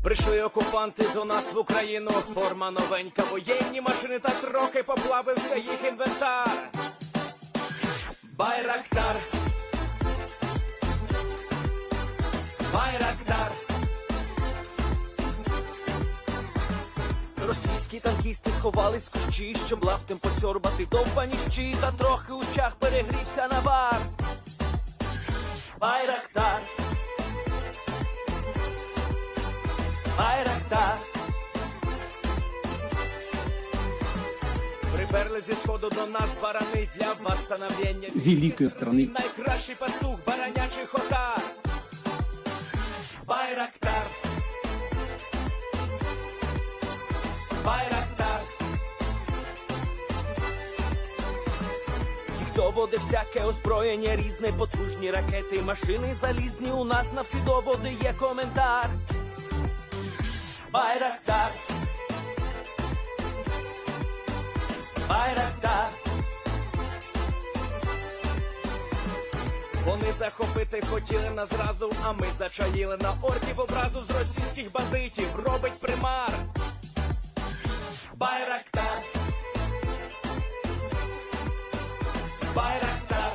Прийшли окупанти до нас в Україну, форма новенька, воєнні машини, та трохи поплавився їх інвентар. Байрактар, Байрактар. Російські танкісти сховались в кущі, щоб лафтем посьорбати довбані щі, та трохи у щах перегрівся навар. Байрактар, Байрактар. Приперли зі сходу до нас барани для восстановлення великої страни. Найкращий пастух баранячих отар. Байрактар, Байрактар. Їх доводи всяке озброєння різне, потужні ракети, машини залізні, у нас на всі доводи є коментар. Байрактар, Байрактар. Вони захопити хотіли нас зразу, а ми зачаїли на орків образу з російських бандитів, робить примар. Байрактар, Байрактар.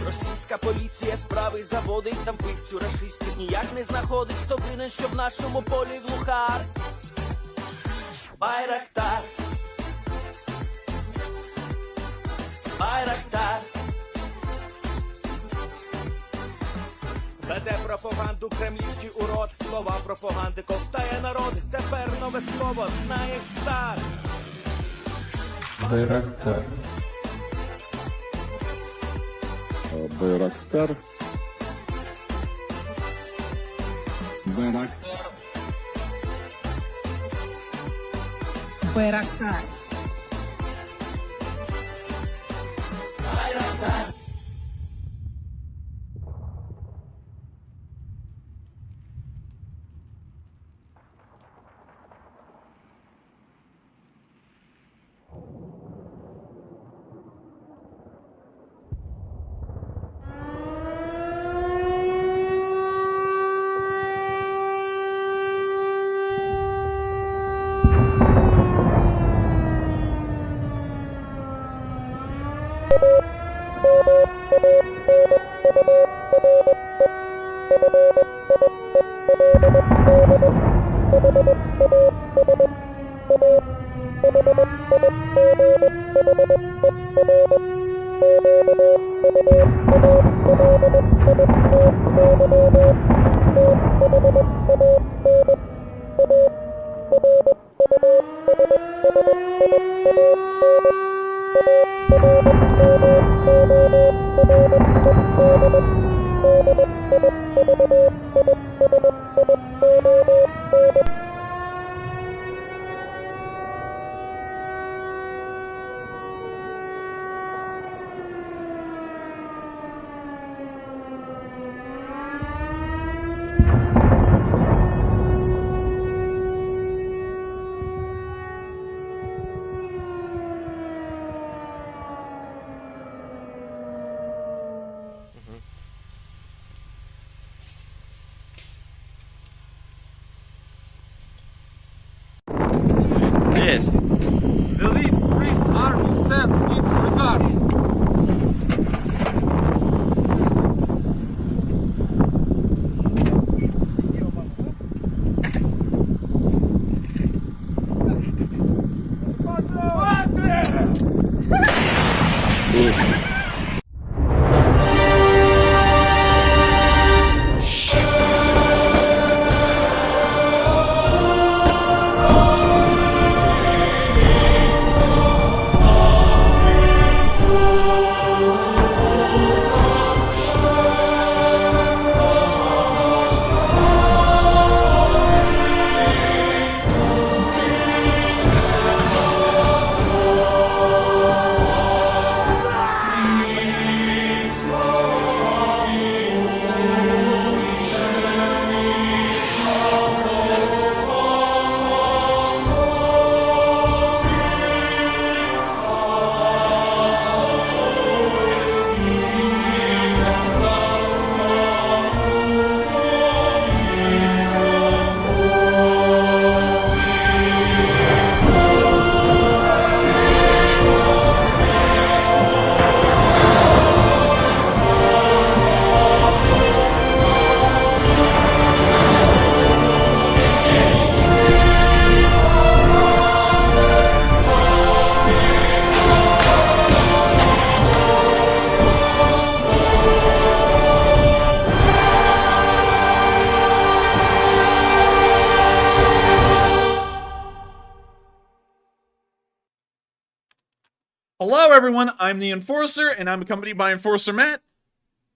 Російська поліція справи заводить, там вбивцю рашистів ніяк не знаходить, хто винен, що в нашому полі глухар. Байрактар, Байрактар. Веде пропаганду кремлівський урод, слова пропаганди ковтає народ, тепер нове слово знає цар. Байрактар. Байрактар. Байрактар. Байрактар. Байрактар. Yes. The Leaf Street Army sends its regards. Hello everyone, I'm the Enforcer, and I'm accompanied by Enforcer Matt.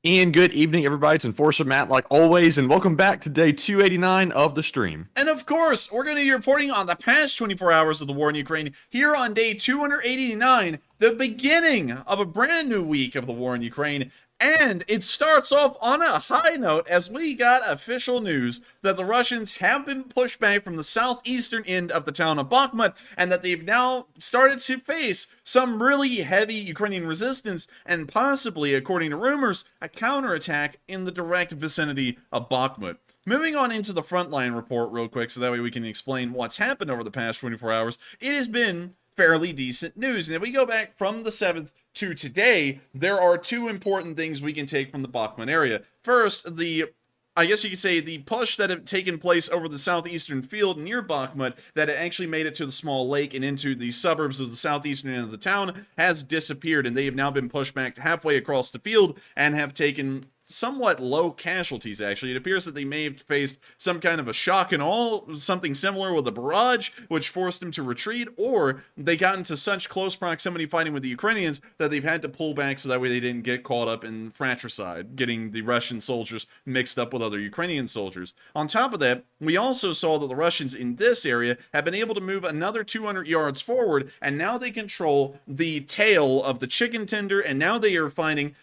And good evening, everybody. It's Enforcer Matt, like always, and welcome back to day 289 of the stream. And of course, we're going to be reporting on the past 24 hours of the war in Ukraine here on day 289, the beginning of a brand new week of the war in Ukraine. And it starts off on a high note as we got official news that the Russians have been pushed back from the southeastern end of the town of Bakhmut, and that they've now started to face some really heavy Ukrainian resistance and possibly, according to rumors, a counterattack in the direct vicinity of Bakhmut. Moving on into the Frontline report real quick so that way we can explain what's happened over the past 24 hours. It has been fairly decent news. And if we go back from the 7th to today, there are two important things we can take from the Bakhmut area. First, I guess you could say the push that had taken place over the southeastern field near Bakhmut, that it actually made it to the small lake and into the suburbs of the southeastern end of the town, has disappeared, and they have now been pushed back halfway across the field and have taken somewhat low casualties. Actually, it appears that they may have faced some kind of a shock and awe, something similar with a barrage, which forced them to retreat, or they got into such close proximity fighting with the Ukrainians that they've had to pull back so that way they didn't get caught up in fratricide, getting the Russian soldiers mixed up with other Ukrainian soldiers. On top of that, we also saw that the Russians in this area have been able to move another 200 yards forward, and now they control the tail of the chicken tender, and now they are fighting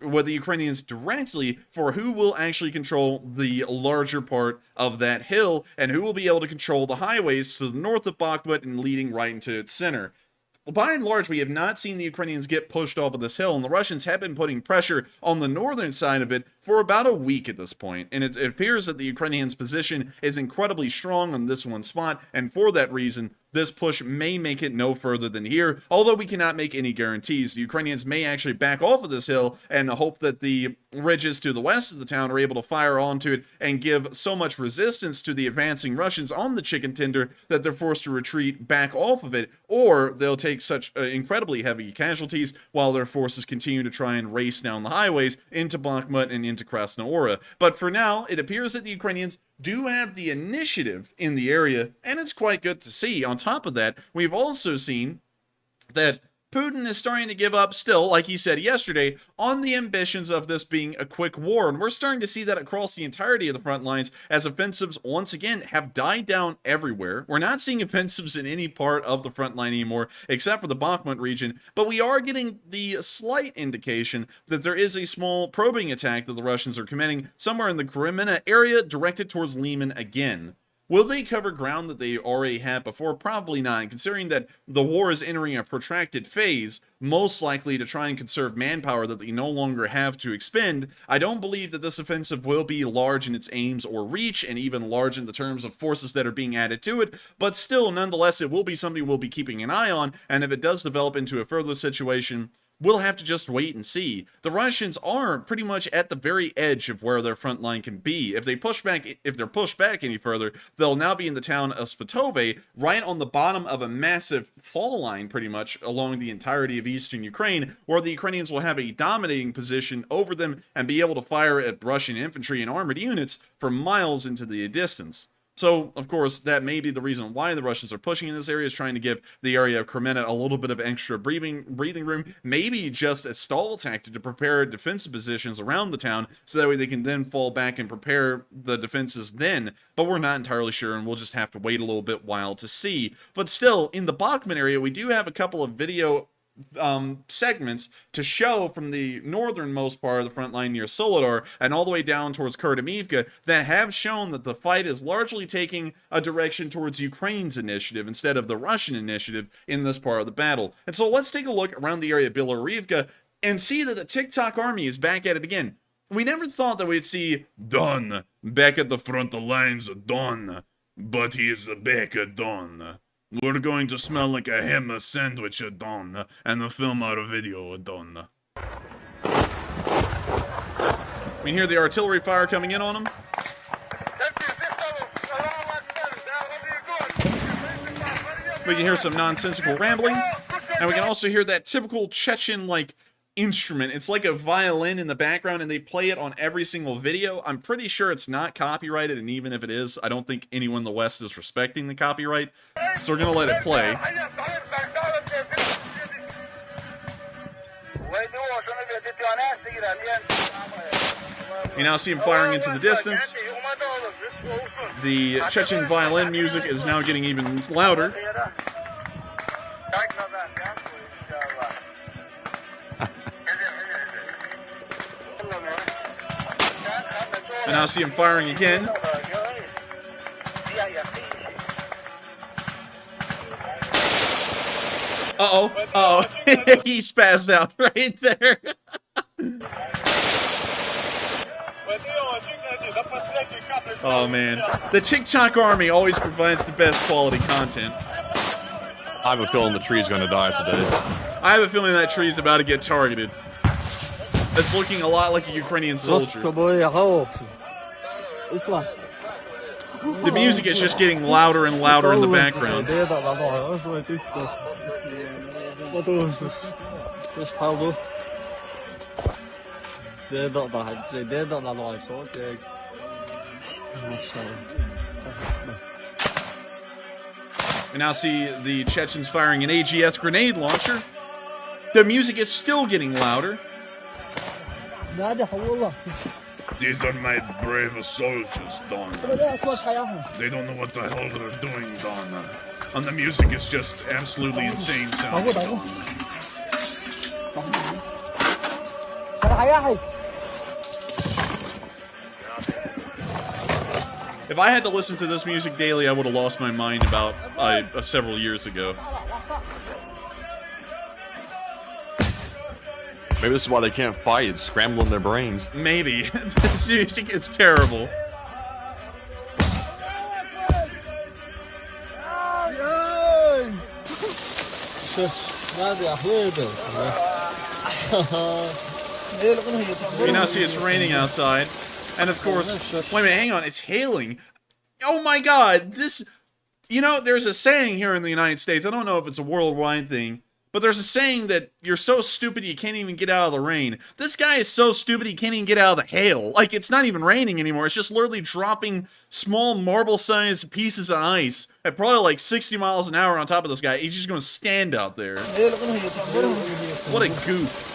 with the Ukrainians directly for who will actually control the larger part of that hill and who will be able to control the highways to the north of Bakhmut and leading right into its center. By and large, we have not seen the Ukrainians get pushed off of this hill, and the Russians have been putting pressure on the northern side of it for about a week at this point. And it appears that the Ukrainians' position is incredibly strong on this one spot, and for that reason, this push may make it no further than here, although we cannot make any guarantees. The Ukrainians may actually back off of this hill and hope that the ridges to the west of the town are able to fire onto it and give so much resistance to the advancing Russians on the chicken tender that they're forced to retreat back off of it, or they'll take such incredibly heavy casualties while their forces continue to try and race down the highways into Bakhmut and into Krasnohora. But for now, it appears that the Ukrainians do have the initiative in the area, and it's quite good to see. On top of that, we've also seen that Putin is starting to give up still, like he said yesterday, on the ambitions of this being a quick war. And we're starting to see that across the entirety of the front lines as offensives, once again, have died down everywhere. We're not seeing offensives in any part of the front line anymore, except for the Bakhmut region. But we are getting the slight indication that there is a small probing attack that the Russians are committing somewhere in the Kreminna area directed towards Liman again. Will they cover ground that they already had before? Probably not. And considering that the war is entering a protracted phase, most likely to try and conserve manpower that they no longer have to expend, I don't believe that this offensive will be large in its aims or reach, and even large in the terms of forces that are being added to it, but still, nonetheless, it will be something we'll be keeping an eye on, and if it does develop into a further situation, we'll have to just wait and see. The Russians are pretty much at the very edge of where their front line can be. If they're pushed back any further, they'll now be in the town of Svatove, right on the bottom of a massive fall line, pretty much along the entirety of eastern Ukraine, where the Ukrainians will have a dominating position over them and be able to fire at Russian infantry and armored units for miles into the distance. So, of course, that may be the reason why the Russians are pushing in this area, is trying to give the area of Kreminna a little bit of extra breathing room, maybe just a stall tactic to prepare defensive positions around the town, so that way they can then fall back and prepare the defenses then. But we're not entirely sure, and we'll just have to wait a little bit while to see. But still, in the Bakhmut area, we do have a couple of video segments to show from the northernmost part of the front line near Soledar and all the way down towards Kharkiv that have shown that the fight is largely taking a direction towards Ukraine's initiative instead of the Russian initiative in this part of the battle. And so let's take a look around the area of Bilorivka and see that the TikTok army is back at it again. We never thought that we'd see Don back at the front lines, Don, but he is back at Don. We're going to smell like a ham sandwich at dawn, and film our video at dawn. We can hear the artillery fire coming in on them. We can hear some nonsensical rambling, and we can also hear that typical Chechen, like, instrument. It's like a violin in the background, and they play it on every single video. I'm pretty sure it's not copyrighted, and even if it is, I don't think anyone in the West is respecting the copyright. So we're gonna let it play. You now see him firing into the distance. The Chechen violin music is now getting even louder. And now see him firing again. Uh-oh, uh-oh. He spazzed out right there. Oh, man. The TikTok army always provides the best quality content. I have a feeling the tree's gonna die today. I have a feeling that tree's about to get targeted. It's looking a lot like a Ukrainian soldier. The music is just getting louder and louder in the background. We now see the Chechens firing an AGS grenade launcher. The music is still getting louder. These are my brave soldiers, Don. They don't know what the hell they're doing, Don. And the music is just absolutely insane sounding, Don. If I had to listen to this music daily, I would have lost my mind about several years ago. Maybe this is why they can't fight. It's scrambling their brains. Maybe. This music is terrible. You now see it's raining outside. And of course, wait a minute, hang on, it's hailing. Oh my god, this... You know, there's a saying here in the United States, I don't know if it's a worldwide thing, but there's a saying that you're so stupid you can't even get out of the rain. This guy is so stupid he can't even get out of the hail. Like, it's not even raining anymore, it's just literally dropping small marble-sized pieces of ice at probably like 60 miles an hour on top of this guy. He's just gonna stand out there. What a goof.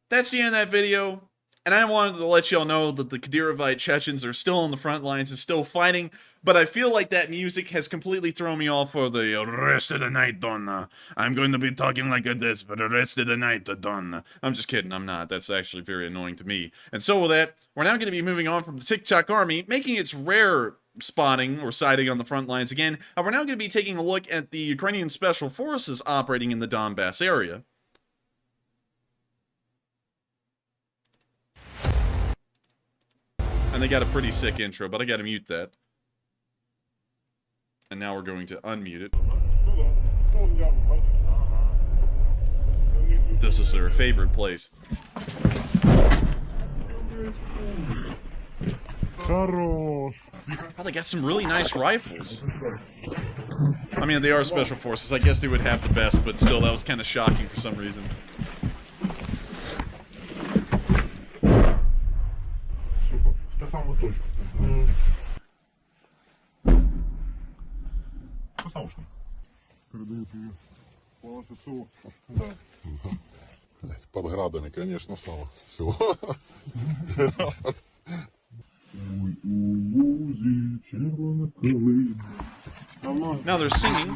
That's the end of that video, and I wanted to let y'all know that the Kadyrovite Chechens are still on the front lines and still fighting, but I feel like that music has completely thrown me off for the Rest of the night, Don. I'm going to be talking like this for the rest of the night, Don. I'm just kidding, I'm not. That's actually very annoying to me. And so with that, we're now going to be moving on from the TikTok army, making its rare spotting or sighting on the front lines again, and we're now going to be taking a look at the Ukrainian Special Forces operating in the Donbass area. And they got a pretty sick intro, but I gotta mute that. And now we're going to unmute it. This is their favorite place. Oh, they got some really nice rifles. I mean, they are special forces. I guess they would have the best, but still, that was kind of shocking for some reason. Под градами, конечно, сало. Все. Now they're singing.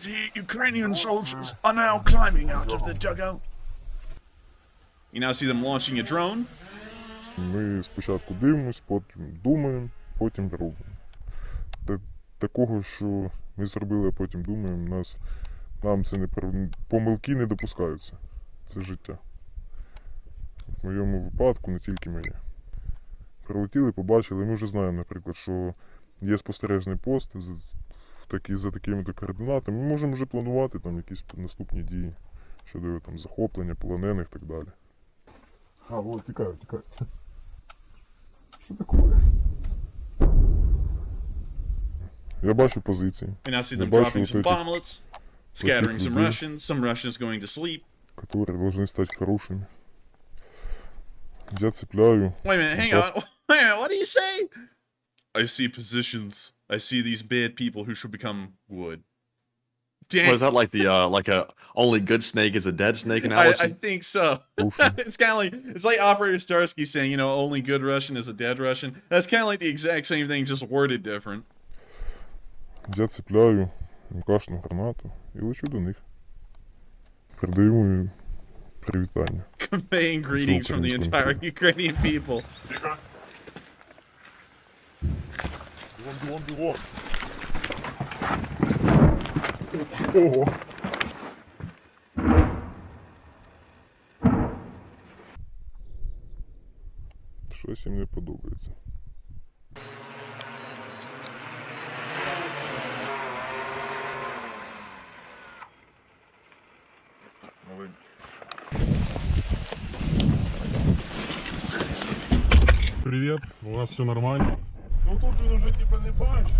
The Ukrainian soldiers are now climbing out of the dugout. You now see them launching a drone. Ми спочатку дивимось, потім думаємо, потім робимо. Такого, що ми зробили, а потім думаємо, нам це помилки не допускаються. Це життя. В моєму випадку не тільки моє. Прилетіли, побачили, ми вже знаємо, наприклад, що є спостережний пост за такими-то координатами. Ми можемо вже планувати там якісь наступні дії щодо там захоплення, полонених і так далі. А, вот, тікають. Що таке? Я бачу позиції. You now see them dropping some bomblets, scattering some Russians going to sleep. Которые должны стать хорошими. Я цепляю. Wait a minute, hang on. Wait a minute, what do you say? I see positions. I see these bad people who should become wood. Dang. Was that like the like a only good snake is a dead snake I analogy? think so. Слушай, It's kind of like, it's like Operator Starsky saying, you know, only good Russian is a dead Russian. That's kind of like the exact same thing, just worded different. я цепляю МКшну гранату і лечу до них. Передаю мої привітання. Conveying greetings from the entire Ukrainian people. Бігом, бігом, бігом. Ого. Щось їм не подобається. Привет, у нас все нормально. Ну тут він уже типа не бачить.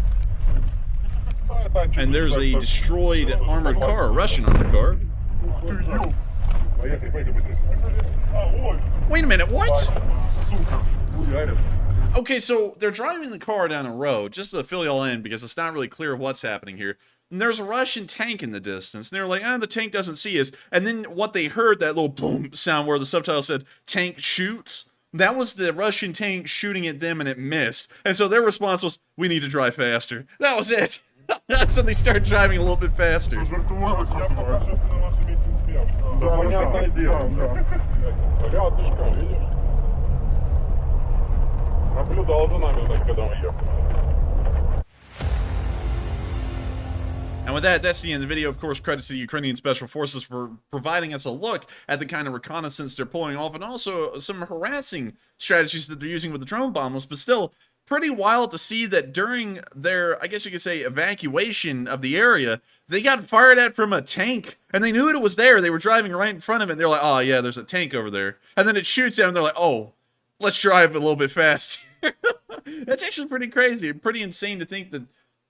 And there's a destroyed armored car, a Russian armored car. Wait a minute, what? Okay, so they're driving the car down a road, just to fill y'all in, because it's not really clear what's happening here. And there's a Russian tank in the distance, and they're like, the tank doesn't see us. And then what they heard, that little boom sound where the subtitle said, tank shoots, that was the Russian tank shooting at them, and it missed. And so their response was, we need to drive faster. That was it. So they started driving a little bit faster. Жартувалися, я поки що на вашому місці не сміявся. Да, понятное дело. Рядышком, видишь? Наблюдал за нами, так, когда мы ехали. And with that, that's the end of the video. Of course, credits to the Ukrainian Special Forces for providing us a look at the kind of reconnaissance they're pulling off, and also some harassing strategies that they're using with the drone bombers, but still pretty wild to see that during their, I guess you could say, evacuation of the area, they got fired at from a tank, and they knew it was there. They were driving right in front of it, and they're like, oh yeah, there's a tank over there. And then it shoots them, and they're like, oh, let's drive a little bit fast. That's actually pretty crazy, pretty insane to think that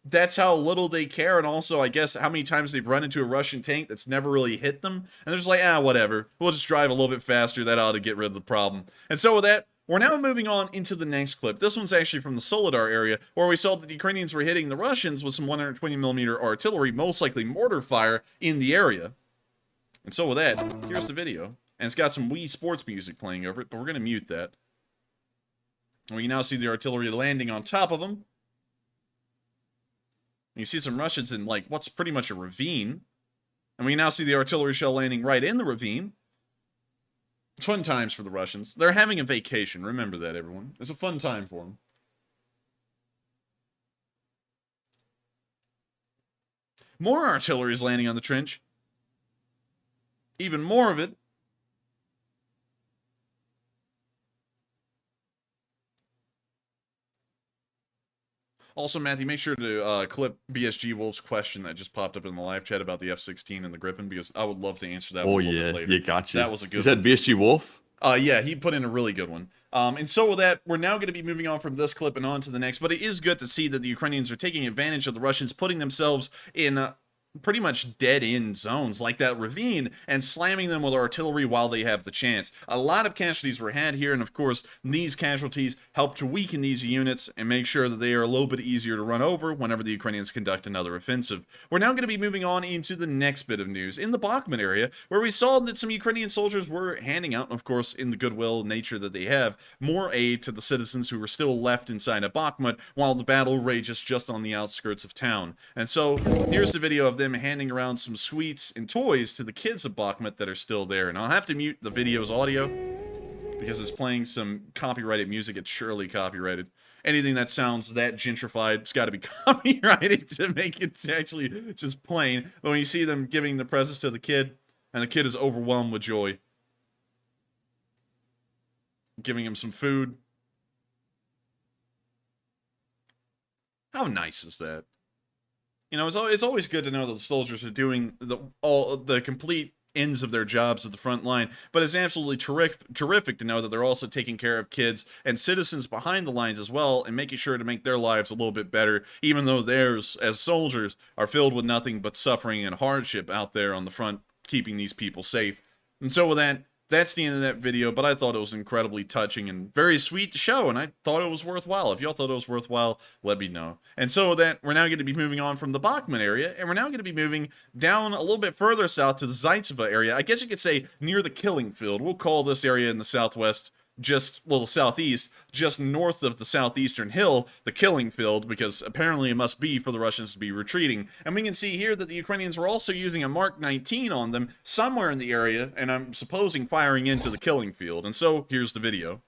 that's how little they care, and also, I guess, how many times they've run into a Russian tank that's never really hit them, and they're just like, whatever, we'll just drive a little bit faster, that ought to get rid of the problem. And so with that, we're now moving on into the next clip. This one's actually from the Soledar area, where we saw that the Ukrainians were hitting the Russians with some 120mm artillery, most likely mortar fire, in the area. And so with that, here's the video. And it's got some Wii Sports music playing over it, but we're going to mute that. And we can now see the artillery landing on top of them. You see some Russians in, like, what's pretty much a ravine. And we now see the artillery shell landing right in the ravine. Fun times for the Russians. They're having a vacation. Remember that, everyone. It's a fun time for them. More artillery is landing on the trench. Even more of it. Also, Matthew, make sure to clip BSG Wolf's question that just popped up in the live chat about the F-16 and the Gripen, because I would love to answer that one a little bit later. You got you. That was a good Is that one. BSG Wolf? Yeah, he put in a really good one. And so with that, we're now going to be moving on from this clip and on to the next, but it is good to see that the Ukrainians are taking advantage of the Russians putting themselves in pretty much dead-end zones like that ravine and slamming them with artillery while they have the chance. A lot of casualties were had here, and of course these casualties help to weaken these units and make sure that they are a little bit easier to run over whenever the Ukrainians conduct another offensive. We're now going to be moving on into the next bit of news in the Bakhmut area, where we saw that some Ukrainian soldiers were handing out, of course in the goodwill nature that they have, more aid to the citizens who were still left inside of Bakhmut while the battle rages just on the outskirts of town. And so here's the video of them handing around some sweets and toys to the kids of Bakhmut that are still there. And I'll have to mute the video's audio because it's playing some copyrighted music. It's surely copyrighted. Anything that sounds that gentrified, it's got to be copyrighted to make it actually just plain. But when you see them giving the presents to the kid, and the kid is overwhelmed with joy, giving him some food. How nice is that? You know, it's always good to know that the soldiers are doing all the complete ends of their jobs at the front line, but it's absolutely terrific to know that they're also taking care of kids and citizens behind the lines as well, and making sure to make their lives a little bit better, even though theirs, as soldiers, are filled with nothing but suffering and hardship out there on the front, keeping these people safe. And so with that, that's the end of that video, but I thought it was incredibly touching and very sweet to show, and I thought it was worthwhile. If y'all thought it was worthwhile, let me know. And so that we're now going to be moving on from the Bakhmut area, and we're now going to be moving down a little bit further south to the Zaitsevo area. I guess you could say near the killing field. We'll call this area in the southwest the southeast, just north of the southeastern hill, the killing field, because apparently it must be for the Russians to be retreating. And we can see here that the Ukrainians were also using a Mark 19 on them somewhere in the area, and I'm supposing firing into the killing field. And so, here's the video.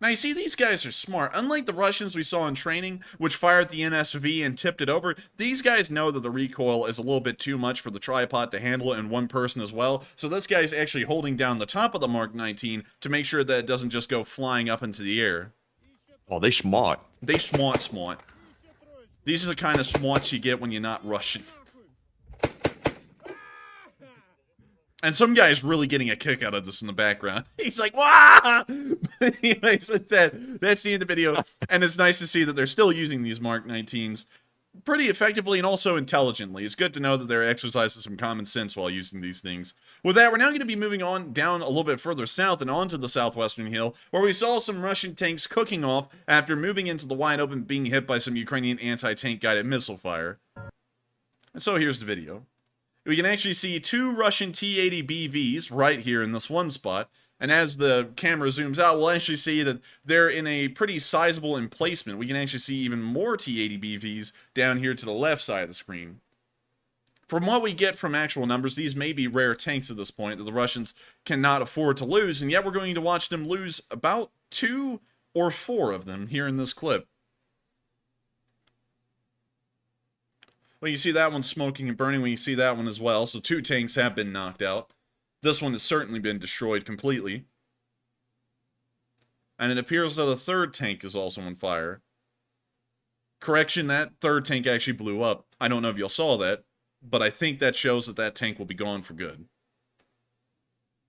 Now you see, these guys are smart. Unlike the Russians we saw in training, which fired the NSV and tipped it over, these guys know that the recoil is a little bit too much for the tripod to handle it in one person as well. So this guy's actually holding down the top of the Mark 19 to make sure that it doesn't just go flying up into the air. Oh, they smart. They smart. These are the kind of smarts you get when you're not Russian. And some guy's really getting a kick out of this in the background. He's like, "Wah!" But anyways, that's the end of the video. And it's nice to see that they're still using these Mark 19s pretty effectively and also intelligently. It's good to know that they're exercising some common sense while using these things. With that, we're now going to be moving on down a little bit further south and onto the southwestern hill, where we saw some Russian tanks cooking off after moving into the wide open, being hit by some Ukrainian anti-tank guided missile fire. And so here's the video. We can actually see two Russian T-80 BVs right here in this one spot, and as the camera zooms out, we'll actually see that they're in a pretty sizable emplacement. We can actually see even more T-80 BVs down here to the left side of the screen. From what we get from actual numbers, these may be rare tanks at this point that the Russians cannot afford to lose, and yet we're going to watch them lose about 2 or 4 of them here in this clip. Well, you see that one smoking and burning. We can see that one as well. So 2 tanks have been knocked out. This one has certainly been destroyed completely. And it appears that a 3rd tank is also on fire. Correction, that 3rd tank actually blew up. I don't know if y'all saw that, but I think that shows that that tank will be gone for good.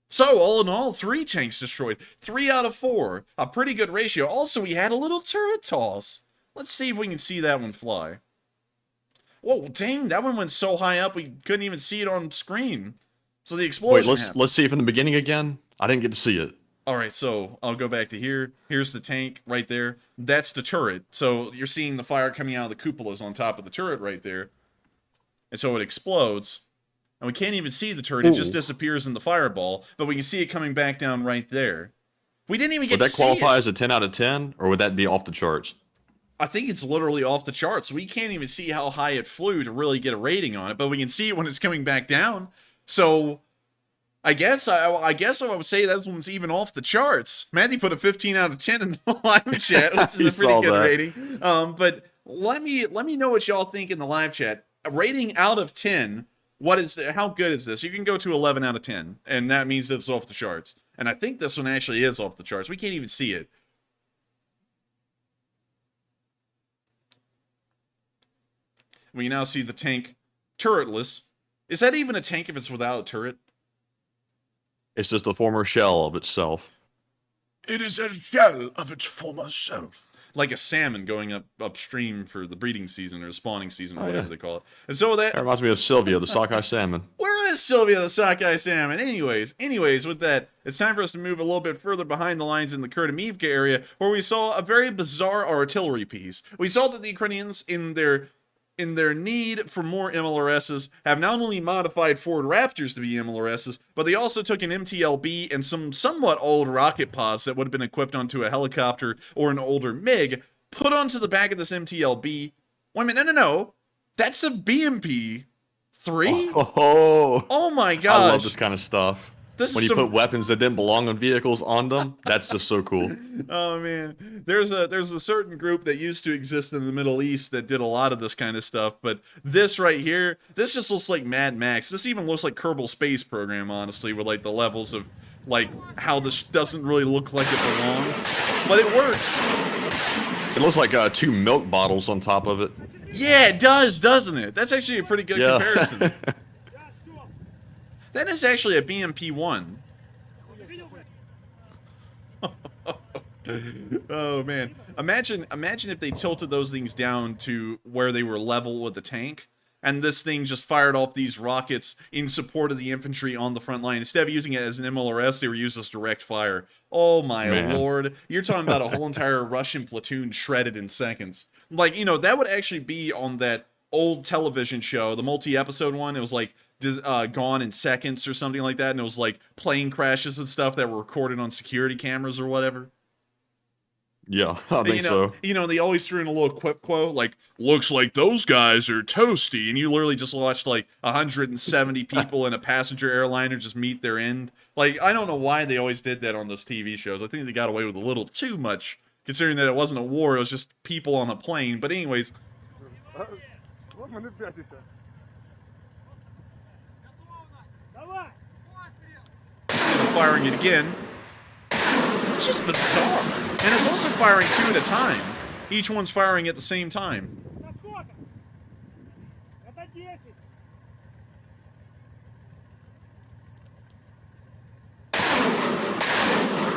So, all in all, 3 tanks destroyed. 3 out of 4. A pretty good ratio. Also, we had a little turret toss. Let's see if we can see that one fly. Whoa, dang, that one went so high up we couldn't even see it on screen. So the explosion happened. Let's see it from the beginning again. I didn't get to see it. Alright, so I'll go back to here. Here's the tank right there. That's the turret. So you're seeing the fire coming out of the cupolas on top of the turret right there. And so it explodes. And we can't even see the turret. It just disappears in the fireball. But we can see it coming back down right there. We didn't even get to see it. Would that qualify as a 10 out of 10? Or would that be off the charts? I think it's literally off the charts. We can't even see how high it flew to really get a rating on it, but we can see it when it's coming back down. So, I guess I would say that one's even off the charts. Matthew put a 15 out of 10 in the live chat, which is a pretty good rating. But let me know what y'all think in the live chat. A rating out of 10. How good is this? You can go to 11 out of 10, and that means it's off the charts. And I think this one actually is off the charts. We can't even see it. We now see the tank turretless. Is that even a tank if it's without a turret? It's just a former shell of itself. It is a shell of its former self. Like a salmon going upstream for the breeding season or spawning season or whatever they call it. And so that reminds me of Sylvia, the sockeye salmon. Where is Sylvia, the sockeye salmon? Anyways, with that, it's time for us to move a little bit further behind the lines in the Kreminna area, where we saw a very bizarre artillery piece. We saw that the Ukrainians, in their need for more MLRSs, have not only modified Ford Raptors to be MLRSs, but they also took an MTLB and some somewhat old rocket pods that would have been equipped onto a helicopter or an older MiG, put onto the back of this MTLB. Wait a minute, no. That's a BMP-3? Oh my gosh. I love this kind of stuff. When you put weapons that didn't belong on vehicles on them, that's just so cool. Oh man, there's a certain group that used to exist in the Middle East that did a lot of this kind of stuff, but this right here, this just looks like Mad Max. This even looks like Kerbal Space Program, honestly, with like the levels of like how this doesn't really look like it belongs, but it works. It looks like 2 milk bottles on top of it. Yeah, it does, doesn't it? That's actually a pretty good comparison. That is actually a BMP-1. Oh man, imagine if they tilted those things down to where they were level with the tank, and this thing just fired off these rockets in support of the infantry on the front line. Instead of using it as an MLRS, they were used as direct fire. Oh my lord, you're talking about a whole entire Russian platoon shredded in seconds. Like, you know, that would actually be on that old television show, the multi-episode one. It was like Gone in Seconds or something like that, and it was like plane crashes and stuff that were recorded on security cameras or whatever. Yeah, I think so. You know, they always threw in a little quip quote, like, looks like those guys are toasty, and you literally just watched, like, 170 people in a passenger airliner just meet their end. Like, I don't know why they always did that on those TV shows. I think they got away with a little too much, considering that it wasn't a war, it was just people on a plane. But anyways... Firing it again. It's just bizarre. And it's also firing two at a time. Each one's firing at the same time.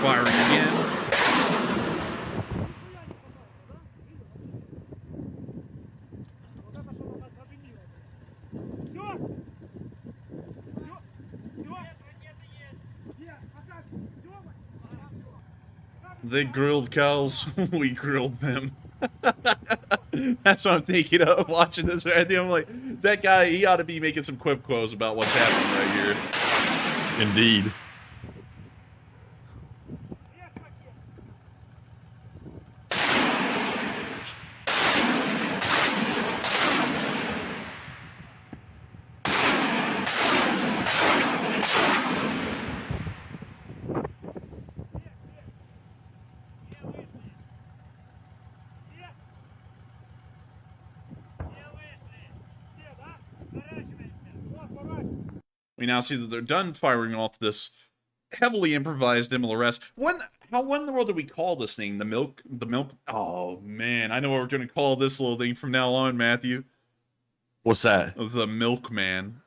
Firing again. They grilled cows, we grilled them. That's what I'm thinking of watching this right there. I'm like, that guy, he ought to be making some quip quos about what's happening right here. Indeed. We now see that they're done firing off this heavily improvised MLRS. How in the world do we call this thing? The milk? Oh, man. I know what we're going to call this little thing from now on, Matthew. What's that? The milkman.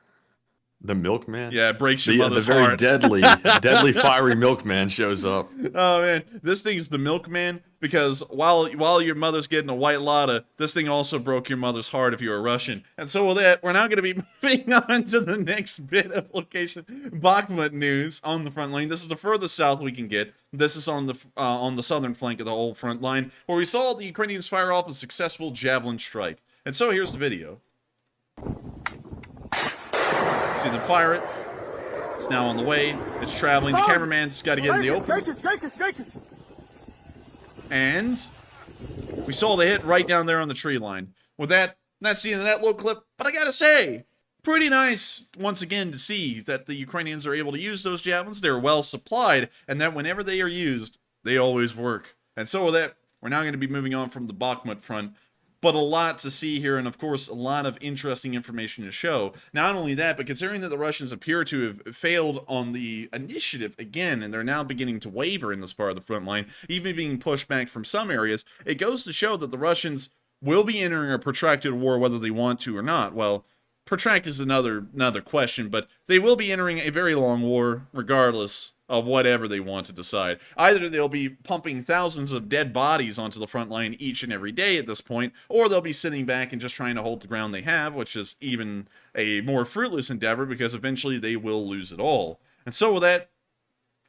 The milkman? Yeah, it breaks your mother's heart. The very deadly fiery milkman shows up. Oh, man. This thing is the milkman because while your mother's getting a white lotta, this thing also broke your mother's heart if you were Russian. And so with that, we're now going to be moving on to the next bit of location. Bakhmut news on the front line. This is the furthest south we can get. This is on the southern flank of the whole front line, where we saw the Ukrainians fire off a successful Javelin strike. And so here's the video. See them fire it. It's now on the way. It's traveling. The cameraman's got to get in the open. And we saw the hit right down there on the tree line. With that, that's the end of that little clip. But I gotta say, pretty nice once again to see that the Ukrainians are able to use those javelins. They're well supplied, and that whenever they are used, they always work. And so with that, we're now going to be moving on from the Bakhmut front. But a lot to see here, and of course, a lot of interesting information to show. Not only that, but considering that the Russians appear to have failed on the initiative again, and they're now beginning to waver in this part of the front line, even being pushed back from some areas, it goes to show that the Russians will be entering a protracted war whether they want to or not. Well, protract is another question, but they will be entering a very long war regardless of whatever they want to decide. Either they'll be pumping thousands of dead bodies onto the front line each and every day at this point, or they'll be sitting back and just trying to hold the ground they have, which is even a more fruitless endeavor because eventually they will lose it all. And so with that,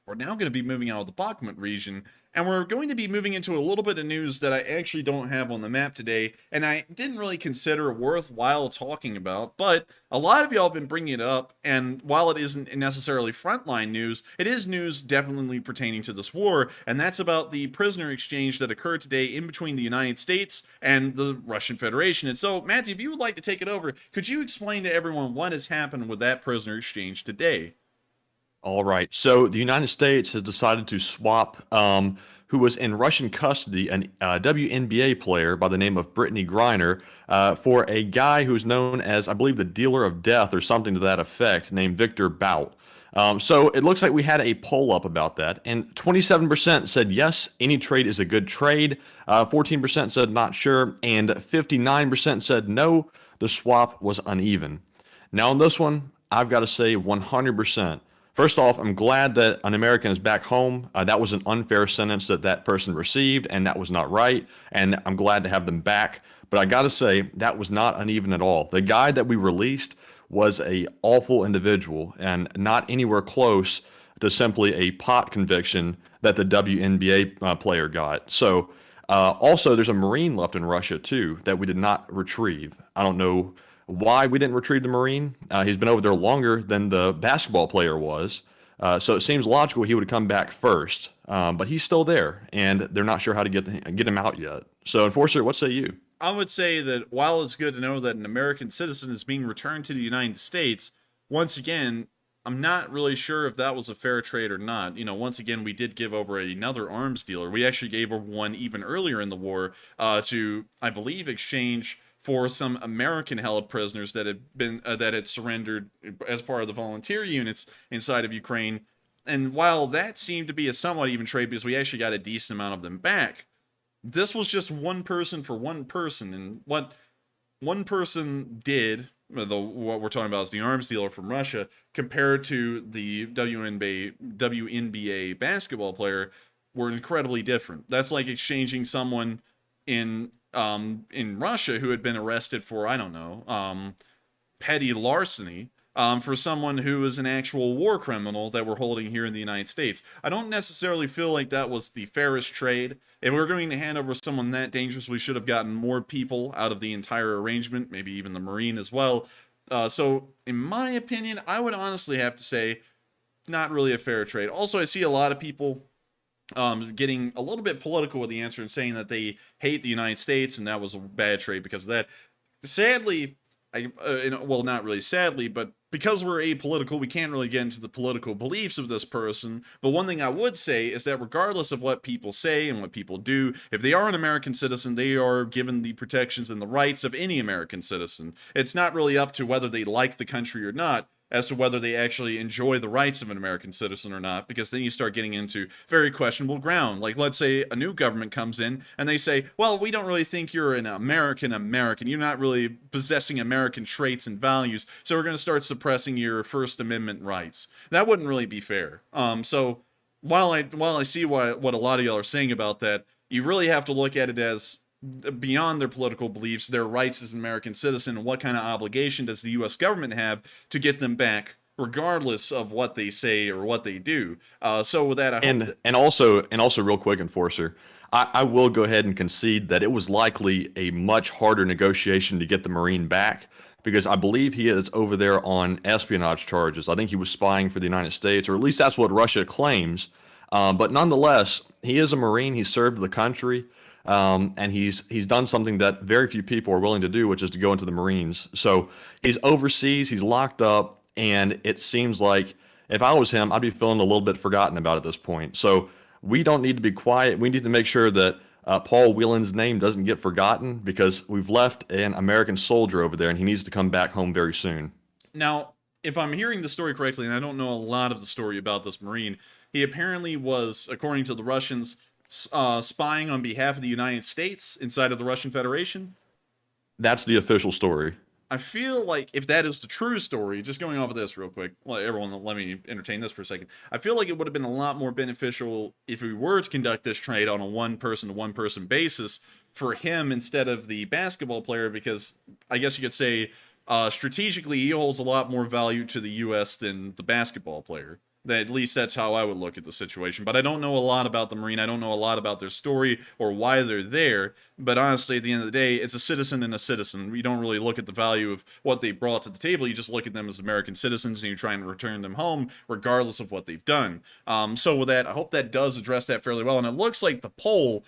we're now going to be moving out of the Bakhmut region, and we're going to be moving into a little bit of news that I actually don't have on the map today, and I didn't really consider worthwhile talking about, but a lot of y'all have been bringing it up, and while it isn't necessarily frontline news, it is news definitely pertaining to this war, and that's about the prisoner exchange that occurred today in between the United States and the Russian Federation. And so, Matthew, if you would like to take it over, could you explain to everyone what has happened with that prisoner exchange today? All right. So the United States has decided to swap who was in Russian custody, a WNBA player by the name of Brittany Griner, for a guy who's known as, I believe, the dealer of death or something to that effect, named Victor Bout. So it looks like we had a poll up about that, and 27% said yes, any trade is a good trade, 14% said not sure, and 59% said no, the swap was uneven. Now on this one, I've got to say 100%. First off, I'm glad that an American is back home. That was an unfair sentence that that person received, and that was not right. And I'm glad to have them back. But I got to say, that was not uneven at all. The guy that we released was a awful individual and not anywhere close to simply a pot conviction that the WNBA player got. So also, there's a Marine left in Russia, too, that we did not retrieve. I don't know why we didn't retrieve the Marine. He's been over there longer than the basketball player was. So it seems logical he would come back first. But he's still there, and they're not sure how to get him out yet. So, Enforcer, what say you? I would say that while it's good to know that an American citizen is being returned to the United States, once again, I'm not really sure if that was a fair trade or not. You know, once again, we did give over another arms dealer. We actually gave over one even earlier in the war to, I believe, exchange for some American-held prisoners that had surrendered as part of the volunteer units inside of Ukraine. And while that seemed to be a somewhat even trade because we actually got a decent amount of them back, this was just one person for one person. And what one person did, what we're talking about is the arms dealer from Russia, compared to the WNBA basketball player, were incredibly different. That's like exchanging someone in Russia who had been arrested for, I don't know, petty larceny, for someone who was an actual war criminal that we're holding here in the United States. I don't necessarily feel like that was the fairest trade. If we're going to hand over someone that dangerous, we should have gotten more people out of the entire arrangement, maybe even the Marine as well. So, in my opinion, I would honestly have to say, not really a fair trade. Also, I see a lot of people getting a little bit political with the answer and saying that they hate the United States and that was a bad trade because of that. Sadly, well, not really sadly, but because we're apolitical, we can't really get into the political beliefs of this person. But one thing I would say is that regardless of what people say and what people do, if they are an American citizen, they are given the protections and the rights of any American citizen. It's not really up to whether they like the country or not, as to whether they actually enjoy the rights of an American citizen or not, because then you start getting into very questionable ground. Like, let's say a new government comes in and they say, well, we don't really think you're an American. You're not really possessing American traits and values, so we're going to start suppressing your First Amendment rights. That wouldn't really be fair. So while I see what a lot of y'all are saying about that, you really have to look at it as beyond their political beliefs, their rights as an American citizen, and what kind of obligation does the U.S. government have to get them back, regardless of what they say or what they do. So with that, and also real quick, Enforcer, I will go ahead and concede that it was likely a much harder negotiation to get the Marine back, because I believe he is over there on espionage charges. I think he was spying for the United States, or at least that's what Russia claims. But nonetheless, he is a Marine. He served the country. And he's done something that very few people are willing to do, which is to go into the Marines. So he's overseas, he's locked up, and it seems like if I was him, I'd be feeling a little bit forgotten about at this point. So we don't need to be quiet. We need to make sure that Paul Whelan's name doesn't get forgotten, because we've left an American soldier over there, and he needs to come back home very soon. Now, if I'm hearing the story correctly, and I don't know a lot of the story about this Marine, he apparently was, according to the Russians, spying on behalf of the United States inside of the Russian Federation. That's the official story. I feel like if that is the true story, just going off of this real quick, everyone, let me entertain this for a second. I feel like it would have been a lot more beneficial if we were to conduct this trade on a one-person-to-one-person basis for him instead of the basketball player, because I guess you could say strategically he holds a lot more value to the U.S. than the basketball player. At least that's how I would look at the situation. But I don't know a lot about the Marine. I don't know a lot about their story or why they're there. But honestly, at the end of the day, it's a citizen and a citizen. You don't really look at the value of what they brought to the table. You just look at them as American citizens, and you're trying to return them home regardless of what they've done. So with that, I hope that does address that fairly well. And it looks like the poll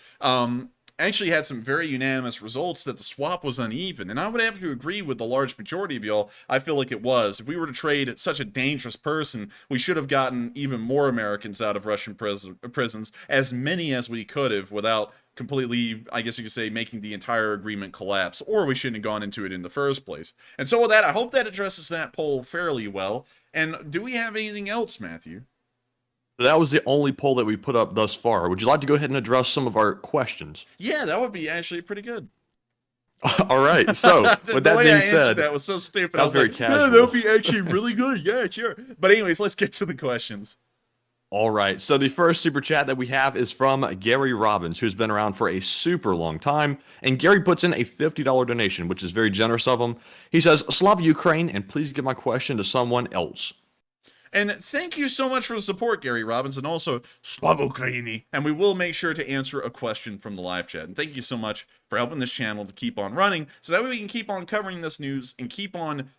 actually had some very unanimous results that the swap was uneven. And I would have to agree with the large majority of y'all. I feel like it was. If we were to trade such a dangerous person, we should have gotten even more Americans out of Russian prisons, as many as we could have, without completely, I guess you could say, making the entire agreement collapse, or we shouldn't have gone into it in the first place. And so with that, I hope that addresses that poll fairly well. And do we have anything else, Matthew? That was the only poll that we put up thus far. Would you like to go ahead and address some of our questions? Yeah, that would be actually pretty good. All right. So with The that way being I answered said, that was so stupid. that I was was very like, casual. "No, that would be actually really good. Yeah, sure." But anyways, let's get to the questions. all right. So the first super chat that we have is from Gary Robbins, who's been around for a super long time. And Gary puts in a $50 donation, which is very generous of him. He says, Slava Ukraine, and please give my question to someone else. And thank you so much for the support, Gary Robbins, and also Slava Ukraini. And we will make sure to answer a question from the live chat. And thank you so much for helping this channel to keep on running, so that way we can keep on covering this news and keep on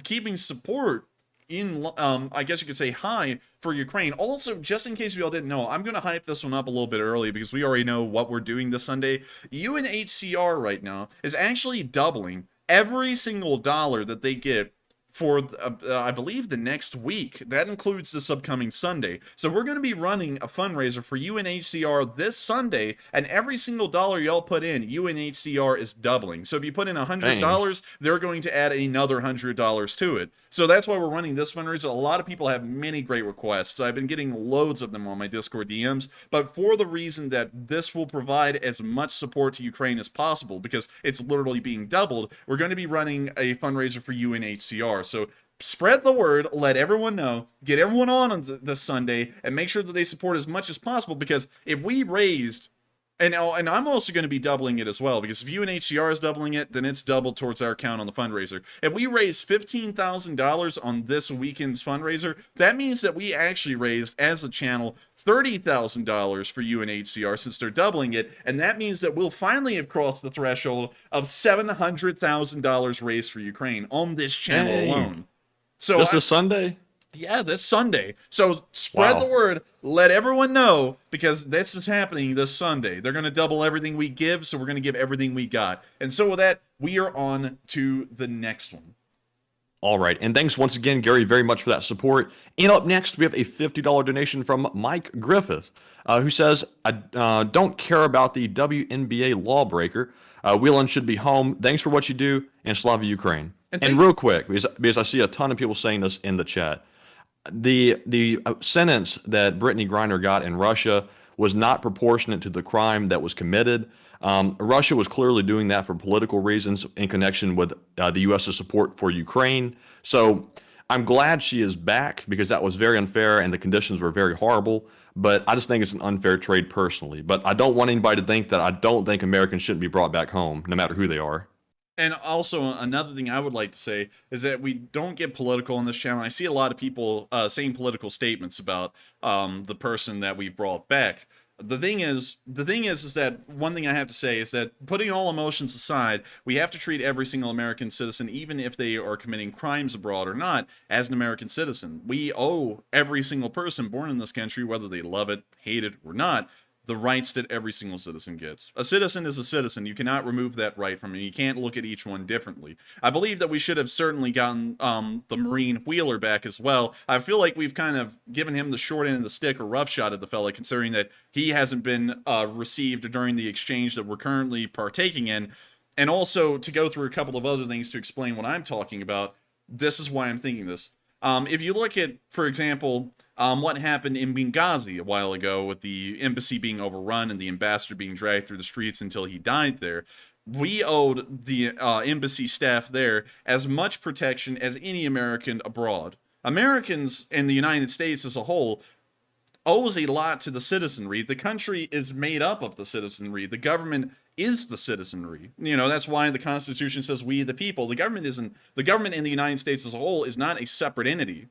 keeping support in, I guess you could say, high for Ukraine. Also, just in case you all didn't know, I'm going to hype this one up a little bit early because we already know what we're doing this Sunday. UNHCR right now is actually doubling every single dollar that they get for, I believe, the next week. That includes this upcoming Sunday. So we're going to be running a fundraiser for UNHCR this Sunday, and every single dollar y'all put in, UNHCR is doubling. So if you put in $100, they're going to add another $100 to it. So that's why we're running this fundraiser. A lot of people have many great requests. I've been getting loads of them on my Discord DMs, but for the reason that this will provide as much support to Ukraine as possible, because it's literally being doubled, we're going to be running a fundraiser for UNHCR. So spread the word, let everyone know, get everyone on this Sunday, and make sure that they support as much as possible, because if we raised, and I'm also going to be doubling it as well, because if UNHCR is doubling it, then it's doubled towards our account on the fundraiser. If we raise $15,000 on this weekend's fundraiser, that means that we actually raised, as a channel, $30,000 for UNHCR since they're doubling it, and that means that we'll finally have crossed the threshold of $700,000 raised for Ukraine on this channel alone. So Just a Sunday? Yeah, this Sunday. So spread the word, let everyone know, because this is happening this Sunday. They're going to double everything we give, so we're going to give everything we got. And so with that, we are on to the next one. All right. And thanks once again, Gary, very much for that support. And up next, we have a $50 donation from Mike Griffith, who says, I don't care about the WNBA lawbreaker. Whelan should be home. Thanks for what you do, and Slava Ukraine. And real quick, because I see a ton of people saying this in the chat, the sentence that Brittany Griner got in Russia was not proportionate to the crime that was committed. Russia was clearly doing that for political reasons in connection with the U.S.'s support for Ukraine. So I'm glad she is back, because that was very unfair and the conditions were very horrible. But I just think it's an unfair trade personally. But I don't want anybody to think that I don't think Americans shouldn't be brought back home, no matter who they are. And also, another thing I would like to say is that we don't get political on this channel. I see a lot of people saying political statements about the person that we brought back. The thing is that one thing I have to say is that, putting all emotions aside, we have to treat every single American citizen, even if they are committing crimes abroad or not, as an American citizen. We owe every single person born in this country, whether they love it, hate it, or not, the rights that every single citizen gets. A citizen is a citizen. You cannot remove that right from him. You can't look at each one differently. I believe that we should have certainly gotten the Marine Wheeler back as well. I feel like we've kind of given him the short end of the stick, or roughshot at the fella, considering that he hasn't been received during the exchange that we're currently partaking in. And also, to go through a couple of other things to explain what I'm talking about, this is why I'm thinking this. If you look at, for example, what happened in Benghazi a while ago with the embassy being overrun and the ambassador being dragged through the streets until he died there, we owed the embassy staff there as much protection as any American abroad. Americans in the United States as a whole owes a lot to the citizenry. The country is made up of the citizenry. The government is the citizenry. You know, that's why the Constitution says we the people. The government in the United States as a whole is not a separate entity.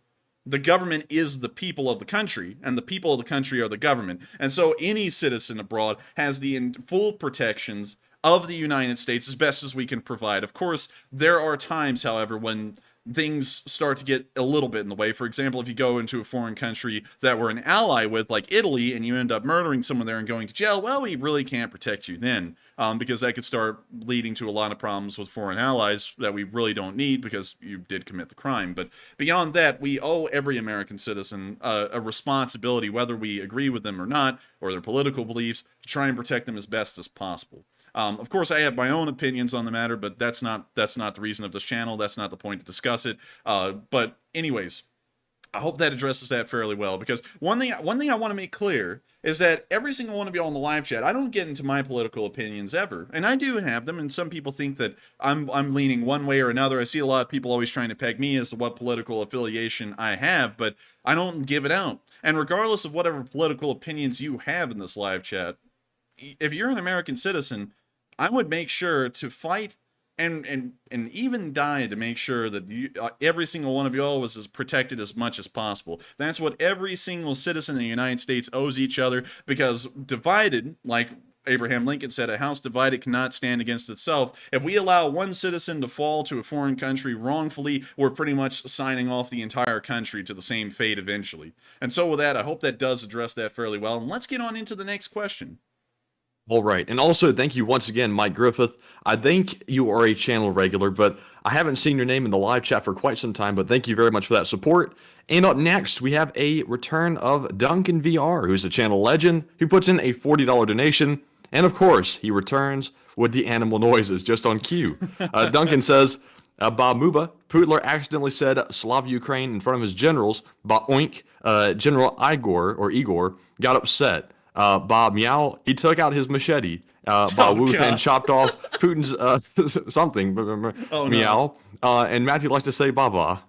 The government is the people of the country, and the people of the country are the government. And so any citizen abroad has the full protections of the United States as best as we can provide. Of course, there are times, however, when things start to get a little bit in the way. For example, if you go into a foreign country that we're an ally with, like Italy, and you end up murdering someone there and going to jail, well, we really can't protect you then, because that could start leading to a lot of problems with foreign allies that we really don't need because you did commit the crime. But beyond that, we owe every American citizen a responsibility, whether we agree with them or not, or their political beliefs, to try and protect them as best as possible. Of course, I have my own opinions on the matter, but that's not the reason of this channel. That's not the point to discuss it. But anyways, I hope that addresses that fairly well, because one thing I want to make clear is that every single one of y'all in the live chat, I don't get into my political opinions ever, and I do have them, and some people think that I'm leaning one way or another. I see a lot of people always trying to peg me as to what political affiliation I have, but I don't give it out. And regardless of whatever political opinions you have in this live chat, if you're an American citizen, I would make sure to fight and even die to make sure that every single one of y'all was as protected as much as possible. That's what every single citizen in the United States owes each other, because divided, like Abraham Lincoln said, a house divided cannot stand against itself. If we allow one citizen to fall to a foreign country wrongfully, we're pretty much signing off the entire country to the same fate eventually. And so with that, I hope that does address that fairly well. And let's get on into the next question. All right. And also, thank you once again, Mike Griffith. I think you are a channel regular, but I haven't seen your name in the live chat for quite some time, but thank you very much for that support. And up next, we have a return of Duncan VR, who's a channel legend, who puts in a $40 donation. And of course, he returns with the animal noises just on cue. Duncan says, Bamuba, Putler accidentally said Slav Ukraine in front of his generals. Oink, General Igor got upset. Bob Meow, he took out his machete, Wooth, and chopped off Putin's something, Meow. And Matthew likes to say Baba.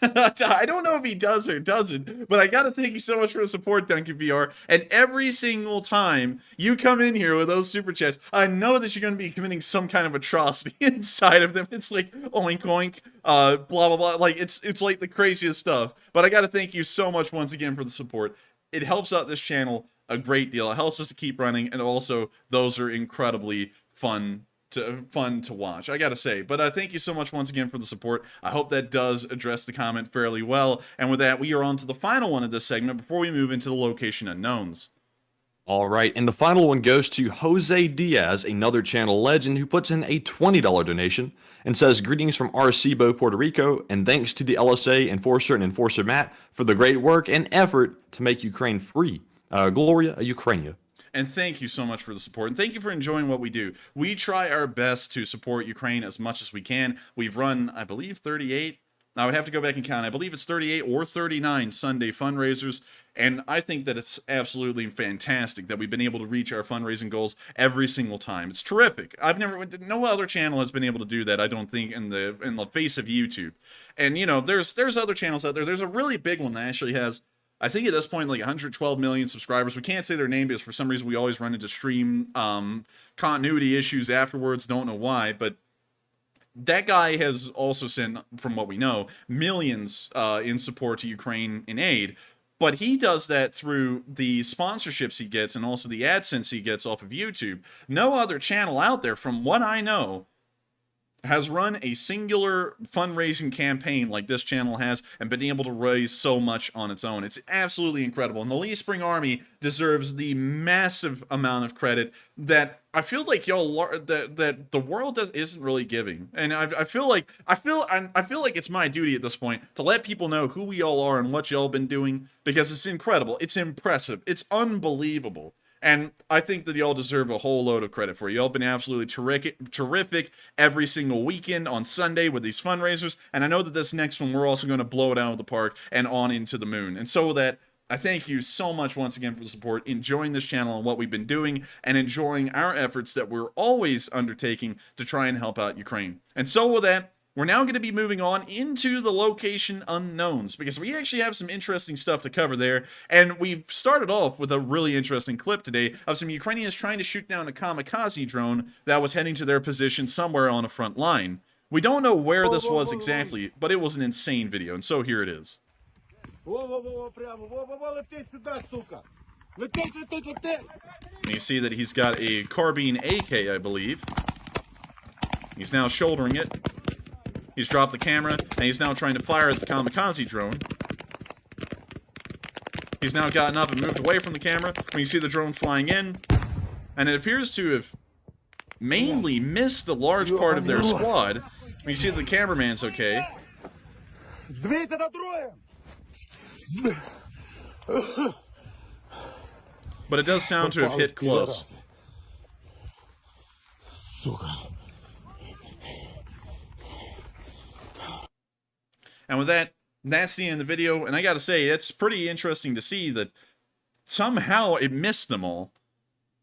I don't know if he does or doesn't, but I gotta thank you so much for the support, Duncan VR. And every single time you come in here with those super chats, I know that you're gonna be committing some kind of atrocity inside of them. It's like oink oink, blah blah blah. Like it's like the craziest stuff. But I gotta thank you so much once again for the support. It helps out this channel a great deal. It helps us to keep running, and also those are incredibly fun to watch, I gotta say. But thank you so much once again for the support. I hope that does address the comment fairly well. And with that, we are on to the final one of this segment before we move into the location unknowns. All right, and the final one goes to Jose Diaz, another channel legend, who puts in a $20 donation and says, greetings from Arecibo, Puerto Rico, and thanks to the LSA Enforcer and Enforcer Matt for the great work and effort to make Ukraine free. Gloria Ukrainia. And thank you so much for the support, and thank you for enjoying what we do. We try our best to support Ukraine as much as we can. We've run, I believe, 38. I would have to go back and count. I believe it's 38 or 39 Sunday fundraisers, and I think that it's absolutely fantastic that we've been able to reach our fundraising goals every single time. It's terrific. No other channel has been able to do that, I don't think, in the face of YouTube. And you know, there's other channels out there. There's a really big one that actually has, I think at this point, like 112 million subscribers. We can't say their name because for some reason we always run into stream continuity issues afterwards. Don't know why, but that guy has also sent, from what we know, millions in support to Ukraine in aid. But he does that through the sponsorships he gets and also the AdSense he gets off of YouTube. No other channel out there, from what I know, has run a singular fundraising campaign like this channel has and been able to raise so much on its own. It's absolutely incredible. And the Lee Spring Army deserves the massive amount of credit that I feel like that the world isn't really giving. And I feel like it's my duty at this point to let people know who we all are and what y'all been doing, because it's incredible. It's impressive. It's unbelievable. And I think that y'all deserve a whole load of credit for it. Y'all been absolutely terrific every single weekend on Sunday with these fundraisers. And I know that this next one, we're also going to blow it out of the park and on into the moon. And so with that, I thank you so much once again for the support, enjoying this channel and what we've been doing, and enjoying our efforts that we're always undertaking to try and help out Ukraine. And so with that, we're now going to be moving on into the location unknowns, because we actually have some interesting stuff to cover there. And we've started off with a really interesting clip today of some Ukrainians trying to shoot down a kamikaze drone that was heading to their position somewhere on a front line. We don't know where this was exactly, but it was an insane video, and so here it is. And you see that he's got a carbine AK, I believe. He's now shouldering it. He's dropped the camera, and he's now trying to fire at the kamikaze drone. He's now gotten up and moved away from the camera. When you see the drone flying in, and it appears to have mainly missed a large part of their squad. When you see that the cameraman's okay. But it does sound to have hit close. And with that, That's the end of the video, and I gotta say, it's pretty interesting to see that somehow it missed them all.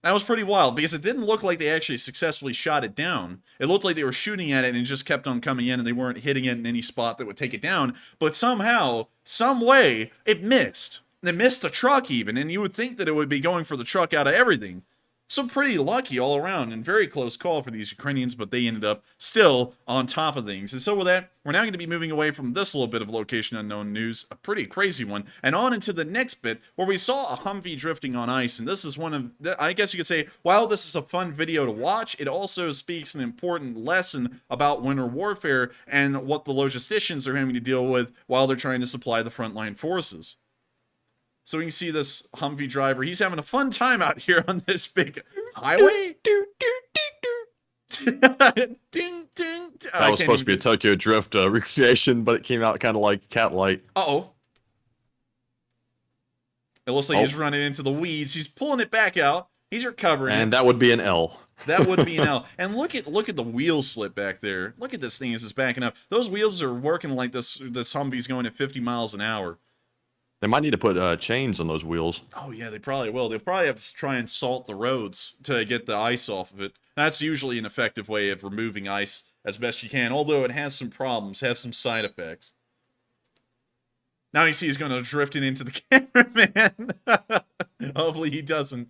That was pretty wild, because it didn't look like they actually successfully shot it down. It looked like they were shooting at it and it just kept on coming in, and they weren't hitting it in any spot that would take it down. But somehow, some way, it missed. It missed a truck even, and you would think that it would be going for the truck out of everything. So pretty lucky all around, and very close call for these Ukrainians, but they ended up still on top of things. And so with that, we're now going to be moving away from this little bit of location unknown news, a pretty crazy one, and on into the next bit, where we saw a Humvee drifting on ice. And this is one of, I guess you could say, while this is a fun video to watch, it also speaks an important lesson about winter warfare and what the logisticians are having to deal with while they're trying to supply the frontline forces. So we can see this Humvee driver. He's having a fun time out here on this big highway. Ding, ding. That was supposed to be a Tokyo Drift recreation, but it came out kind of like Catlight. Uh-oh. It looks like he's running into the weeds. He's pulling it back out. He's recovering. And that would be an L. That would be an L. And look at the wheel slip back there. Look at this thing as it's backing up. Those wheels are working like this Humvee's going at 50 miles an hour. They might need to put chains on those wheels. Oh, yeah, they probably will. They'll probably have to try and salt the roads to get the ice off of it. That's usually an effective way of removing ice as best you can, although it has some problems, has some side effects. Now you see he's going to drift it into the cameraman. Hopefully he doesn't.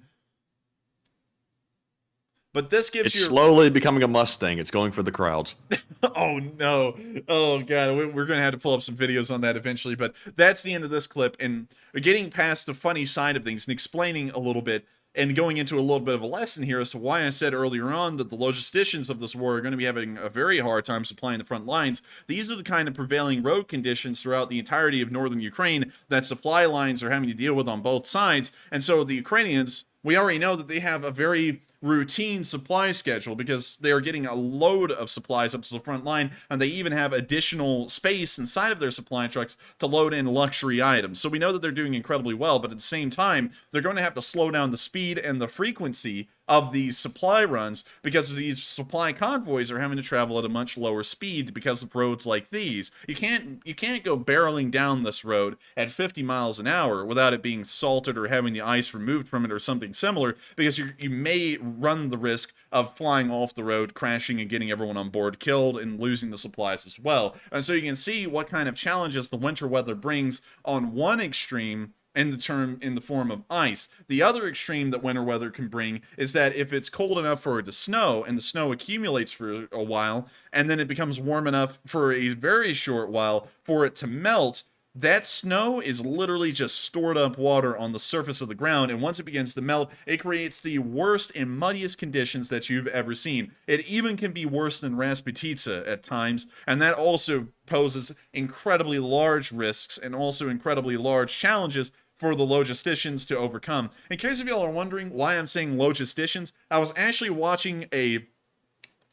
But this gives you... It's slowly becoming a Mustang. It's going for the crowds. Oh, no. Oh, God. We're going to have to pull up some videos on that eventually. But that's the end of this clip. And getting past the funny side of things and explaining a little bit and going into a little bit of a lesson here as to why I said earlier on that the logisticians of this war are going to be having a very hard time supplying the front lines. These are the kind of prevailing road conditions throughout the entirety of northern Ukraine that supply lines are having to deal with on both sides. And so the Ukrainians, we already know that they have a very routine supply schedule because they are getting a load of supplies up to the front line, and they even have additional space inside of their supply trucks to load in luxury items. So we know that they're doing incredibly well, but at the same time, they're going to have to slow down the speed and the frequency of these supply runs because these supply convoys are having to travel at a much lower speed because of roads like these. You can't go barreling down this road at 50 miles an hour without it being salted or having the ice removed from it or something similar, because you may run the risk of flying off the road, crashing, and getting everyone on board killed and losing the supplies as well. And so you can see what kind of challenges the winter weather brings on one extreme in the form of ice. The other extreme that winter weather can bring is that if it's cold enough for it to snow and the snow accumulates for a while and then it becomes warm enough for a very short while for it to melt, that snow is literally just stored up water on the surface of the ground, and once it begins to melt, it creates the worst and muddiest conditions that you've ever seen. It even can be worse than Rasputitsa at times, and that also poses incredibly large risks and also incredibly large challenges for the logisticians to overcome. In case of y'all are wondering why I'm saying logisticians, I was actually watching a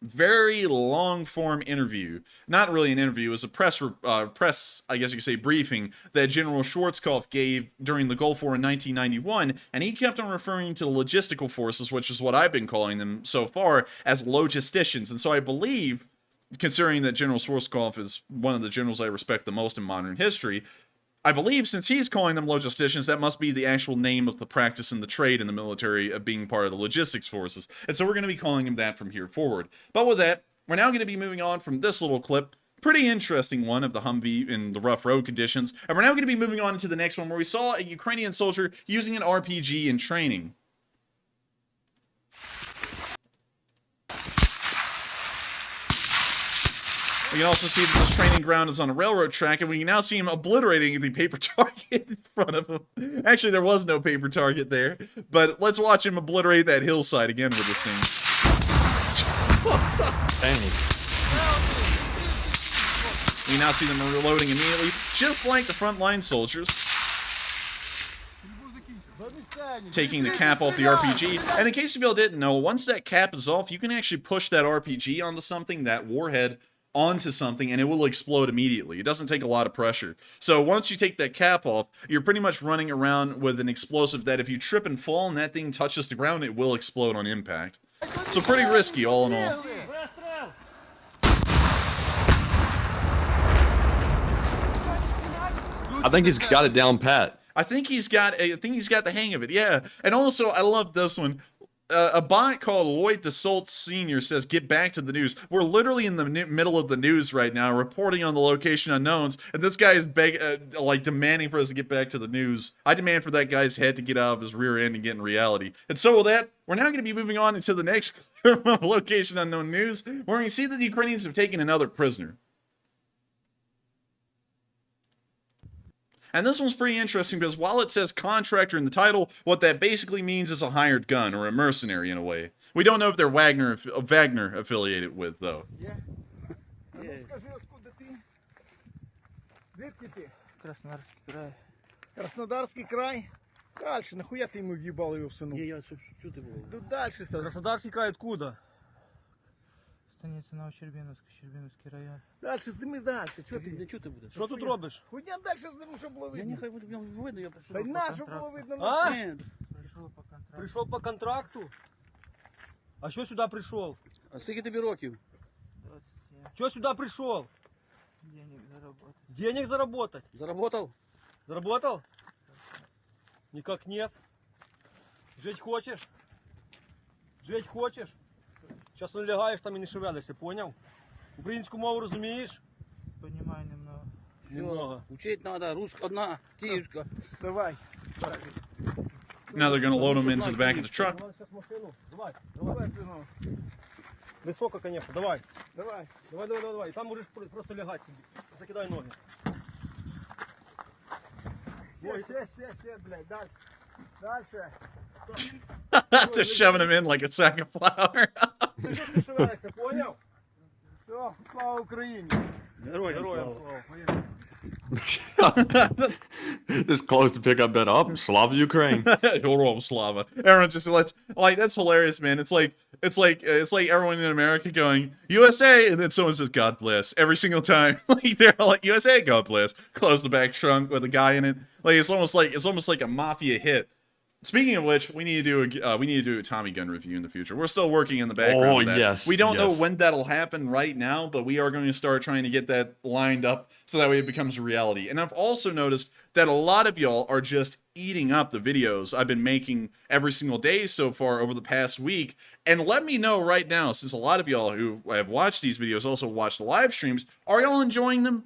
very long form interview, not really an interview, it was a press, I guess you could say, briefing that General Schwarzkopf gave during the Gulf War in 1991, and he kept on referring to logistical forces, which is what I've been calling them so far, as logisticians. And so I believe, considering that General Schwarzkopf is one of the generals I respect the most in modern history, I believe since he's calling them logisticians, that must be the actual name of the practice and the trade in the military of being part of the logistics forces. And so we're going to be calling him that from here forward. But with that, we're now going to be moving on from this little clip, pretty interesting one of the Humvee in the rough road conditions, and we're now going to be moving on to the next one where we saw a Ukrainian soldier using an RPG in training. We can also see that this training ground is on a railroad track, and we can now see him obliterating the paper target in front of him. Actually, there was no paper target there, but let's watch him obliterate that hillside again with this thing. Dang. We now see them reloading immediately, just like the frontline soldiers. Taking the cap off the RPG. And in case you all didn't know, once that cap is off, you can actually push that RPG onto something, that warhead, onto something, and it will explode immediately. It doesn't take a lot of pressure. So once you take that cap off, you're pretty much running around with an explosive that if you trip and fall and that thing touches the ground, it will explode on impact. So pretty risky all in all. I think he's got it down pat. I think he's got the hang of it. Yeah. And also, I love this one. A bot called Lloyd DeSalt Sr. says, "Get back to the news." We're literally in the middle of the news right now, reporting on the location unknowns, and this guy is demanding for us to get back to the news. I demand for that guy's head to get out of his rear end and get in reality. And so with that, we're now going to be moving on into the next location unknown news, where we see that the Ukrainians have taken another prisoner. And this one's pretty interesting because while it says contractor in the title, what that basically means is a hired gun or a mercenary in a way. We don't know if they're Wagner affiliated with, though. Yeah. Скажи, откуда ты? Звідки ти? Краснодарский край. Краснодарский край? Дальше, нахуя ты ему въебал его в сыну? Я что ты был? Тут дальше, Краснодарский край откуда? Станица Новощербиновск, Щербиновский район. Дальше сними дальше, что ты? Что ты будешь? Що тут робиш? Хуйня дальше сними, щоб було Я не видно. видно, я пришел. Та й на, щоб було видно. А? Нет. Пришел по контракту? А що сюди прийшов? А скільки тобі років? 27. Що сюди прийшов? Денег заработать. Денег заработать? Заработал? Заработал? Никак нет. Жить хочешь? Жить хочешь? Сейчас налягаєш там і не шевелишся, поняв? Українську мову розумієш? Понимаю немного. Немного. Учить надо, русская одна, киевская. Давай. Now they're going to load him into the back of the truck. Давай зараз машину. Давай. Давай, пино. Високо, конечно, давай. Давай. Давай. Там можеш просто лягати собі. Закидай ноги. Ще, блядь, дальше. Дальше. They're shoving him in like a sack of flour. Ти ж не шевелишся, поняв? Все, слава Україні. Героям слава. Поїхали. Just close the pickup bed up. Slava Ukraine. Hold Slava. Everyone just that's hilarious, man. It's like everyone in America going USA, and then someone says God bless every single time. Like they're all like USA, God bless. Close the back trunk with a guy in it. Like it's almost like a mafia hit. Speaking of which, we need to do a Tommy gun review in the future. We're still working in the background. Oh, of that. yes, We don't know yes. when that'll happen right now, but we are going to start trying to get that lined up so that way it becomes a reality. And I've also noticed that a lot of y'all are just eating up the videos I've been making every single day so far over the past week. And let me know right now, since a lot of y'all who have watched these videos also watch the live streams, are y'all enjoying them?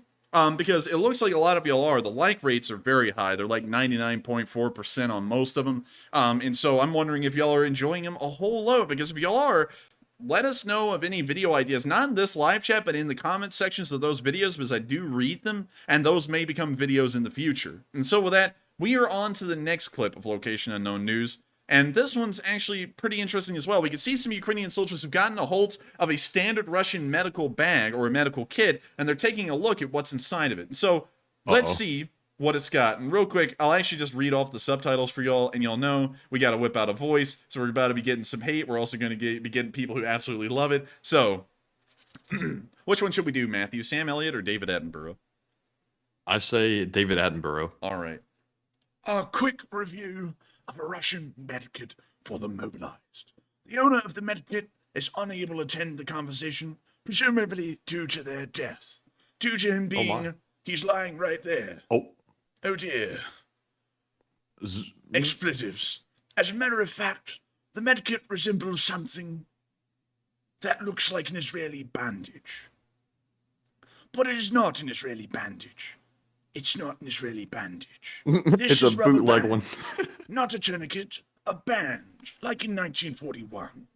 Because it looks like a lot of y'all are. The like rates are very high. They're like 99.4% on most of them. And so I'm wondering if y'all are enjoying them a whole load. Because if y'all are, let us know of any video ideas. Not in this live chat, but in the comment sections of those videos, because I do read them. And those may become videos in the future. And so with that, we are on to the next clip of Location Unknown News. And this one's actually pretty interesting as well. We can see some Ukrainian soldiers who've gotten a hold of a standard Russian medical bag or a medical kit, and they're taking a look at what's inside of it. And so let's see what it's got. And real quick, I'll actually just read off the subtitles for y'all, and y'all know we got to whip out a voice. So we're about to be getting some hate. We're also going to be getting people who absolutely love it. So which one should we do, Matthew? Sam Elliott or David Attenborough? I say David Attenborough. All right. A quick review of a Russian medkit for the mobilized. The owner of the medkit is unable to attend the conversation, presumably due to their death. Due to him being, he's lying right there. Oh dear. Expletives. As a matter of fact, the medkit resembles something that looks like an Israeli bandage. But it is not an Israeli bandage. It's not an Israeli bandage. This It's a is rubber bootleg band. one. Not a tourniquet, a band, like in 1941.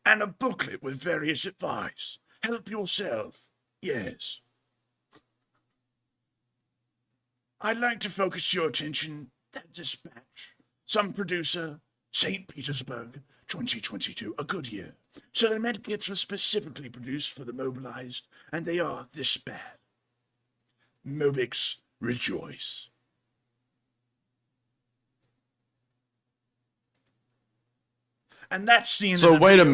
And a booklet with various advice. Help yourself. Yes. I'd like to focus your attention that dispatch. Some producer, St. Petersburg, 2022, a good year. So the medkits were specifically produced for the mobilized, and they are this bad. Mobix, rejoice. And that's the end So of the wait a video.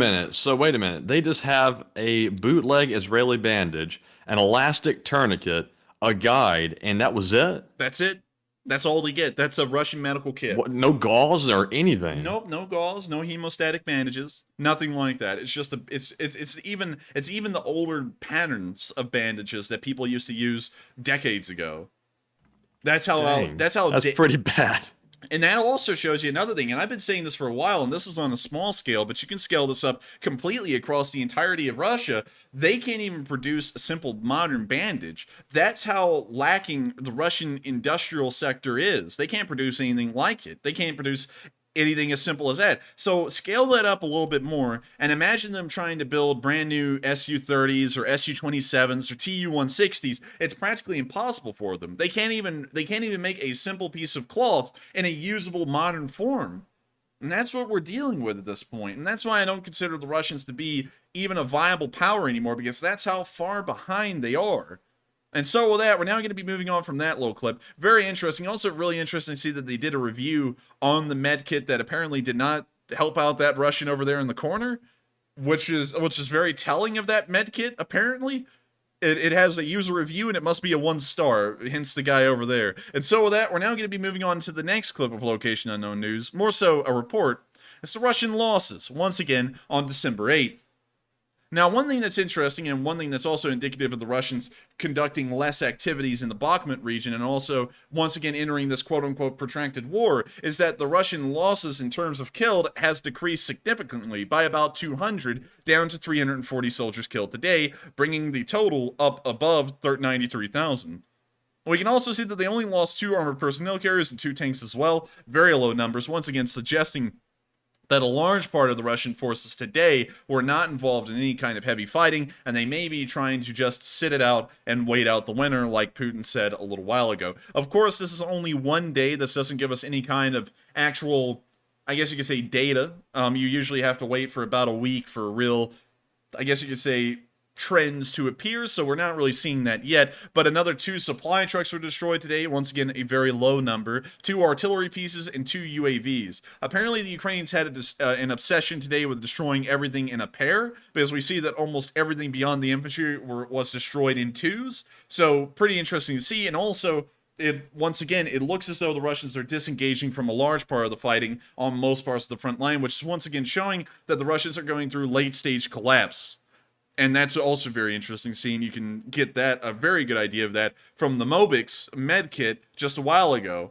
minute. They just have a bootleg Israeli bandage, an elastic tourniquet, a guide, and that was it? That's it. That's all they get. That's a Russian medical kit. What, no gauze or anything? Nope, no gauze, no hemostatic bandages, nothing like that. It's just it's even the older patterns of bandages that people used to use decades ago. That's how Dang, that's pretty bad. And that also shows you another thing, and I've been saying this for a while, and this is on a small scale, but you can scale this up completely across the entirety of Russia. They can't even produce a simple modern bandage. That's how lacking the Russian industrial sector is. They can't produce anything like it. They can't produce anything as simple as that. So scale that up a little bit more, and imagine them trying to build brand new Su-30s or Su-27s or Tu-160s. It's practically impossible for them. They can't even make a simple piece of cloth in a usable modern form. And that's what we're dealing with at this point. And that's why I don't consider the Russians to be even a viable power anymore, because that's how far behind they are. And so with that, we're now going to be moving on from that little clip. Very interesting. Also really interesting to see that they did a review on the medkit that apparently did not help out that Russian over there in the corner, which is very telling of that medkit, apparently. It has a user review, and it must be a 1-star, hence the guy over there. And so with that, we're now going to be moving on to the next clip of Location Unknown News, more so a report. It's the Russian losses, once again, on December 8th. Now, one thing that's interesting, and one thing that's also indicative of the Russians conducting less activities in the Bakhmut region, and also, once again, entering this quote-unquote protracted war, is that the Russian losses in terms of killed has decreased significantly by about 200, down to 340 soldiers killed today, bringing the total up above 93,000. We can also see that they only lost 2 armored personnel carriers and 2 tanks as well, very low numbers, once again suggesting that a large part of the Russian forces today were not involved in any kind of heavy fighting, and they may be trying to just sit it out and wait out the winter, like Putin said a little while ago. Of course, this is only one day. This doesn't give us any kind of actual, I guess you could say, data. You usually have to wait for about a week for real, I guess you could say, trends to appear, so we're not really seeing that yet. But another 2 supply trucks were destroyed today, once again a very low number, 2 artillery pieces and 2 UAVs. Apparently the Ukrainians had an obsession today with destroying everything in a pair, because we see that almost everything beyond the infantry was destroyed in 2s, so pretty interesting to see. And also, once again, it looks as though the Russians are disengaging from a large part of the fighting on most parts of the front line, which is once again showing that the Russians are going through late-stage collapse. And that's also very interesting seeing. You can get a very good idea of that from the Mobix medkit just a while ago.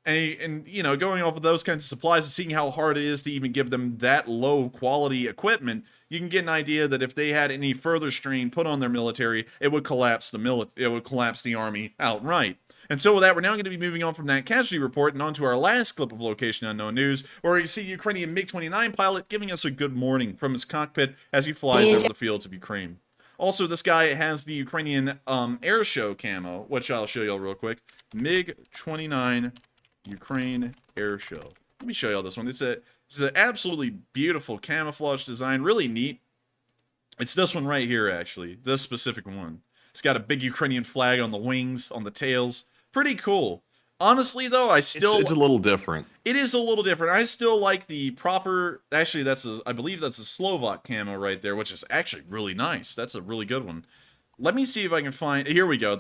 And you know, going off of those kinds of supplies and seeing how hard it is to even give them that low quality equipment, you can get an idea that if they had any further strain put on their military, it would collapse the army outright. And so with that, we're now going to be moving on from that casualty report and on to our last clip of Location Unknown News, where you see Ukrainian MiG-29 pilot giving us a good morning from his cockpit as he flies over the fields of Ukraine. Also, this guy has the Ukrainian air show camo, which I'll show y'all real quick. MiG-29 Ukraine air show. Let me show y'all this one. It's an absolutely beautiful camouflage design, really neat. It's this one right here, actually, this specific one. It's got a big Ukrainian flag on the wings, on the tails. Pretty cool. Honestly, though, it's a little different. It is a little different. I still like the proper. Actually, I believe that's a Slovak camo right there, which is actually really nice. That's a really good one. Let me see if I can find. Here we go.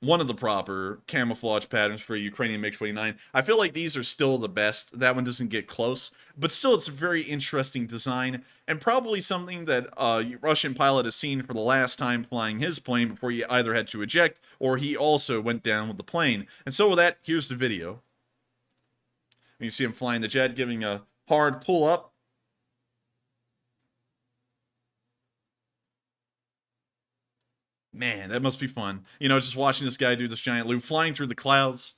One of the proper camouflage patterns for Ukrainian MiG-29. I feel like these are still the best. That one doesn't get close, but still it's a very interesting design, and probably something that a Russian pilot has seen for the last time flying his plane before he either had to eject or he also went down with the plane. And so with that, here's the video. You see him flying the jet, giving a hard pull up. Man, that must be fun. You know, just watching this guy do this giant loop, flying through the clouds.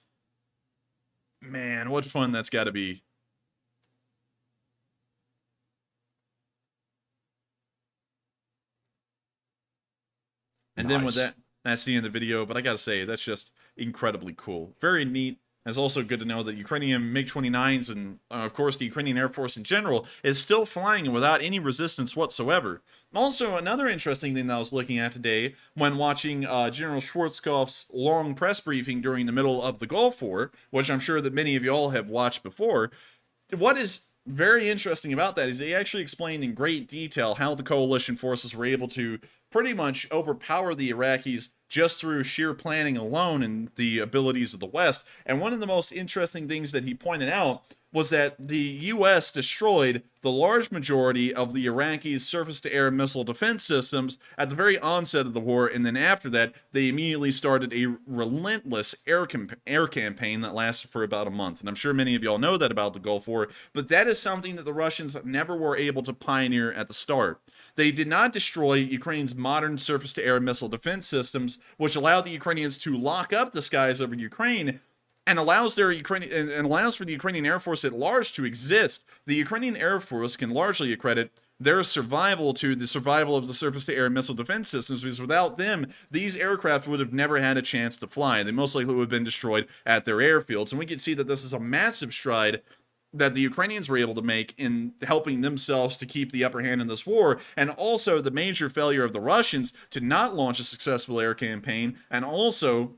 Man, what fun that's got to be. And then with that, that's the end of the video. But I got to say, that's just incredibly cool. Very neat. It's also good to know that Ukrainian MiG-29s and, of course, the Ukrainian Air Force in general is still flying without any resistance whatsoever. Also, another interesting thing that I was looking at today when watching General Schwarzkopf's long press briefing during the middle of the Gulf War, which I'm sure that many of y'all have watched before, what is very interesting about that is they actually explained in great detail how the coalition forces were able to pretty much overpower the Iraqis just through sheer planning alone and the abilities of the West. And one of the most interesting things that he pointed out was that the U.S. destroyed the large majority of the Iraqis' surface-to-air missile defense systems at the very onset of the war, and then after that, they immediately started a relentless air campaign that lasted for about a month. And I'm sure many of y'all know that about the Gulf War, but that is something that the Russians never were able to pioneer at the start. They did not destroy Ukraine's modern surface-to-air missile defense systems, which allowed the Ukrainians to lock up the skies over Ukraine, and allows for the Ukrainian Air Force at large to exist. The Ukrainian Air Force can largely accredit their survival to the survival of the surface-to-air missile defense systems, because without them, these aircraft would have never had a chance to fly. They most likely would have been destroyed at their airfields. And we can see that this is a massive stride that the Ukrainians were able to make in helping themselves to keep the upper hand in this war, and also the major failure of the Russians to not launch a successful air campaign, and also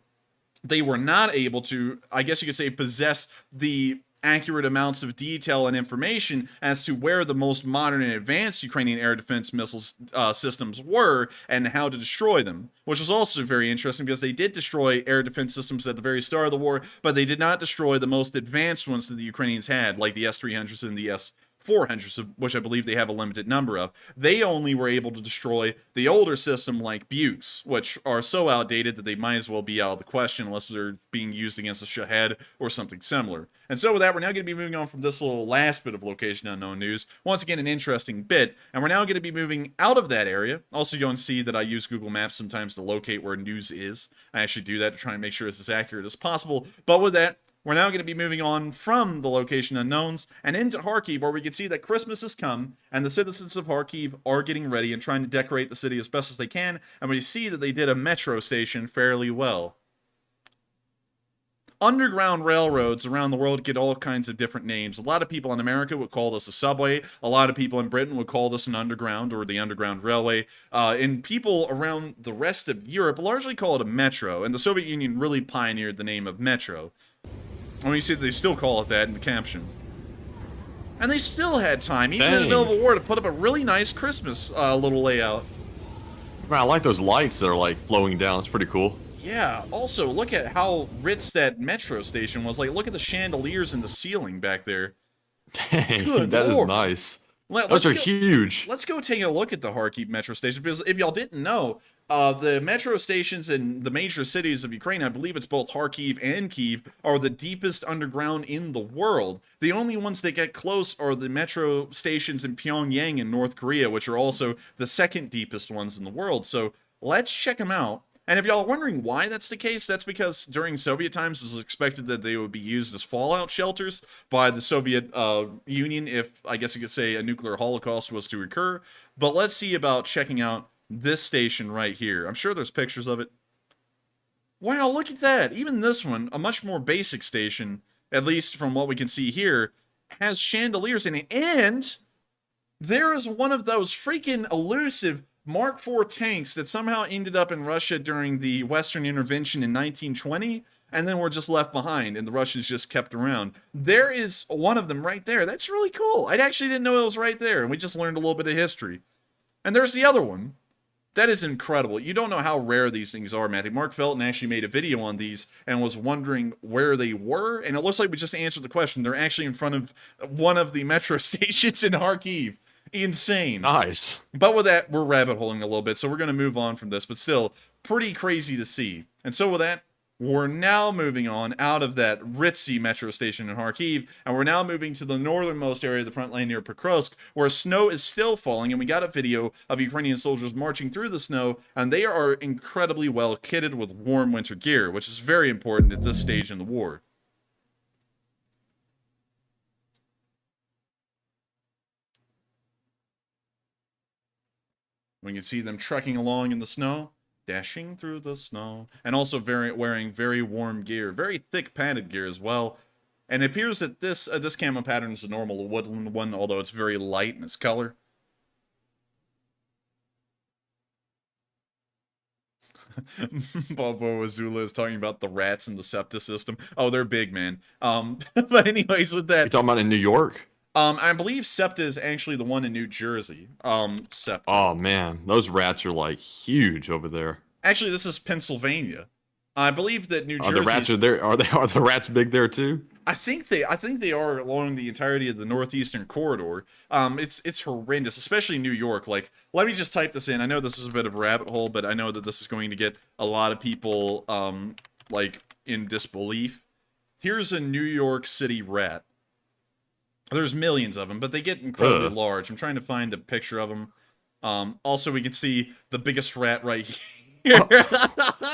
they were not able to, I guess you could say, possess the accurate amounts of detail and information as to where the most modern and advanced Ukrainian air defense missiles systems were and how to destroy them, which was also very interesting because they did destroy air defense systems at the very start of the war, but they did not destroy the most advanced ones that the Ukrainians had, like the S-300s and the S-400s, which I believe they have a limited number of. They only were able to destroy the older system like Bukes, which are so outdated that they might as well be out of the question unless they're being used against a Shahed or something similar. And so with that, we're now going to be moving on from this little last bit of location unknown news. Once again, an interesting bit, and we're now going to be moving out of that area. Also, you'll see that I use Google Maps sometimes to locate where news is. I actually do that to try and make sure it's as accurate as possible. But with that, we're now going to be moving on from the location unknowns and into Kharkiv, where we can see that Christmas has come and the citizens of Kharkiv are getting ready and trying to decorate the city as best as they can. And we see that they did a metro station fairly well. Underground railroads around the world get all kinds of different names. A lot of people in America would call this a subway. A lot of people in Britain would call this an underground or the Underground Railway. And people around the rest of Europe largely call it a metro. And the Soviet Union really pioneered the name of metro. And you see that they still call it that in the caption. And they still had time, even in the middle of a war, to put up a really nice Christmas little layout. Man, I like those lights that are like flowing down. It's pretty cool. Yeah, also, look at how rich that metro station was. Like, look at the chandeliers in the ceiling back there. Dang, that is nice. Those are huge. Let's go take a look at the Kharkiv metro station, because if y'all didn't know, the metro stations in the major cities of Ukraine, I believe it's both Kharkiv and Kyiv, are the deepest underground in the world. The only ones that get close are the metro stations in Pyongyang in North Korea, which are also the second deepest ones in the world. So let's check them out. And if y'all are wondering why that's the case, that's because during Soviet times, it was expected that they would be used as fallout shelters by the Soviet Union if, I guess you could say, a nuclear holocaust was to occur. But let's see about checking out this station right here. I'm sure there's pictures of it. Wow, look at that. Even this one, a much more basic station, at least from what we can see here, has chandeliers in it. And there is one of those freaking elusive Mark IV tanks that somehow ended up in Russia during the Western intervention in 1920, and then were just left behind, and the Russians just kept around. There is one of them right there. That's really cool. I actually didn't know it was right there, and we just learned a little bit of history. And there's the other one. That is incredible. You don't know how rare these things are, Matthew. Mark Felton actually made a video on these and was wondering where they were, and it looks like we just answered the question. They're actually in front of one of the metro stations in Kharkiv. Insane. Nice. But with that, we're rabbit holing a little bit, so we're going to move on from this, but still, pretty crazy to see. And so with that, we're now moving on out of that ritzy metro station in Kharkiv, and we're now moving to the northernmost area of the front line near Pokrovsk, where snow is still falling, and we got a video of Ukrainian soldiers marching through the snow, and they are incredibly well kitted with warm winter gear, which is very important at this stage in the war. We can see them trekking along in the snow, dashing through the snow, and also wearing very warm gear, very thick padded gear as well. And it appears that this camo pattern is a normal woodland one, although it's very light in its color. Bobo Azula is talking about the rats in the SEPTA system. Oh, they're big, man. But anyways, with that, You talking about in New York? I believe SEPTA is actually the one in New Jersey. SEPTA. Oh man, those rats are like huge over there. Actually, this is Pennsylvania. I believe that New Jersey. The rats are there. Are the rats big there too? I think they are along the entirety of the northeastern corridor. It's horrendous, especially New York. Like, let me just type this in. I know this is a bit of a rabbit hole, but I know that this is going to get a lot of people like in disbelief. Here's a New York City rat. There's millions of them, but they get incredibly large. I'm trying to find a picture of them. Also, we can see the biggest rat right here.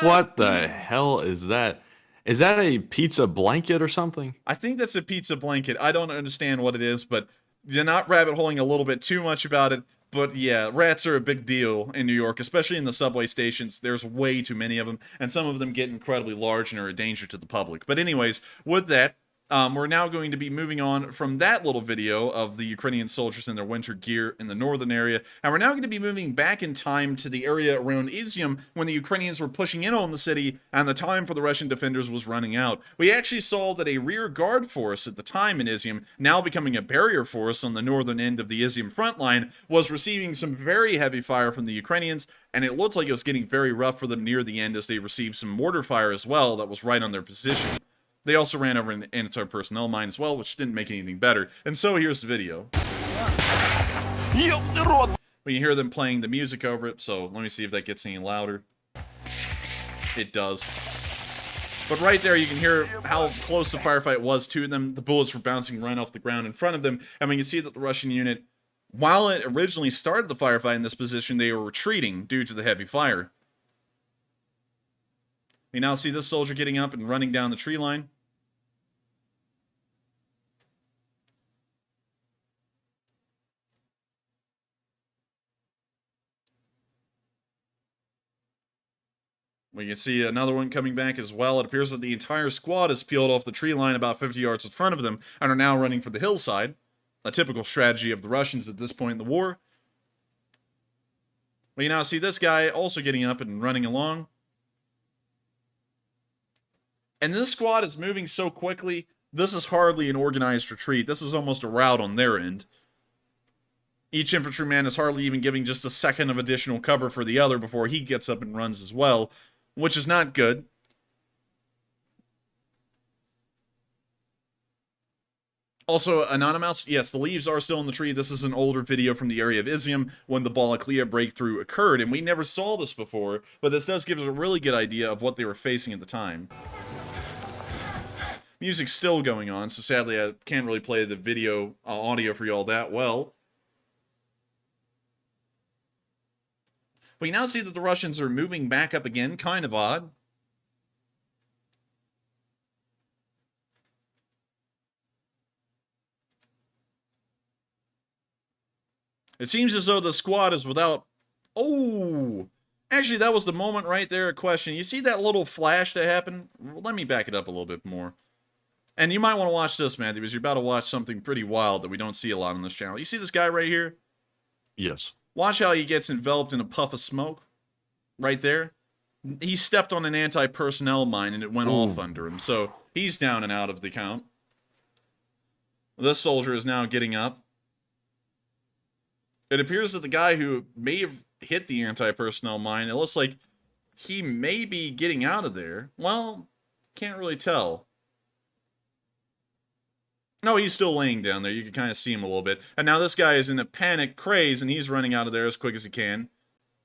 What the hell is that? Is that a pizza blanket or something? I think that's a pizza blanket. I don't understand what it is, but you're not rabbit holing a little bit too much about it. But yeah, rats are a big deal in New York, especially in the subway stations. There's way too many of them, and some of them get incredibly large and are a danger to the public. But anyways, with that, we're now going to be moving on from that little video of the Ukrainian soldiers in their winter gear in the northern area, and we're now going to be moving back in time to the area around Izyum when the Ukrainians were pushing in on the city and the time for the Russian defenders was running out. We actually saw that a rear guard force at the time in Izyum, now becoming a barrier force on the northern end of the Izyum front line, was receiving some very heavy fire from the Ukrainians, and it looked like it was getting very rough for them near the end as they received some mortar fire as well that was right on their position. They also ran over an anti-personnel mine as well, which didn't make anything better. And so here's the video. We can hear them playing the music over it, so let me see if that gets any louder. It does. But right there, you can hear how close the firefight was to them. The bullets were bouncing right off the ground in front of them, and we can see that the Russian unit, while it originally started the firefight in this position, they were retreating due to the heavy fire. We now see this soldier getting up and running down the tree line. We can see another one coming back as well. It appears that the entire squad has peeled off the tree line about 50 yards in front of them and are now running for the hillside. A typical strategy of the Russians at this point in the war. We now see this guy also getting up and running along. And this squad is moving so quickly, this is hardly an organized retreat. This is almost a rout on their end. Each infantryman is hardly even giving just a second of additional cover for the other before he gets up and runs as well, which is not good. Also, Anonymous, yes, the leaves are still in the tree. This is an older video from the area of Izyum when the Balaklia breakthrough occurred, and we never saw this before, but this does give us a really good idea of what they were facing at the time. Music's still going on, so sadly I can't really play the video audio for y'all that well. We now see that the Russians are moving back up again, kind of odd. It seems as though the squad is without... Oh! Actually, that was the moment right there at question. You see that little flash that happened? Let me back it up a little bit more. And you might want to watch this, Matthew, because you're about to watch something pretty wild that we don't see a lot on this channel. You see this guy right here? Yes. Watch how he gets enveloped in a puff of smoke. Right there. He stepped on an anti-personnel mine and it went off under him. So he's down and out of the count. This soldier is now getting up. It appears that the guy who may have hit the anti-personnel mine, it looks like he may be getting out of there. Well, can't really tell. No, he's still laying down there. You can kind of see him a little bit. And now this guy is in a panic craze, and he's running out of there as quick as he can.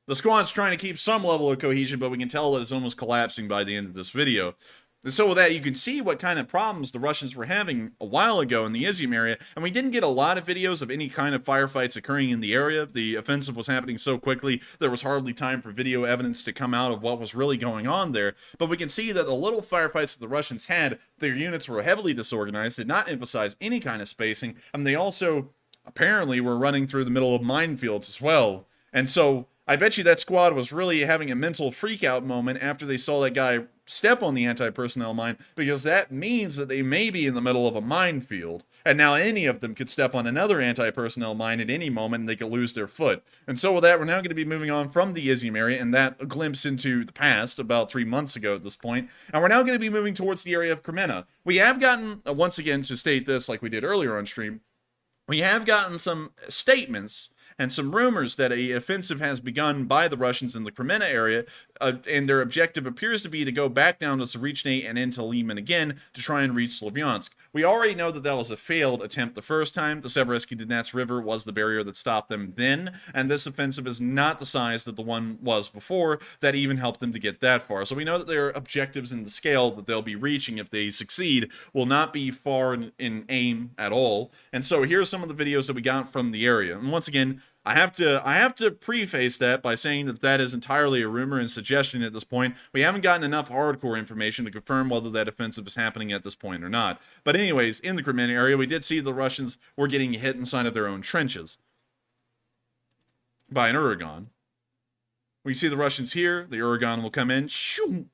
The squad's trying to keep some level of cohesion, but we can tell that it's almost collapsing by the end of this video. And so with that, you can see what kind of problems the Russians were having a while ago in the Izyum area, and we didn't get a lot of videos of any kind of firefights occurring in the area. The offensive was happening so quickly, there was hardly time for video evidence to come out of what was really going on there. But we can see that the little firefights that the Russians had, their units were heavily disorganized, did not emphasize any kind of spacing, and they also apparently were running through the middle of minefields as well. And so I bet you that squad was really having a mental freak-out moment after they saw that guy step on the anti-personnel mine, because that means that they may be in the middle of a minefield, and now any of them could step on another anti-personnel mine at any moment and they could lose their foot. And so with that, we're now going to be moving on from the Izyum area, and that a glimpse into the past, about 3 months ago at this point, and we're now going to be moving towards the area of Kreminna. We have gotten, once again to state this like we did earlier on stream, we have gotten some statements and some rumors that a offensive has begun by the Russians in the Kreminna area, and their objective appears to be to go back down to Zarichny and into Lyman again to try and reach Slovyansk. We already know that that was a failed attempt the first time. The Seversky Donetsk River was the barrier that stopped them then, and this offensive is not the size that the one was before that even helped them to get that far. So we know that their objectives in the scale that they'll be reaching if they succeed will not be far in aim at all. And so here's some of the videos that we got from the area. And once again, I have to preface that by saying that that is entirely a rumor and suggestion at this point. We haven't gotten enough hardcore information to confirm whether that offensive is happening at this point or not. But anyways, in the Kreminna area, we did see the Russians were getting hit inside of their own trenches by an Uragan. We see the Russians here. The Uragan will come in. Shoo!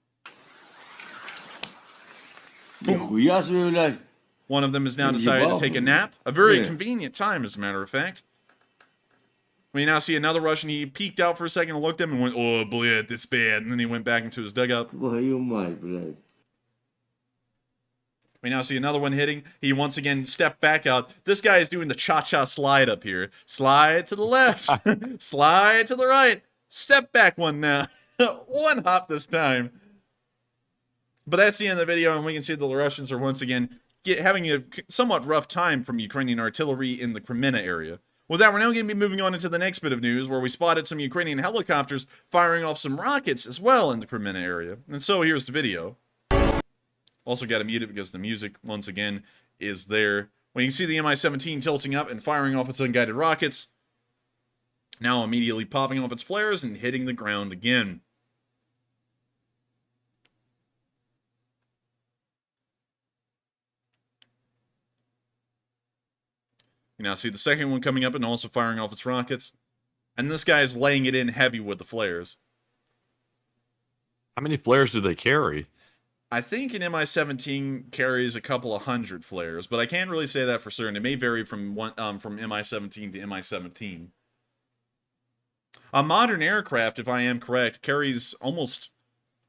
One of them has now decided to take a nap. A very convenient time, as a matter of fact. We now see another Russian. He peeked out for a second and looked at him and went, "Oh, bled, it's bad." And then he went back into his dugout. We now see another one hitting. He once again stepped back out. This guy is doing the cha-cha slide up here. Slide to the left. Slide to the right. Step back one now. One hop this time. But that's the end of the video, and we can see that the Russians are once again having a somewhat rough time from Ukrainian artillery in the Kreminna area. With that, we're now going to be moving on into the next bit of news, where we spotted some Ukrainian helicopters firing off some rockets as well in the Kreminna area. And so here's the video. Also got to mute it because the music, once again, is there. When you can see the Mi-17 tilting up and firing off its unguided rockets, now immediately popping off its flares and hitting the ground again. You now see the second one coming up and also firing off its rockets. And this guy is laying it in heavy with the flares. How many flares do they carry? I think an Mi-17 carries a couple of hundred flares, but I can't really say that for certain. It may vary from Mi-17 to Mi-17. A modern aircraft, if I am correct, carries almost...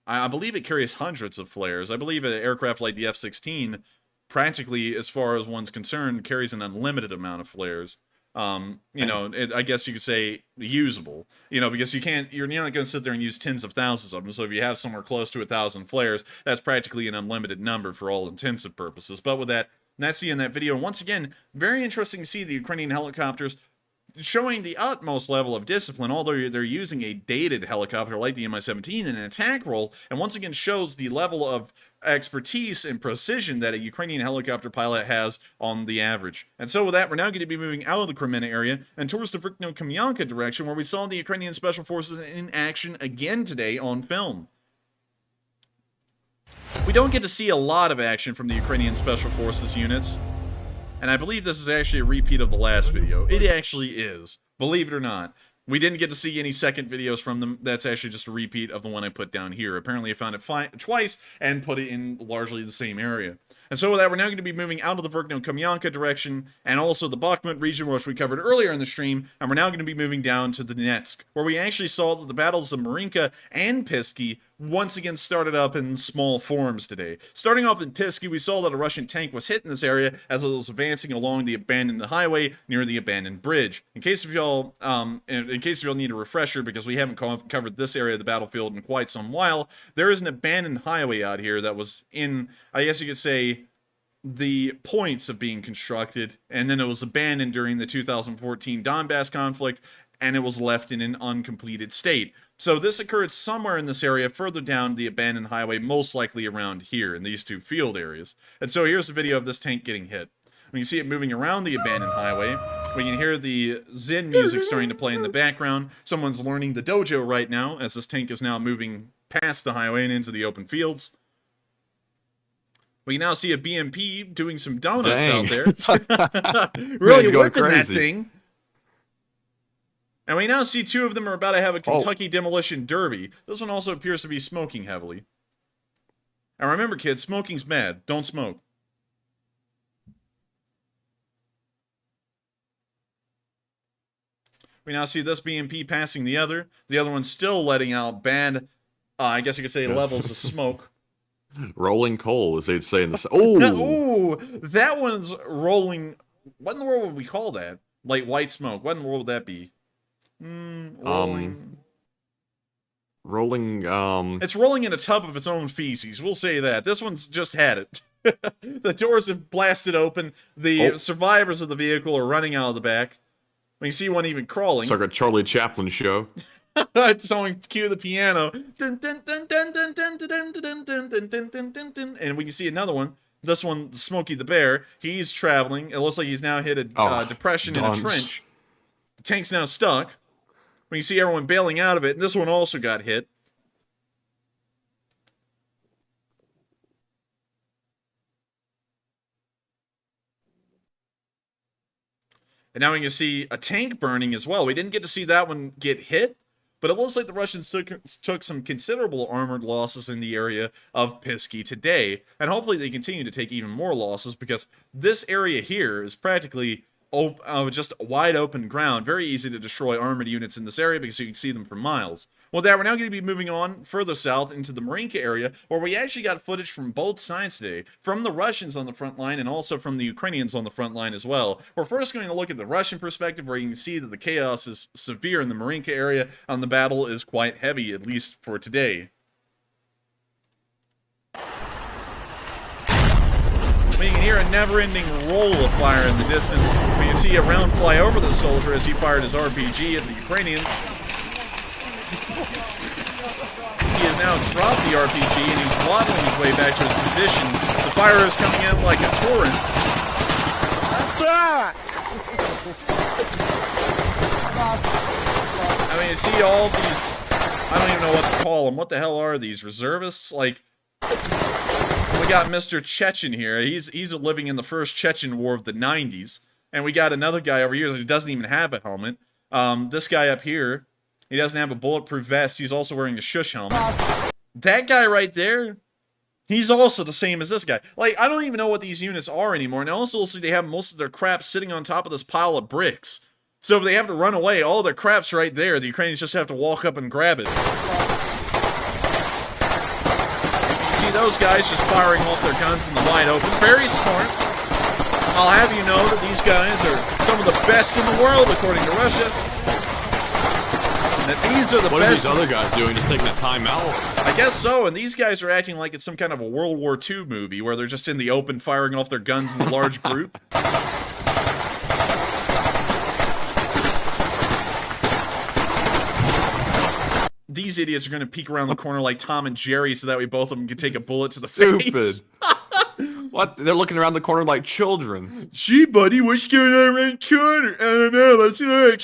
I believe it carries hundreds of flares. I believe an aircraft like the F-16... practically, as far as one's concerned, carries an unlimited amount of flares. You know, I guess you could say usable, you know, because you're not going to sit there and use tens of thousands of them. So if you have somewhere close to 1,000 flares, that's practically an unlimited number for all intensive purposes. But with that, that's the end of that video. And once again, very interesting to see the Ukrainian helicopters showing the utmost level of discipline, although they're using a dated helicopter like the Mi-17 in an attack role, and once again shows the level of expertise and precision that a Ukrainian helicopter pilot has on the average. And so with that, we're now going to be moving out of the Kreminna area and towards the Vrikno-Kamyanka direction, where we saw the Ukrainian Special Forces in action again today on film. We don't get to see a lot of action from the Ukrainian Special Forces units, and I believe this is actually a repeat of the last video. It actually is, believe it or not. We didn't get to see any second videos from them. That's actually just a repeat of the one I put down here. Apparently I found it twice and put it in largely the same area. And so with that, we're now going to be moving out of the Vrikno-Kamyanka direction and also the Bakhmut region, which we covered earlier in the stream, and we're now going to be moving down to the Donetsk, where we actually saw that the battles of Marinka and Pisky once again started up in small forms today. Starting off in Pisky, we saw that a Russian tank was hit in this area as it was advancing along the abandoned highway near the abandoned bridge. In case y'all need a refresher, because we haven't covered this area of the battlefield in quite some while, there is an abandoned highway out here that was in, I guess you could say, the points of being constructed, and then it was abandoned during the 2014 Donbass conflict, and it was left in an uncompleted state. So this occurred somewhere in this area further down the abandoned highway, most likely around here in these two field areas. And so here's a video of this tank getting hit. We can see it moving around the abandoned highway. We can hear the Zen music starting to play in the background. Someone's learning the dojo right now, as this tank is now moving past the highway and into the open fields. We now see a BMP doing some donuts out there. Really whipping that thing. And we now see two of them are about to have a Kentucky Demolition Derby. This one also appears to be smoking heavily. And remember, kids, smoking's bad. Don't smoke. We now see this BMP passing the other. The other one's still letting out bad, I guess you could say, levels of smoke. Rolling coal, as they'd say in the... Oh! Ooh, that one's rolling... What in the world would we call that? Like white smoke. What in the world would that be? Rolling. It's rolling in a tub of its own feces. We'll say that. This one's just had it. The doors have blasted open. The survivors of the vehicle are running out of the back. We can see one even crawling. It's like a Charlie Chaplin show. Someone cue the piano. And we can see another one. This one, Smokey the Bear. He's traveling. It looks like he's now hit a depression in a trench. The tank's now stuck. We can see everyone bailing out of it. And this one also got hit. And now we can see a tank burning as well. We didn't get to see that one get hit, but it looks like the Russians took some considerable armored losses in the area of Pisky today. And hopefully they continue to take even more losses, because this area here is practically just wide open ground. Very easy to destroy armored units in this area because you can see them for miles. Well, we're now going to be moving on further south into the Marinka area, where we actually got footage from both sides today, from the Russians on the front line and also from the Ukrainians on the front line as well. We're first going to look at the Russian perspective, where you can see that the chaos is severe in the Marinka area, and the battle is quite heavy, at least for today. We can hear a never-ending roll of fire in the distance. We can see a round fly over the soldier as he fired his RPG at the Ukrainians. He has now dropped the RPG and he's waddling his way back to his position. The fire is coming in like a torrent. I mean, you see all these, I don't even know what to call them. What the hell are these? Reservists? Like, we got Mr. Chechen here. He's living in the first Chechen war of the 90s. And we got another guy over here who doesn't even have a helmet. This guy up here, he doesn't have a bulletproof vest. He's also wearing a shush helmet. That guy right there, he's also the same as this guy. Like, I don't even know what these units are anymore. And also, see, they have most of their crap sitting on top of this pile of bricks. So if they have to run away, all their crap's right there. The Ukrainians just have to walk up and grab it. See those guys just firing off their guns in the wide open. Very smart. I'll have you know that these guys are some of the best in the world, according to Russia. And that these are the best. What are these other guys doing? Just taking a time out? I guess so, and these guys are acting like it's some kind of a World War II movie where they're just in the open firing off their guns in a large group. These idiots are going to peek around the corner like Tom and Jerry so that way both of them can take a bullet to the face. What? They're looking around the corner like children. Gee, buddy, what's going on around the corner? I don't know, let's look.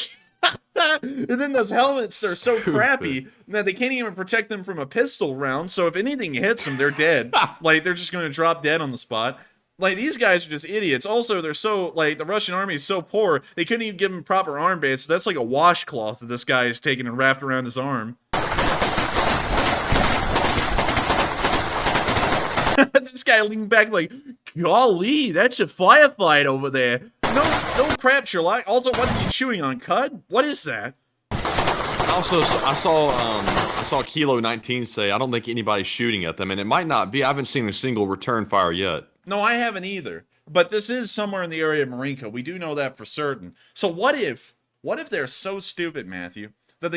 And then those helmets are so crappy that they can't even protect them from a pistol round, so if anything hits them, they're dead. Like, they're just going to drop dead on the spot. Like, these guys are just idiots. Also, they're so, like, the Russian army is so poor, they couldn't even give him proper armbands, so that's like a washcloth that this guy has taken and wrapped around his arm. This guy leaned back like, golly, that's a firefight over there. No crap, Sherlock. Also, what is he chewing on? Cud? What is that? Also, I saw Kilo 19 say, I don't think anybody's shooting at them, and it might not be. I haven't seen a single return fire yet. No, I haven't either. But this is somewhere in the area of Marinka. We do know that for certain. So what if they're so stupid, Matthew, that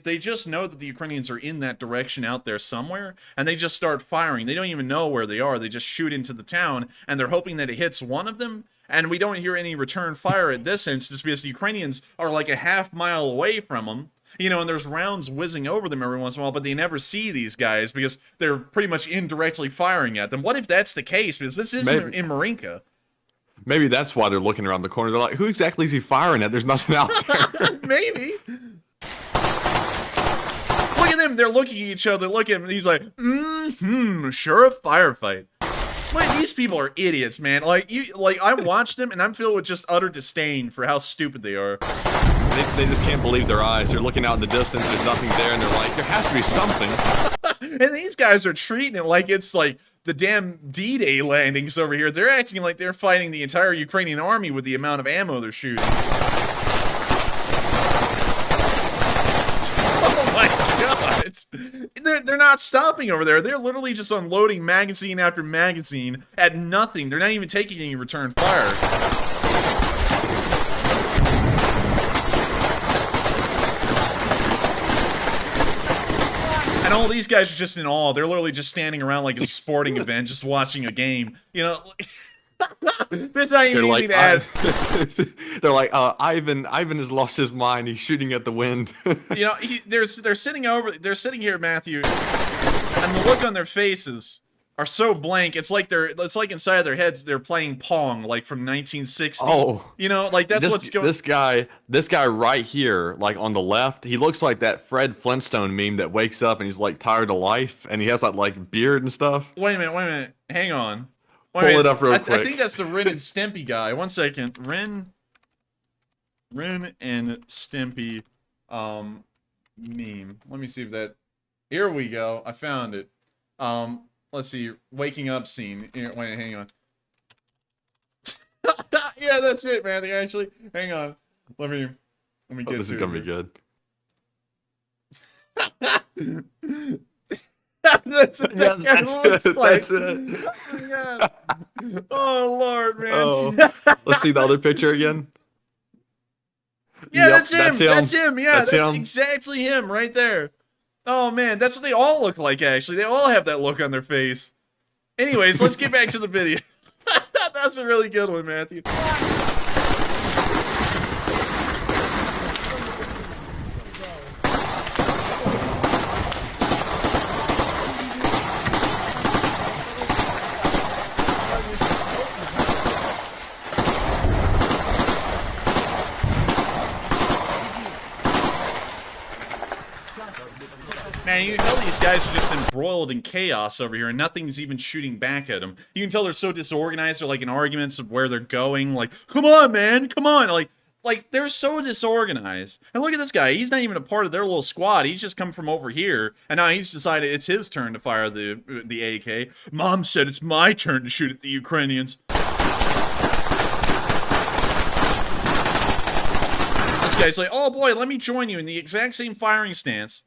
they just know that the Ukrainians are in that direction out there somewhere, and they just start firing. They don't even know where they are. They just shoot into the town, and they're hoping that it hits one of them, and we don't hear any return fire at this instance because the Ukrainians are like a half-mile away from them, you know, and there's rounds whizzing over them every once in a while, but they never see these guys because they're pretty much indirectly firing at them. What if that's the case? Because this is in Marinka. Maybe that's why they're looking around the corner. They're like, who exactly is he firing at? There's nothing out there. Maybe. Look at them. They're looking at each other. Look at him. And he's like, sure, a firefight. Like, these people are idiots, man. Like, I watched them, and I'm filled with just utter disdain for how stupid they are. They just can't believe their eyes. They're looking out in the distance. There's nothing there, and they're like, there has to be something. And these guys are treating it like it's like the damn D-Day landings over here. They're acting like they're fighting the entire Ukrainian army with the amount of ammo they're shooting. They're not stopping over there. They're literally just unloading magazine after magazine at nothing. They're not even taking any return fire. And all these guys are just in awe. They're literally just standing around like a sporting event, just watching a game. You know, there's not even anything to add. They're like, Ivan has lost his mind. He's shooting at the wind. You know, they're sitting here, Matthew, and the look on their faces are so blank. It's like inside of their heads they're playing Pong, like from 1960. Oh, you know, like that's what's going. This guy right here, like on the left, he looks like that Fred Flintstone meme that wakes up and he's like tired of life, and he has that like beard and stuff. Wait a minute, hang on. Pull it up real quick. I think that's the Ren and Stimpy guy. 1 second, Ren and Stimpy meme. Let me see if that. Here we go. I found it. Let's see. Waking up scene. Here, wait, hang on. Yeah, that's it, man. Actually, hang on. Let me get to it. This is gonna be good. That's what that guy looks like. That's it. Oh, my God. Oh, Lord, man. Oh. Let's see the other picture again. Yeah, Yep, that's him. Yeah, that's him. exactly him right there. Oh, man, that's what they all look like, actually. They all have that look on their face. Anyways, let's get back to the video. That's a really good one, Matthew. Man, you can tell these guys are just embroiled in chaos over here, and nothing's even shooting back at them. You can tell they're so disorganized. They're like in arguments of where they're going. Like, come on, man, come on. Like they're so disorganized. And look at this guy. He's not even a part of their little squad. He's just come from over here, and now he's decided it's his turn to fire the AK. Mom said it's my turn to shoot at the Ukrainians. This guy's like, oh boy, let me join you in the exact same firing stance.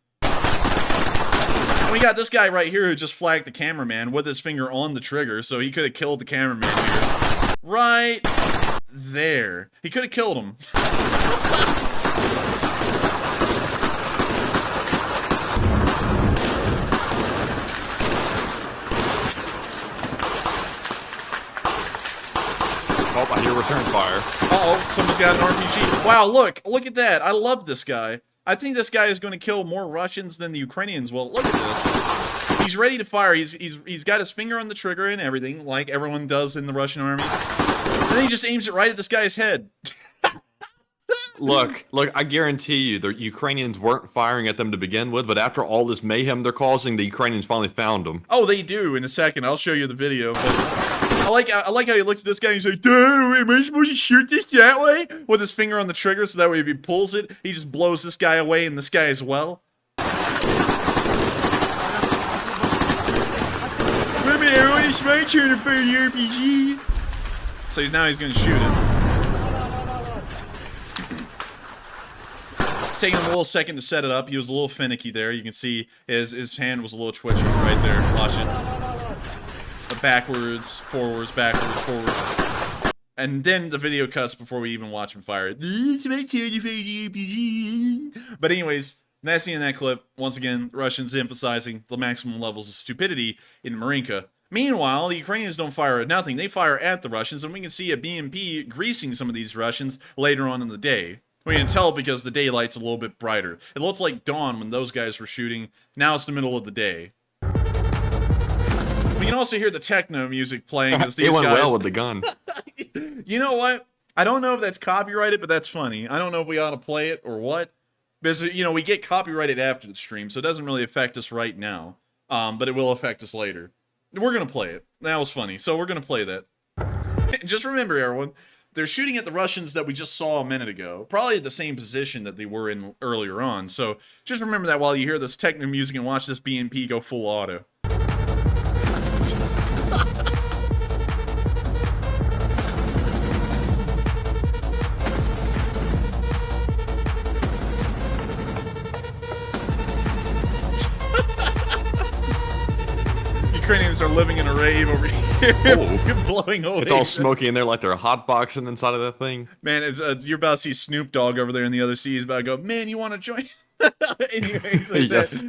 And we got this guy right here who just flagged the cameraman with his finger on the trigger, so he could have killed the cameraman here. Right there. He could have killed him. Oh, I hear return fire. Uh-oh, somebody's got an RPG. Wow, look at that. I love this guy. I think this guy is going to kill more Russians than the Ukrainians will. Look at this. He's ready to fire. He's got his finger on the trigger and everything, like everyone does in the Russian army. And then he just aims it right at this guy's head. Look, I guarantee you the Ukrainians weren't firing at them to begin with, but after all this mayhem they're causing, the Ukrainians finally found them. Oh, they do in a second. I'll show you the video. But I like how he looks at this guy and he's like, dude, am I supposed to shoot this that way? With his finger on the trigger, so that way if he pulls it, he just blows this guy away and this guy as well. It's my turn to fire the RPG. So now he's gonna shoot him. It's taking him a little second to set it up. He was a little finicky there. You can see his hand was a little twitchy right there. Watch it. Backwards, forwards, backwards, forwards. And then the video cuts before we even watch him fire it. But anyways, that's the end of that clip. Once again, Russians emphasizing the maximum levels of stupidity in Marinka. Meanwhile, the Ukrainians don't fire at nothing. They fire at the Russians, and we can see a BMP greasing some of these Russians later on in the day. We can tell because the daylight's a little bit brighter. It looks like dawn when those guys were shooting. Now it's the middle of the day. We can also hear the techno music playing as these guys... It went well with the gun. You know what? I don't know if that's copyrighted, but that's funny. I don't know if we ought to play it or what. Because, you know, we get copyrighted after the stream, so it doesn't really affect us right now. But it will affect us later. We're going to play it. That was funny, so we're going to play that. Just remember, everyone, they're shooting at the Russians that we just saw a minute ago. Probably the same position that they were in earlier on. So just remember that while you hear this techno music and watch this BMP go full auto. Ukrainians are living in a rave over here, blowing away. It's all smoky in there like they're hotboxing inside of that thing. Man, it's, you're about to see Snoop Dogg over there in the other sea. He's about to go, man, you want to join? Anyways, Yes.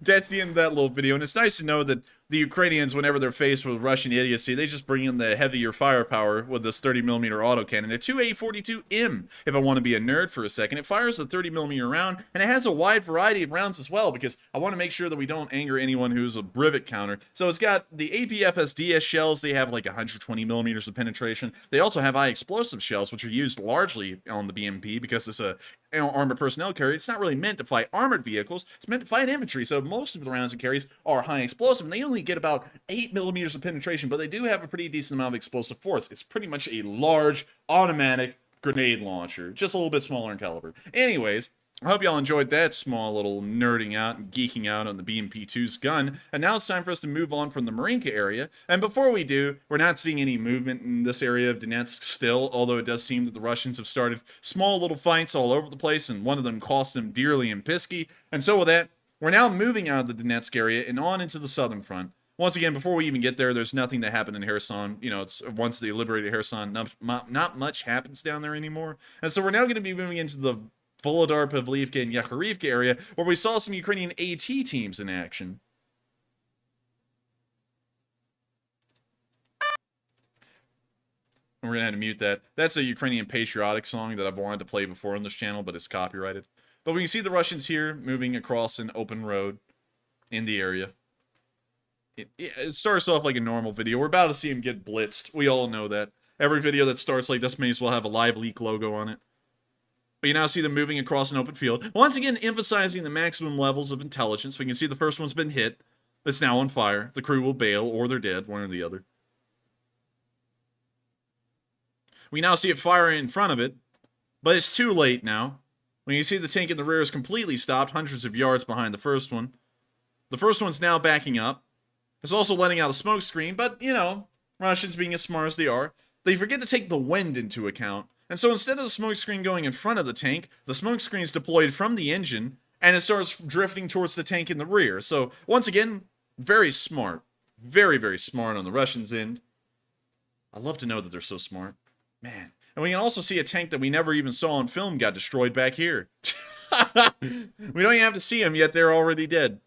that's the end of that little video, and it's nice to know that the Ukrainians, whenever they're faced with Russian idiocy, they just bring in the heavier firepower with this 30mm autocannon, a 2A42M. If I want to be a nerd for a second, it fires a 30mm round, and it has a wide variety of rounds as well, because I want to make sure that we don't anger anyone who's a Brevet counter. So it's got the APFSDS shells. They have like 120mm of penetration. They also have high explosive shells, which are used largely on the BMP because it's a armored personnel carrier. It's not really meant to fight armored vehicles. It's meant to fight infantry. So most of the rounds it carries are high explosive, and they only get about 8mm of penetration, but they do have a pretty decent amount of explosive force. It's pretty much a large automatic grenade launcher, just a little bit smaller in caliber. Anyways, I hope y'all enjoyed that small little nerding out and geeking out on the BMP-2's gun. And now it's time for us to move on from the Marinka area. And before we do, we're not seeing any movement in this area of Donetsk still, although it does seem that the Russians have started small little fights all over the place, and one of them cost them dearly in Pisky. And so with that, we're now moving out of the Donetsk area and on into the southern front. Once again, before we even get there, there's nothing that happened in Kherson. You know, it's once they liberated Kherson, not much happens down there anymore. And so we're now going to be moving into the Volodar, Pavlivka, and Yakharivka area, where we saw some Ukrainian AT teams in action. And we're going to have to mute that. That's a Ukrainian patriotic song that I've wanted to play before on this channel, but it's copyrighted. But we can see the Russians here moving across an open road in the area. It starts off like a normal video. We're about to see him get blitzed. We all know that. Every video that starts like this may as well have a live leak logo on it. But you now see them moving across an open field. Once again, emphasizing the maximum levels of intelligence. We can see the first one's been hit. It's now on fire. The crew will bail, or they're dead, one or the other. We now see it fire in front of it, but it's too late now. When you see the tank in the rear is completely stopped, hundreds of yards behind the first one. The first one's now backing up. It's also letting out a smoke screen, but, you know, Russians being as smart as they are, they forget to take the wind into account. And so instead of the smoke screen going in front of the tank, the smoke screen is deployed from the engine, and it starts drifting towards the tank in the rear. So, once again, very smart. Very, very smart on the Russians' end. I love to know that they're so smart. Man. And we can also see a tank that we never even saw on film got destroyed back here. We don't even have to see them, yet they're already dead.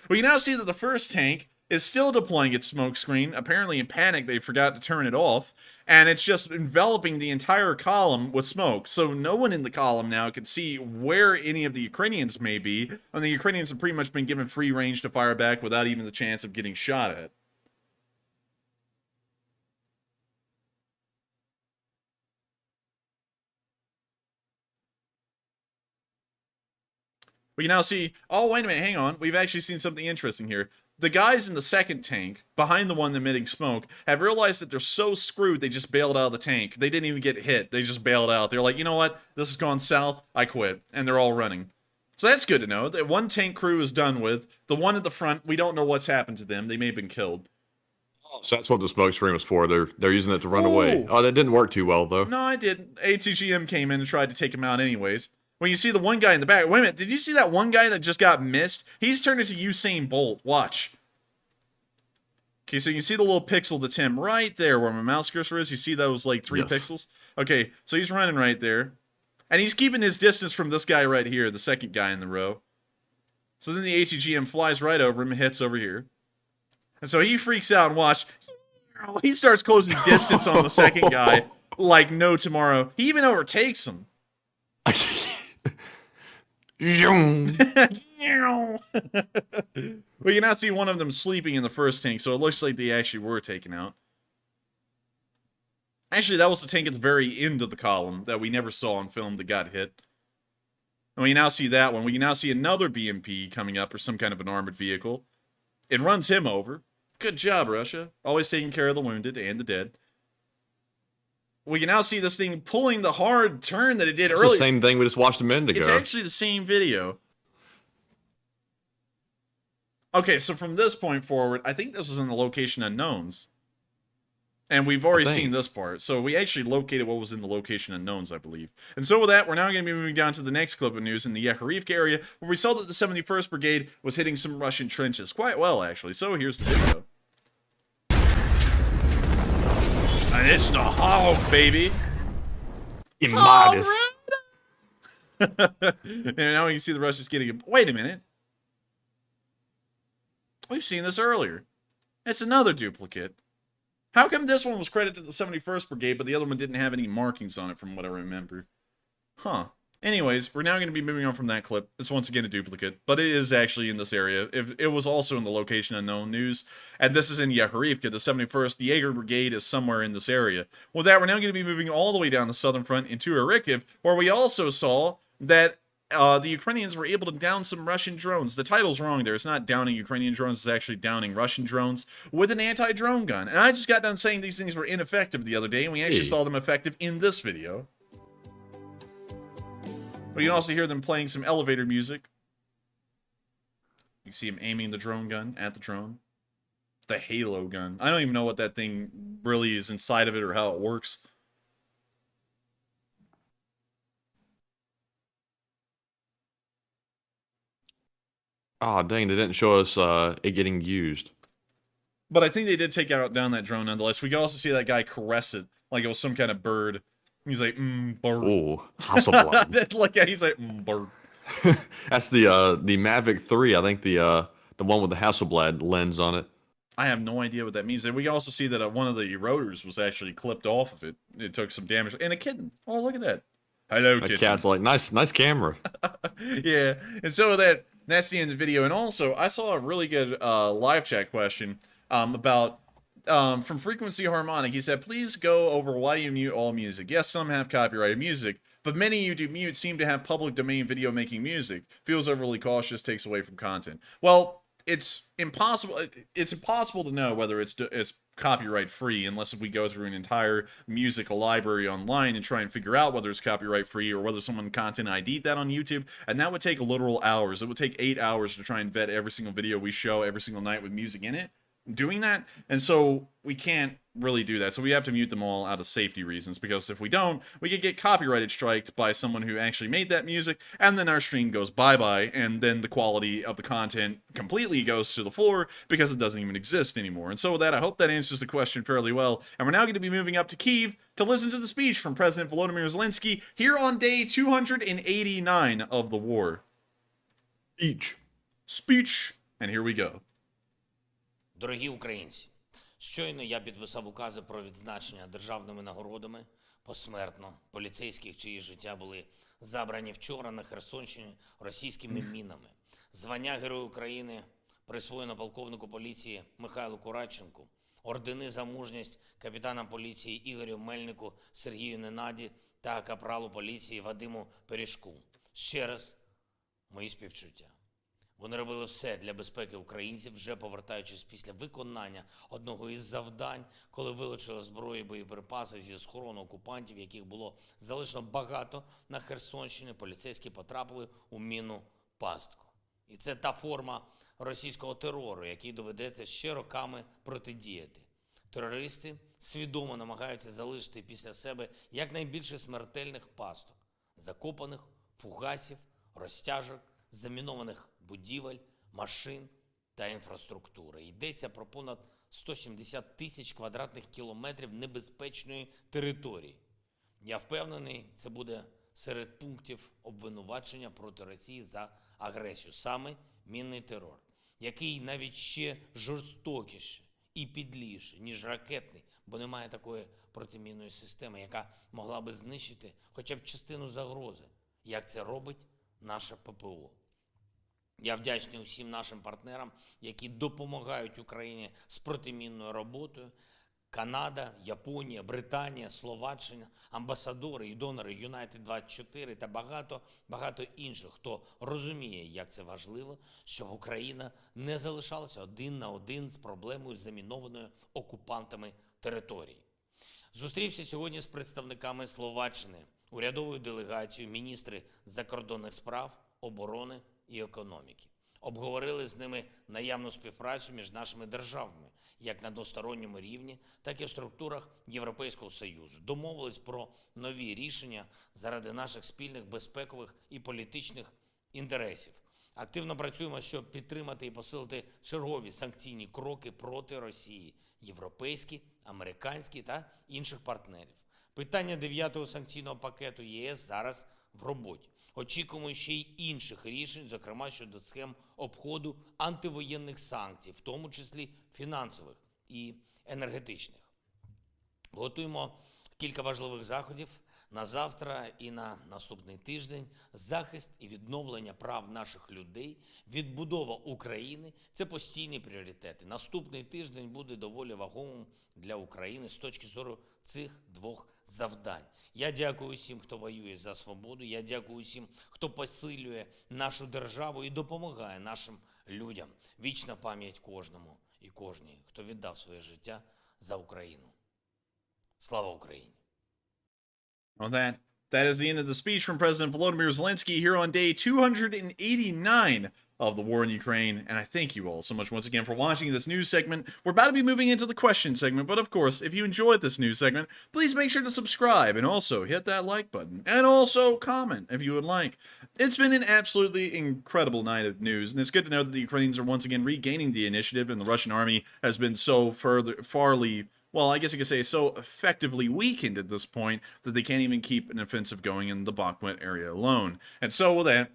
We can now see that the first tank is still deploying its smoke screen. Apparently in panic, they forgot to turn it off. And it's just enveloping the entire column with smoke. So no one in the column now can see where any of the Ukrainians may be. And the Ukrainians have pretty much been given free range to fire back without even the chance of getting shot at. We can now see, oh, wait a minute, hang on. We've actually seen something interesting here. The guys in the second tank, behind the one emitting smoke, have realized that they're so screwed they just bailed out of the tank. They didn't even get hit. They just bailed out. They're like, you know what? This has gone south. I quit. And they're all running. So that's good to know. That one tank crew is done with. The one at the front, we don't know what's happened to them. They may have been killed. So that's what the smoke screen was for. They're using it to run away. Oh, that didn't work too well, though. No, I didn't. ATGM came in and tried to take him out anyways. When you see the one guy in the back, wait a minute, did you see that one guy that just got missed? He's turned into Usain Bolt. Watch. Okay, so you can see the little pixel that's him right there where my mouse cursor is. You see those like 3 pixels? Okay, so he's running right there. And he's keeping his distance from this guy right here, the second guy in the row. So then the ATGM flies right over him and hits over here. And so he freaks out and watch. He starts closing distance on the second guy like no tomorrow. He even overtakes him. We can now see one of them sleeping in the first tank, so it looks like they actually were taken out. Actually, that was the tank at the very end of the column that we never saw on film that got hit. And we now see that one. We can now see another BMP coming up, or some kind of an armored vehicle. It runs him over. Good job, Russia. Always taking care of the wounded and the dead. We can now see this thing pulling the hard turn that it did earlier. It's the same thing we just watched a minute ago. It's actually the same video. Okay, so from this point forward, I think this is in the location unknowns. And we've already seen this part. So we actually located what was in the location unknowns, I believe. And so with that, we're now going to be moving down to the next clip of news in the Yakharivka area, where we saw that the 71st Brigade was hitting some Russian trenches. Quite well, actually. So here's the video. And it's the Hog, baby. Immodest. And now we can see the Russians getting it. Wait a minute. We've seen this earlier. It's another duplicate. How come this one was credited to the 71st Brigade, but the other one didn't have any markings on it from what I remember? Huh. Anyways, we're now going to be moving on from that clip. It's once again a duplicate, but it is actually in this area. It was also in the location unknown news, and this is in Yakharivka. The 71st Jaeger Brigade is somewhere in this area. With that, we're now going to be moving all the way down the southern front into Kharkiv, where we also saw that the Ukrainians were able to down some Russian drones. The title's wrong there. It's not downing Ukrainian drones. It's actually downing Russian drones with an anti-drone gun. And I just got done saying these things were ineffective the other day, and we actually saw them effective in this video. But you can also hear them playing some elevator music. You can see him aiming the drone gun at the drone. The Halo gun. I don't even know what that thing really is inside of it or how it works. Oh, dang, they didn't show us it getting used. But I think they did take down that drone nonetheless. We can also see that guy caress it like it was some kind of bird. He's like, bird. Oh, Hasselblad. Like, he's like, bird. That's the Mavic 3. I think the one with the Hasselblad lens on it. I have no idea what that means. And we can also see that one of the rotors was actually clipped off of it. It took some damage. And a kitten. Oh, look at that. Hello, kitten. The cat's like, nice camera. Yeah. And so that's the end of the video. And also, I saw a really good live chat question about from Frequency Harmonic. He said, please go over why you mute all music. Yes, some have copyrighted music, but many YouTube mutes seem to have public domain video making music. Feels overly cautious, takes away from content. Well, it's impossible to know whether it's copyright free unless we go through an entire music library online and try and figure out whether it's copyright free or whether someone content ID'd that on YouTube, and that would take literal hours. It would take 8 hours to try and vet every single video we show every single night with music in it doing that, and so we can't really do that. So we have to mute them all out of safety reasons, because if we don't, we could get copyrighted striked by someone who actually made that music, and then our stream goes bye-bye, and then the quality of the content completely goes to the floor because it doesn't even exist anymore. And so with that, I hope that answers the question fairly well, and we're now going to be moving up to Kyiv to listen to the speech from President Volodymyr Zelenskyy here on day 289 of the war. Speech. And here we go. Дорогі українці, щойно я підписав укази про відзначення державними нагородами посмертно поліцейських, чиї життя були забрані вчора на Херсонщині російськими мінами. Звання Герой України присвоєно полковнику поліції Михайлу Кураченку, ордени за мужність капітана поліції Ігорю Мельнику, Сергію Ненаді та капралу поліції Вадиму Пиріжку. Ще раз мої співчуття. Вони робили все для безпеки українців, вже повертаючись після виконання одного із завдань, коли вилучили зброю і боєприпаси зі схорону окупантів, яких було залишено багато на Херсонщині, поліцейські потрапили у мінну пастку. І це та форма російського терору, який доведеться ще роками протидіяти. Терористи свідомо намагаються залишити після себе якнайбільше смертельних пасток, закопаних фугасів, розтяжок, замінованих будівель, машин та інфраструктури. Йдеться про понад 170 тисяч квадратних кілометрів небезпечної території. Я впевнений, це буде серед пунктів обвинувачення проти Росії за агресію. Саме мінний терор, який навіть ще жорстокіше і підліше, ніж ракетний, бо немає такої протимінної системи, яка могла би знищити хоча б частину загрози, як це робить наше ППО. Я вдячний усім нашим партнерам, які допомагають Україні з протимінною роботою. Канада, Японія, Британія, Словаччина, амбасадори і донори United24 та багато інших, хто розуміє, як це важливо, щоб Україна не залишалася один на один з проблемою замінованої окупантами території. Зустрівся сьогодні з представниками Словаччини, урядовою делегацією, міністри закордонних справ, оборони і економіки. Обговорили з ними наявну співпрацю між нашими державами, як на двосторонньому рівні, так і в структурах Європейського Союзу. Домовились про нові рішення заради наших спільних безпекових і політичних інтересів. Активно працюємо, щоб підтримати і посилити чергові санкційні кроки проти Росії, європейські, американські та інших партнерів. Питання 9-го санкційного пакету ЄС зараз в роботі. Очікуємо ще й інших рішень, зокрема щодо схем обходу антивоєнних санкцій, в тому числі фінансових і енергетичних. Готуємо кілька важливих заходів на завтра і на наступний тиждень. Захист і відновлення прав наших людей, відбудова України – це постійні пріоритети. Наступний тиждень буде доволі вагомим для України з точки зору цих двох завдань. Я дякую усім, хто воює за свободу. Я дякую усім, хто посилює нашу державу і допомагає нашим людям. Вічна пам'ять кожному і кожній, хто віддав своє життя за Україну. Слава Україні! On that is the end of the speech from President Volodymyr Zelenskyy here on day 289 of the war in Ukraine. And I thank you all so much once again for watching this news segment. We're about to be moving into the question segment, but of course, if you enjoyed this news segment, please make sure to subscribe and also hit that like button and also comment if you would like. It's been an absolutely incredible night of news, and it's good to know that the Ukrainians are once again regaining the initiative, and the Russian army has been so farly, well, I guess you could say so effectively weakened at this point that they can't even keep an offensive going in the Bakhmut area alone. And so with that,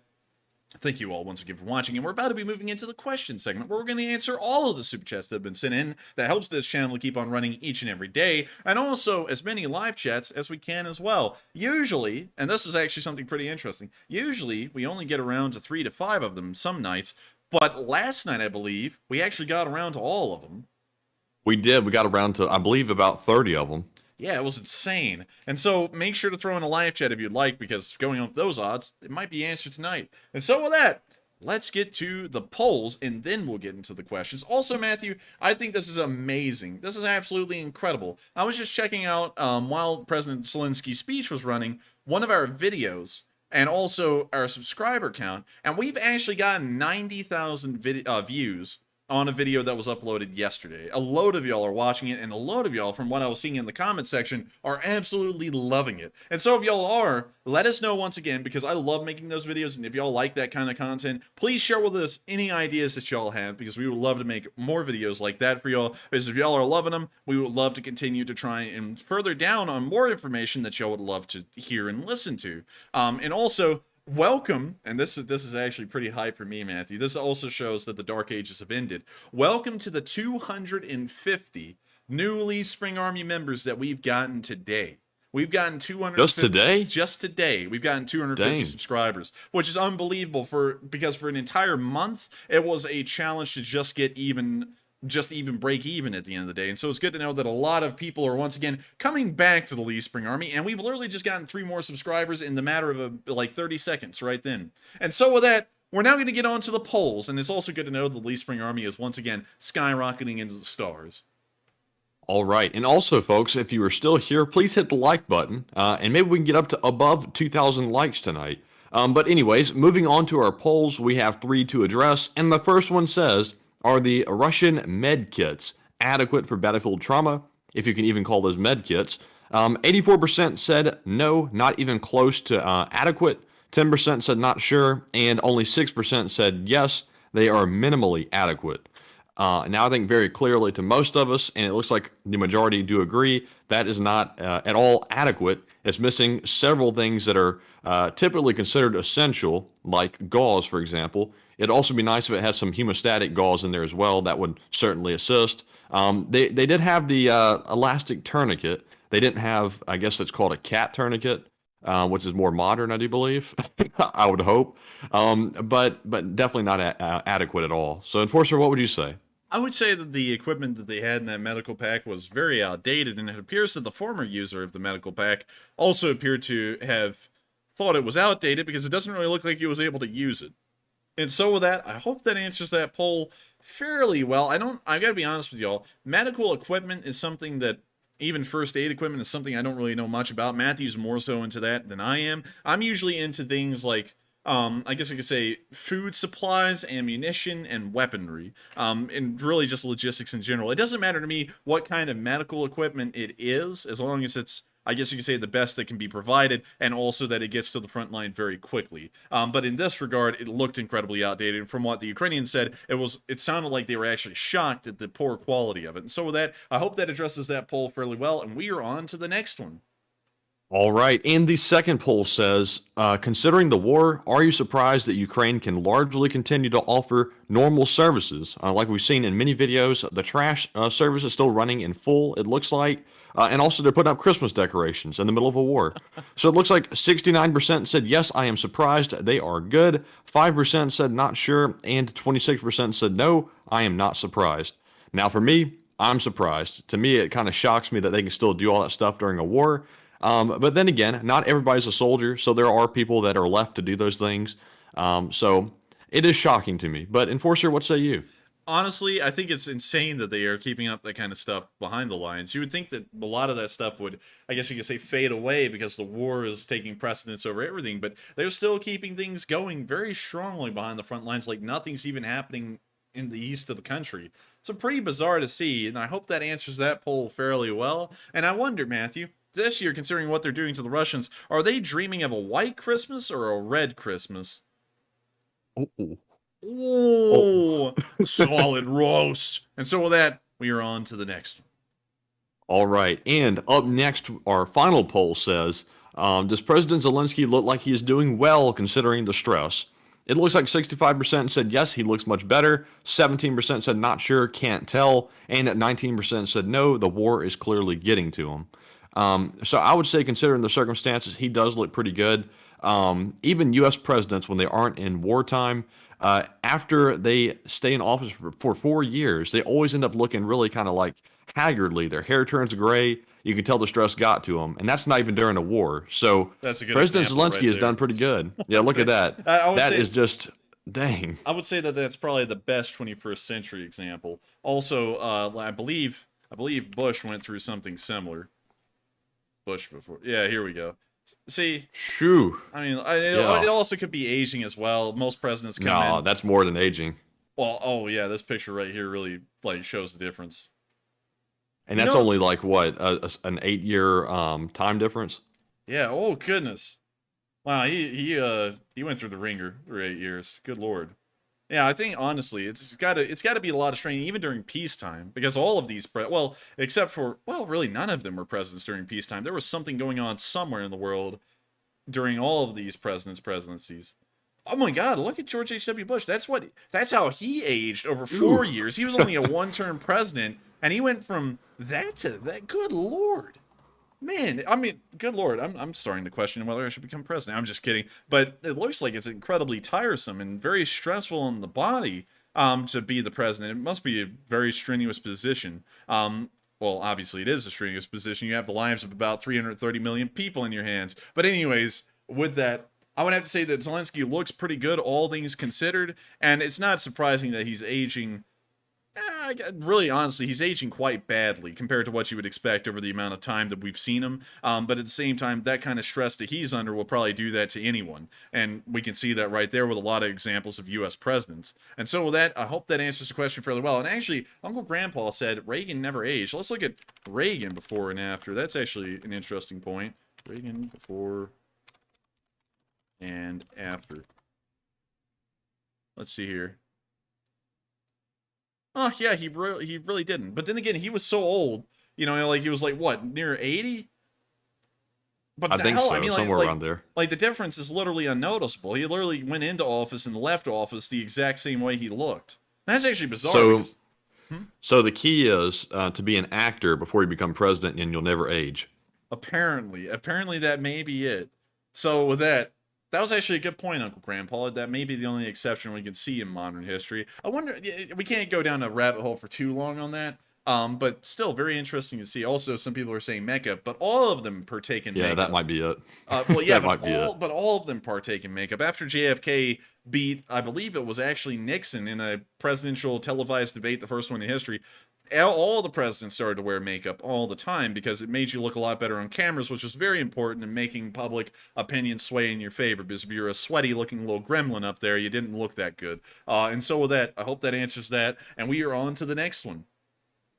thank you all once again for watching, and we're about to be moving into the question segment where we're going to answer all of the super chats that have been sent in. That helps this channel to keep on running each and every day, and also as many live chats as we can as well. Usually, and this is actually something pretty interesting, usually we only get around to 3 to 5 of them some nights, but last night I believe we actually got around to all of them. We did. We got around to, I believe, about 30 of them. Yeah, it was insane. And so make sure to throw in a live chat if you'd like, because going on with those odds, it might be answered tonight. And so with that, let's get to the polls, and then we'll get into the questions. Also, Matthew, I think this is amazing. This is absolutely incredible. I was just checking out, while President Zelensky's speech was running, one of our videos, and also our subscriber count, and we've actually gotten 90,000 views on a video that was uploaded yesterday. A load of y'all are watching it, and a load of y'all, from what I was seeing in the comment section, are absolutely loving it. And so if y'all are, let us know once again, because I love making those videos, and if y'all like that kind of content, please share with us any ideas that y'all have, because we would love to make more videos like that for y'all, because if y'all are loving them, we would love to continue to try and further down on more information that y'all would love to hear and listen to. And also, welcome, and this is actually pretty high for me, Matthew. This also shows that the Dark Ages have ended. Welcome to the 250 newly Spring Army members that we've gotten today. We've gotten 250 Just today? Just today. We've gotten 250 Dang. subscribers, which is unbelievable because for an entire month it was a challenge to just even break even at the end of the day. And so it's good to know that a lot of people are once again coming back to the Lee Spring Army, and we've literally just gotten 3 more subscribers in the matter of like 30 seconds right then. And so with that, we're now going to get on to the polls, and it's also good to know the Lee Spring Army is once again skyrocketing into the stars. All right. And also, folks, if you are still here, please hit the like button, and maybe we can get up to above 2,000 likes tonight. But anyways, moving on to our polls, we have 3 to address, and the first one says, are the Russian medkits adequate for battlefield trauma, if you can even call those medkits? 84% said no, not even close to adequate. 10% said not sure, and only 6% said yes, they are minimally adequate. Now I think very clearly to most of us, and it looks like the majority do agree, that is not at all adequate. It's missing several things that are typically considered essential, like gauze, for example. It'd also be nice if it had some hemostatic gauze in there as well. That would certainly assist. They did have the elastic tourniquet. They didn't have, I guess it's called a cat tourniquet, which is more modern, I do believe. I would hope. But definitely not adequate at all. So, Enforcer, what would you say? I would say that the equipment that they had in that medical pack was very outdated, and it appears that the former user of the medical pack also appeared to have thought it was outdated because it doesn't really look like he was able to use it. And so with that, I hope that answers that poll fairly well. I gotta be honest with y'all, medical equipment is something that, even first aid equipment is something I don't really know much about. Matthew's more so into that than I am. I'm usually into things like, I guess I could say food supplies, ammunition, and weaponry, and really just logistics in general. It doesn't matter to me what kind of medical equipment it is, as long as it's, I guess you could say, the best that can be provided, and also that it gets to the front line very quickly. But in this regard, it looked incredibly outdated. And from what the Ukrainians said, it sounded like they were actually shocked at the poor quality of it. And so with that, I hope that addresses that poll fairly well, and we are on to the next one. All right. And the second poll says, considering the war, are you surprised that Ukraine can largely continue to offer normal services? Like we've seen in many videos, the trash service is still running in full, it looks like. And also, they're putting up Christmas decorations in the middle of a war. So it looks like 69% said, yes, I am surprised. They are good. 5% said, not sure. And 26% said, no, I am not surprised. Now, for me, I'm surprised. To me, it kind of shocks me that they can still do all that stuff during a war. But then again, not everybody's a soldier, so there are people that are left to do those things. So it is shocking to me. But Enforcer, what say you? Honestly, I think it's insane that they are keeping up that kind of stuff behind the lines. You would think that a lot of that stuff would, I guess you could say, fade away because the war is taking precedence over everything, but they're still keeping things going very strongly behind the front lines, like nothing's even happening in the east of the country. So pretty bizarre to see, and I hope that answers that poll fairly well. And I wonder, Matthew, this year, considering what they're doing to the Russians, are they dreaming of a white Christmas or a red Christmas? Oh, solid roast. And so with that, we are on to the next one. All right. And up next, our final poll says, does President Zelenskyy look like he is doing well considering the stress? It looks like 65% said yes, he looks much better. 17% said not sure, can't tell. And 19% said no, the war is clearly getting to him. So I would say, considering the circumstances, he does look pretty good. Even U.S. presidents, when they aren't in wartime, after they stay in office for 4 years, they always end up looking really kind of like haggardly. Their hair turns gray. You can tell the stress got to them, and that's not even during a war. So that's a good President example Zelenskyy right has there. done pretty good. Yeah, look at that. That is just, dang. I would say that that's probably the best 21st century example. Also, I believe Bush went through something similar. Bush before. Yeah, here we go. See, Shoo. I mean, it also could be aging as well. Most presidents come in. No, that's more than aging. Well, oh yeah, this picture right here really like shows the difference. And that's only like what, an 8-year time difference? Yeah. Oh goodness. Wow. He went through the ringer for 8 years. Good lord. Yeah, I think honestly, it's got to be a lot of strain even during peacetime, because all of these except for really none of them were presidents during peacetime. There was something going on somewhere in the world during all of these presidencies. Oh my God! Look at George H.W. Bush. That's how he aged over 4 years. He was only a one-term president, and he went from that to that. Good lord. Man, I mean, good lord, I'm starting to question whether I should become president. I'm just kidding. But it looks like it's incredibly tiresome and very stressful on the body to be the president. It must be a very strenuous position. Well, obviously it is a strenuous position. You have the lives of about 330 million people in your hands. But anyways, with that, I would have to say that Zelenskyy looks pretty good, all things considered. And it's not surprising that he's aging. Really, honestly, he's aging quite badly compared to what you would expect over the amount of time that we've seen him. But at the same time, that kind of stress that he's under will probably do that to anyone. And we can see that right there with a lot of examples of U.S. presidents. And so with that, I hope that answers the question fairly well. And actually, Uncle Grandpa said Reagan never aged. Let's look at Reagan before and after. That's actually an interesting point. Reagan before and after. Let's see here. Oh, yeah, he really didn't. But then again, he was so old, like he was like, what, near 80? But I think so, I mean, somewhere around there. Like, the difference is literally unnoticeable. He literally went into office and left office the exact same way he looked. That's actually bizarre. So the key is to be an actor before you become president, and you'll never age. Apparently that may be it. So with that was actually a good point, Uncle Grandpa. That may be the only exception we can see in modern history. I wonder, we can't go down a rabbit hole for too long on that, but still very interesting to see. Also, some people are saying makeup, but all of them partake in makeup. Yeah, that might be it. Well, yeah, but all of them partake in makeup. After JFK beat, I believe it was actually Nixon in a presidential televised debate, the first one in history, all the presidents started to wear makeup all the time because it made you look a lot better on cameras, which was very important in making public opinion sway in your favor. Because if you're a sweaty-looking little gremlin up there, you didn't look that good. And so with that, I hope that answers that. And we are on to the next one.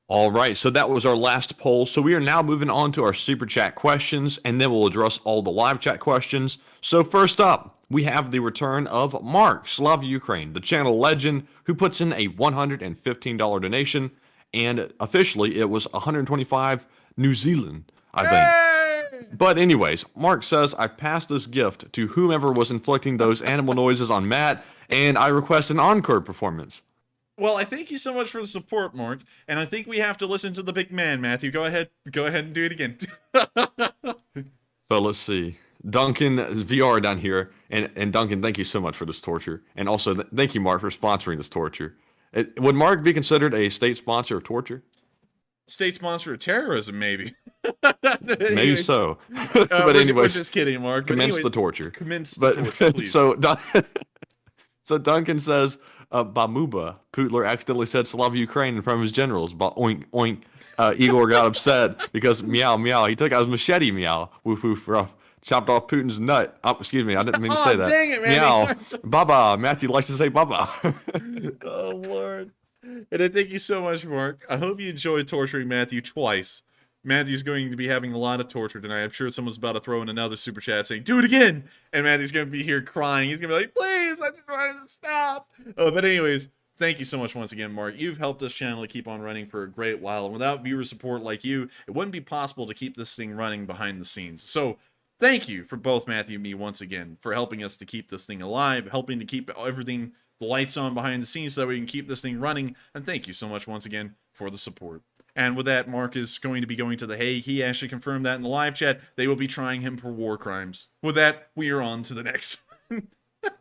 All right, so that was our last poll. So we are now moving on to our super chat questions, and then we'll address all the live chat questions. So first up, we have the return of Mark, Slava Ukraine, the channel legend, who puts in a $115 donation. And officially, it was 125 New Zealand, I But anyways, Mark says, I passed this gift to whomever was inflicting those animal noises on Matt, and I request an encore performance. Well, I thank you so much for the support, Mark, and I think we have to listen to the big man, Matthew. Go ahead and do it again. So let's see. Duncan VR down here, and Duncan, thank you so much for this torture, and also thank you, Mark, for sponsoring this torture. Would Mark be considered a state sponsor of torture? State sponsor of terrorism, maybe. Maybe so. But anyway, we're just kidding, Mark. Commence the torture. Commence the torture, please. So Duncan says, Bamuba, Putler accidentally said Slava Ukraine in front of his generals. But oink, oink. Igor got upset because meow, meow. He took out his machete, meow. Woof, woof, rough. Chopped off Putin's nut. Oh, excuse me. I didn't mean to say that. Dang it, man. Meow. Baba. Matthew likes to say Baba. Oh, Lord. And I thank you so much, Mark. I hope you enjoyed torturing Matthew twice. Matthew's going to be having a lot of torture tonight. I'm sure someone's about to throw in another super chat saying, do it again. And Matthew's going to be here crying. He's going to be like, please, I just wanted to stop. But anyways, thank you so much once again, Mark. You've helped this channel to keep on running for a great while. And without viewer support like you, it wouldn't be possible to keep this thing running behind the scenes. So thank you for both Matthew and me once again for helping us to keep this thing alive, helping to keep everything, the lights on behind the scenes so that we can keep this thing running. And thank you so much once again for the support. And with that, Mark is going to be going to The Hague. He actually confirmed that in the live chat. They will be trying him for war crimes. With that, we are on to the next.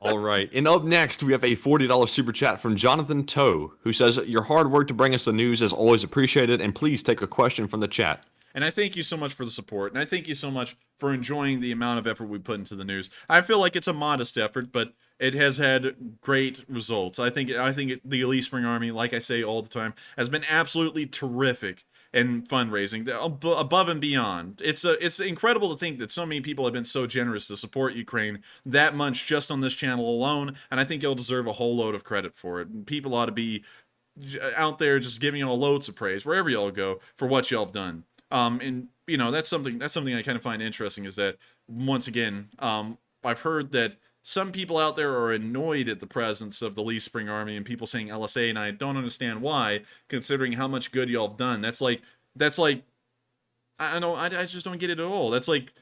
All right. And up next, we have a $40 super chat from Jonathan Toe, who says, your hard work to bring us the news is always appreciated, and please take a question from the chat. And I thank you so much for the support. And I thank you so much for enjoying the amount of effort we put into the news. I feel like it's a modest effort, but it has had great results. I think the Elite Spring Army, like I say all the time, has been absolutely terrific in fundraising, above and beyond. It's incredible to think that so many people have been so generous to support Ukraine that much just on this channel alone, and I think you'll deserve a whole load of credit for it. And people ought to be out there just giving y'all loads of praise wherever y'all go for what y'all have done. And you know, that's something I kind of find interesting, is that once again, I've heard that some people out there are annoyed at the presence of the Lee Spring Army and people saying LSA, and I don't understand why, considering how much good y'all have done. That's like, I just don't get it at all. That's like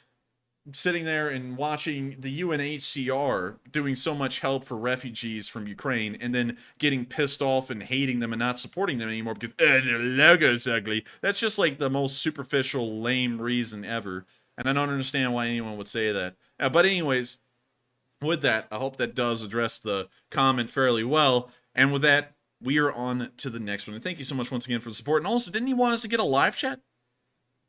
sitting there and watching the UNHCR doing so much help for refugees from Ukraine and then getting pissed off and hating them and not supporting them anymore because their logo's ugly. That's just like the most superficial, lame reason ever. And I don't understand why anyone would say that. But anyways, with that, I hope that does address the comment fairly well. And with that, we are on to the next one. And thank you so much once again for the support. And also, didn't you want us to get a live chat?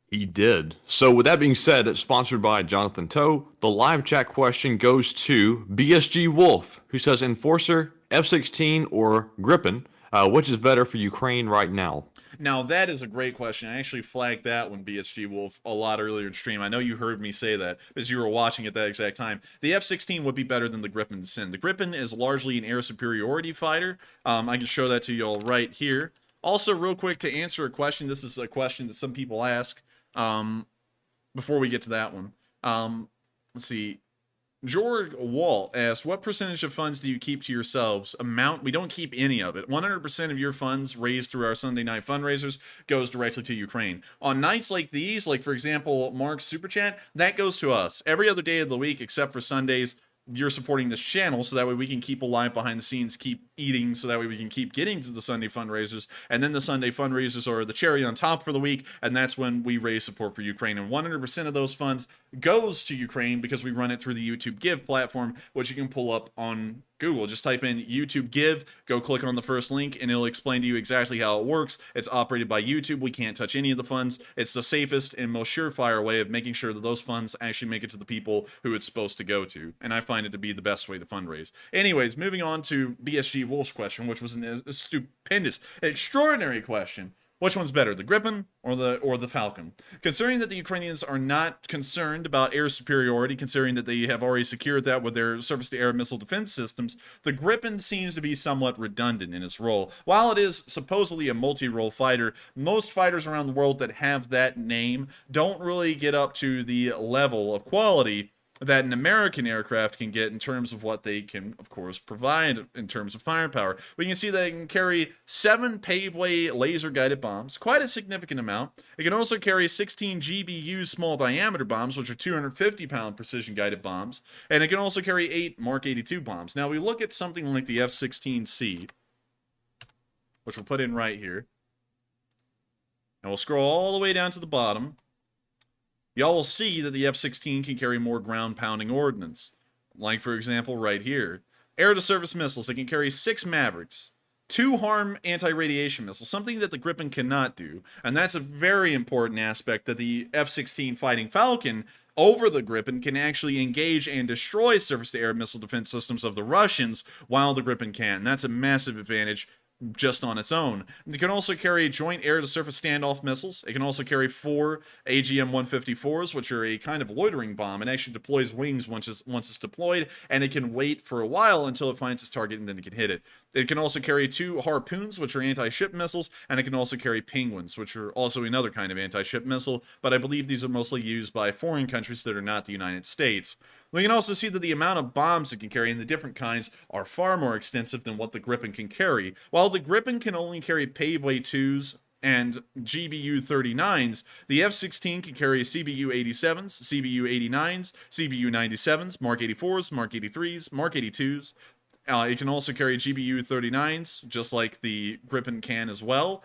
He did. So with that being said, it's sponsored by Jonathan Toe. The live chat question goes to BSG Wolf, who says, Enforcer, F-16, or Gripen, which is better for Ukraine right now? Now, that is a great question. I actually flagged that one, BSG Wolf, a lot earlier in stream. I know you heard me say that because you were watching at that exact time. The F-16 would be better than the Gripen to send. The Gripen is largely an air superiority fighter. I can show that to you all right here. Also, real quick, to answer a question, this is a question that some people ask before we get to that one. Let's see. George Walt asked, what percentage of funds do you keep to yourselves? We don't keep any of it. 100% of your funds raised through our Sunday night fundraisers goes directly to Ukraine. On nights like these, like for example, Mark's Super Chat, that goes to us. Every other day of the week, except for Sundays, you're supporting this channel so that way we can keep alive behind the scenes, keep eating, so that way we can keep getting to the Sunday fundraisers. And then the Sunday fundraisers are the cherry on top for the week, and that's when we raise support for Ukraine. And 100% of those funds goes to Ukraine because we run it through the YouTube Give platform, which you can pull up on Google. Just type in YouTube Give, go click on the first link, and it'll explain to you exactly how it works. It's operated by YouTube. We can't touch any of the funds. It's the safest and most surefire way of making sure that those funds actually make it to the people who it's supposed to go to. And I find it to be the best way to fundraise. Anyways, moving on to BSG Wolf's question, which was a stupendous, extraordinary question. Which one's better, the Gripen or the Falcon? Considering that the Ukrainians are not concerned about air superiority, considering that they have already secured that with their surface-to-air missile defense systems, the Gripen seems to be somewhat redundant in its role. While it is supposedly a multi-role fighter, most fighters around the world that have that name don't really get up to the level of quality that an American aircraft can get in terms of what they can, of course, provide in terms of firepower. We can see that it can carry 7 paveway laser-guided bombs, quite a significant amount. It can also carry 16 GBU small-diameter bombs, which are 250-pound precision-guided bombs, and it can also carry 8 Mark 82 bombs. Now, we look at something like the F-16C, which we'll put in right here, and we'll scroll all the way down to the bottom. Y'all will see that the F-16 can carry more ground-pounding ordnance. Like, for example, right here. Air-to-surface missiles. It can carry 6 Mavericks, 2 HARM anti-radiation missiles, something that the Gripen cannot do. And that's a very important aspect, that the F-16 Fighting Falcon over the Gripen can actually engage and destroy surface-to-air missile defense systems of the Russians while the Gripen can't. And that's a massive advantage just on its own. It can also carry joint air-to-surface standoff missiles. It can also carry 4 AGM 154s, which are a kind of loitering bomb. It actually deploys wings once it's deployed, and it can wait for a while until it finds its target, and then it can hit it. It can also carry 2 Harpoons, which are anti-ship missiles, and it can also carry Penguins, which are also another kind of anti-ship missile, but I believe these are mostly used by foreign countries that are not the United States. We can also see that the amount of bombs it can carry in the different kinds are far more extensive than what the Gripen can carry. While the Gripen can only carry Paveway 2s and GBU 39s, the F-16 can carry CBU 87s, CBU 89s, CBU 97s, Mark 84s, Mark 83s, Mark 82s. It can also carry GBU 39s, just like the Gripen can as well.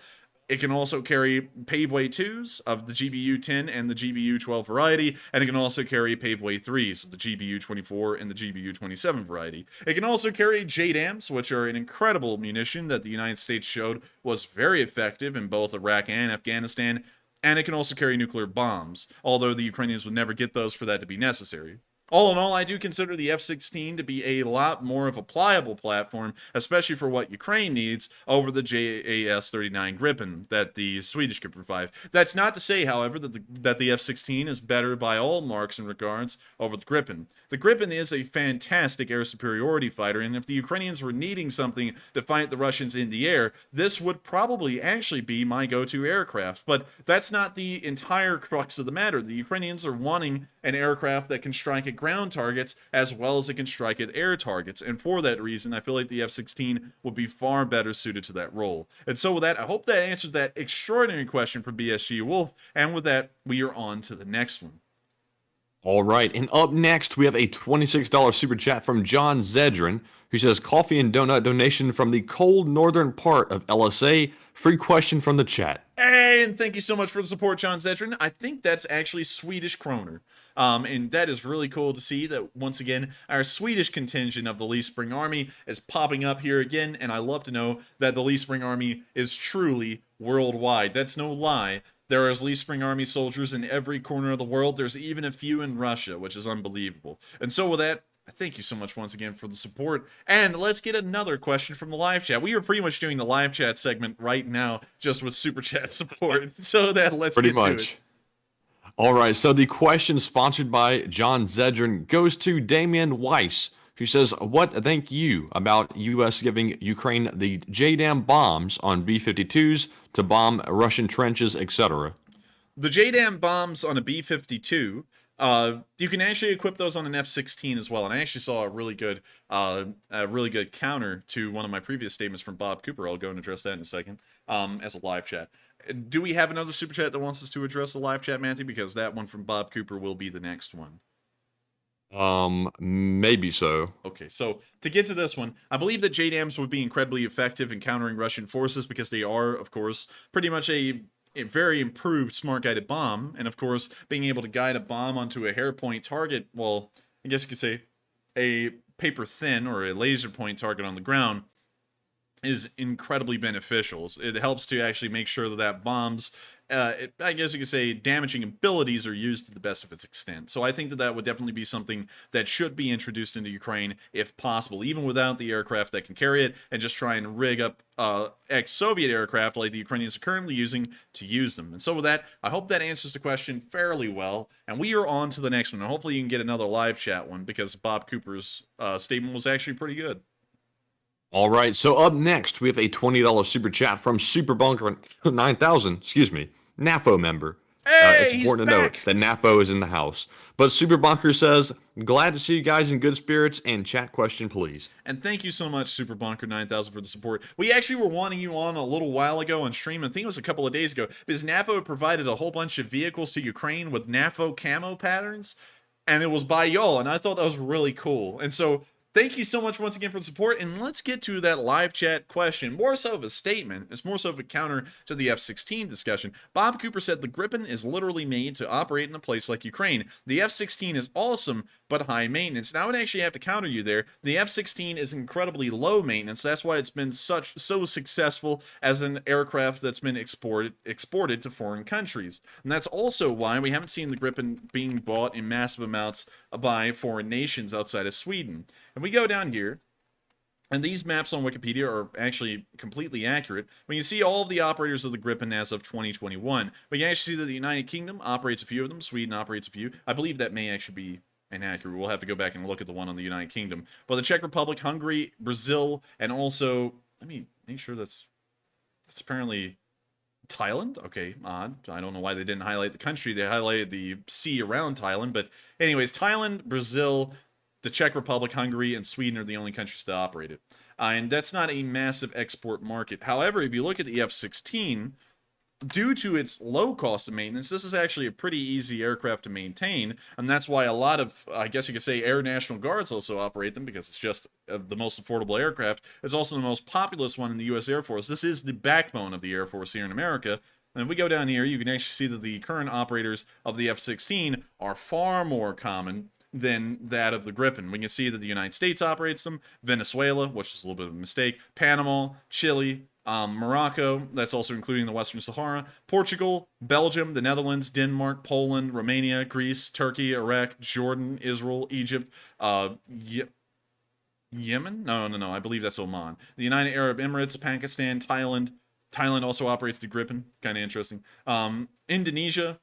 It can also carry Paveway 2s of the GBU 10 and the GBU 12 variety, and it can also carry Paveway 3s, the GBU 24 and the GBU 27 variety. It can also carry JDAMs, which are an incredible munition that the United States showed was very effective in both Iraq and Afghanistan, and it can also carry nuclear bombs, although the Ukrainians would never get those for that to be necessary. All in all, I do consider the F-16 to be a lot more of a pliable platform, especially for what Ukraine needs, over the JAS-39 Gripen that the Swedish could provide. That's not to say, however, that the F-16 is better by all marks and regards over the Gripen. The Gripen is a fantastic air superiority fighter, and if the Ukrainians were needing something to fight the Russians in the air, this would probably actually be my go-to aircraft. But that's not the entire crux of the matter. The Ukrainians are wanting an aircraft that can strike at ground targets as well as it can strike at air targets, and for that reason I feel like the F-16 would be far better suited to that role. And so with that, I hope that answered that extraordinary question from BSG Wolf, and with that, we are on to the next one. All right, and up next we have a $26 super chat from John Zedrin, who says, coffee and donut donation from the cold northern part of LSA. Free question from the chat. Hey, and thank you so much for the support, John Zedrin. I think that's actually Swedish kroner. And that is really cool to see that, once again, our Swedish contingent of the Lee Spring Army is popping up here again, and I love to know that the Lee Spring Army is truly worldwide. That's no lie. There is Lee Spring Army soldiers in every corner of the world. There's even a few in Russia, which is unbelievable. And so with that, thank you so much once again for the support. And let's get another question from the live chat. We are pretty much doing the live chat segment right now just with super chat support. So that let's get to it. All right, so the question sponsored by John Zedrin goes to Damian Weiss, who says, what think you about U.S. giving Ukraine the JDAM bombs on B-52s to bomb Russian trenches, etc.? The JDAM bombs on a B-52, you can actually equip those on an F-16 as well, and I actually saw a really good counter to one of my previous statements from Bob Cooper. I'll go and address that in a second, as a live chat. Do we have another super chat that wants us to address the live chat, Matthew? Because that one from Bob Cooper will be the next one. Maybe so. Okay, so to get to this one, I believe that JDAMs would be incredibly effective in countering Russian forces because they are, of course, pretty much a very improved smart guided bomb, and of course being able to guide a bomb onto a hair point target, well, I guess you could say a paper thin or a laser point target on the ground, is incredibly beneficial. It helps to actually make sure that bomb's I guess you could say damaging abilities are used to the best of its extent. So I think that would definitely be something that should be introduced into Ukraine if possible, even without the aircraft that can carry it, and just try and rig up ex-Soviet aircraft like the Ukrainians are currently using to use them. And so with that, I hope that answers the question fairly well, and we are on to the next one. And hopefully you can get another live chat one because Bob Cooper's statement was actually pretty good. All right, so up next, we have a $20 super chat from Superbunker 9000, NAFO member. Hey, it's he's important to note back. that NAFO is in the house. But Super Bunker says, glad to see you guys in good spirits, and chat question, please. And thank you so much, Super Bunker 9000, for the support. We actually were wanting you on a little while ago on stream. I think it was a couple of days ago, because NAFO had provided a whole bunch of vehicles to Ukraine with NAFO camo patterns, and it was by y'all, and I thought that was really cool. And so thank you so much once again for the support, and let's get to that live chat question. More so of a statement. It's more so of a counter to the F-16 discussion. Bob Cooper said the Gripen is literally made to operate in a place like Ukraine. The F-16 is awesome, but high maintenance. Now I would actually have to counter you there. The F-16 is incredibly low maintenance. That's why it's been so successful as an aircraft that's been exported to foreign countries. And that's also why we haven't seen the Gripen being bought in massive amounts by foreign nations outside of Sweden. And we go down here, and these maps on Wikipedia are actually completely accurate. We can see all of the operators of the Gripen as of 2021. We can actually see that the United Kingdom operates a few of them. Sweden operates a few. I believe that may actually be inaccurate. We'll have to go back and look at the one on the United Kingdom. But the Czech Republic, Hungary, Brazil, and also, let me make sure that's apparently Thailand? Okay, odd. I don't know why they didn't highlight the country. They highlighted the sea around Thailand. But anyways, Thailand, Brazil, the Czech Republic, Hungary, and Sweden are the only countries to operate it. And that's not a massive export market. However, if you look at the F-16, due to its low cost of maintenance, this is actually a pretty easy aircraft to maintain, and that's why a lot of, I guess you could say, Air National Guards also operate them, because it's just the most affordable aircraft. It's also the most populous one in the U.S. Air Force. This is the backbone of the Air Force here in America. And if we go down here, you can actually see that the current operators of the F-16 are far more common than that of the Gripen. We can see that the United States operates them, Venezuela, which is a little bit of a mistake, Panama, Chile, Morocco, that's also including the Western Sahara, Portugal, Belgium, the Netherlands, Denmark, Poland, Romania, Greece, Turkey, Iraq, Jordan, Israel, Egypt, Yemen? No, I believe that's Oman. The United Arab Emirates, Pakistan, Thailand. Thailand also operates the Gripen, kind of interesting. Indonesia,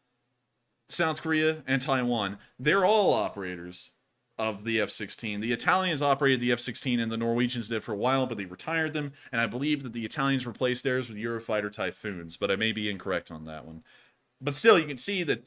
South Korea, and Taiwan. They're all operators of the F-16. The Italians operated the F-16 and the Norwegians did for a while, but they retired them, and I believe that the Italians replaced theirs with Eurofighter Typhoons, but I may be incorrect on that one. But still, you can see that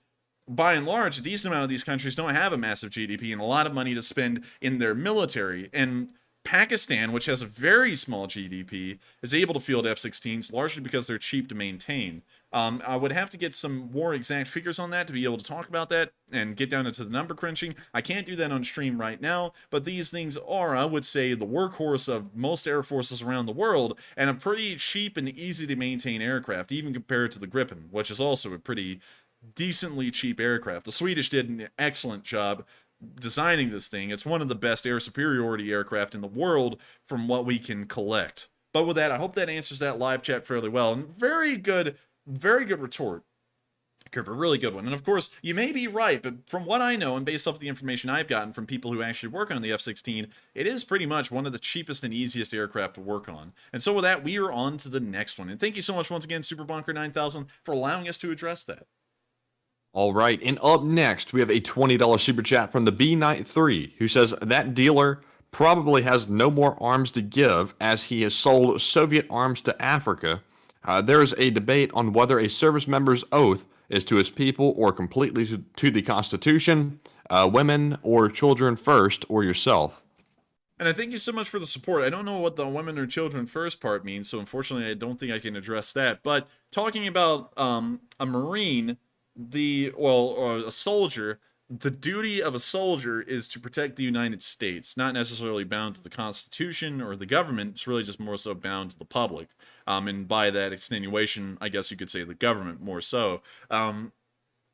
by and large, a decent amount of these countries don't have a massive GDP and a lot of money to spend in their military, and Pakistan, which has a very small GDP, is able to field F-16s largely because they're cheap to maintain. I would have to get some more exact figures on that to be able to talk about that and get down into the number crunching. I can't do that on stream right now, but these things are, I would say, the workhorse of most air forces around the world, and a pretty cheap and easy to maintain aircraft, even compared to the Gripen, which is also a pretty decently cheap aircraft. The Swedish did an excellent job designing this thing. It's one of the best air superiority aircraft in the world from what we can collect. But with that, I hope that answers that live chat fairly well. And very good retort, Cooper. Really good one. And of course, you may be right, but from what I know and based off the information I've gotten from people who actually work on the F-16, it is pretty much one of the cheapest and easiest aircraft to work on. And so with that, we are on to the next one. And thank you so much once again, Super Bunker 9000, for allowing us to address that. All right, and up next, we have a $20 super chat from the B93, who says that dealer probably has no more arms to give as he has sold Soviet arms to Africa. There is a debate on whether a service member's oath is to his people or completely to the Constitution, women or children first, or yourself. And I thank you so much for the support. I don't know what the women or children first part means, so unfortunately I don't think I can address that. But talking about a Marine, or a soldier, the duty of a soldier is to protect the United States, not necessarily bound to the Constitution or the government. It's really just more so bound to the public. And by that extenuation, I guess you could say the government more so.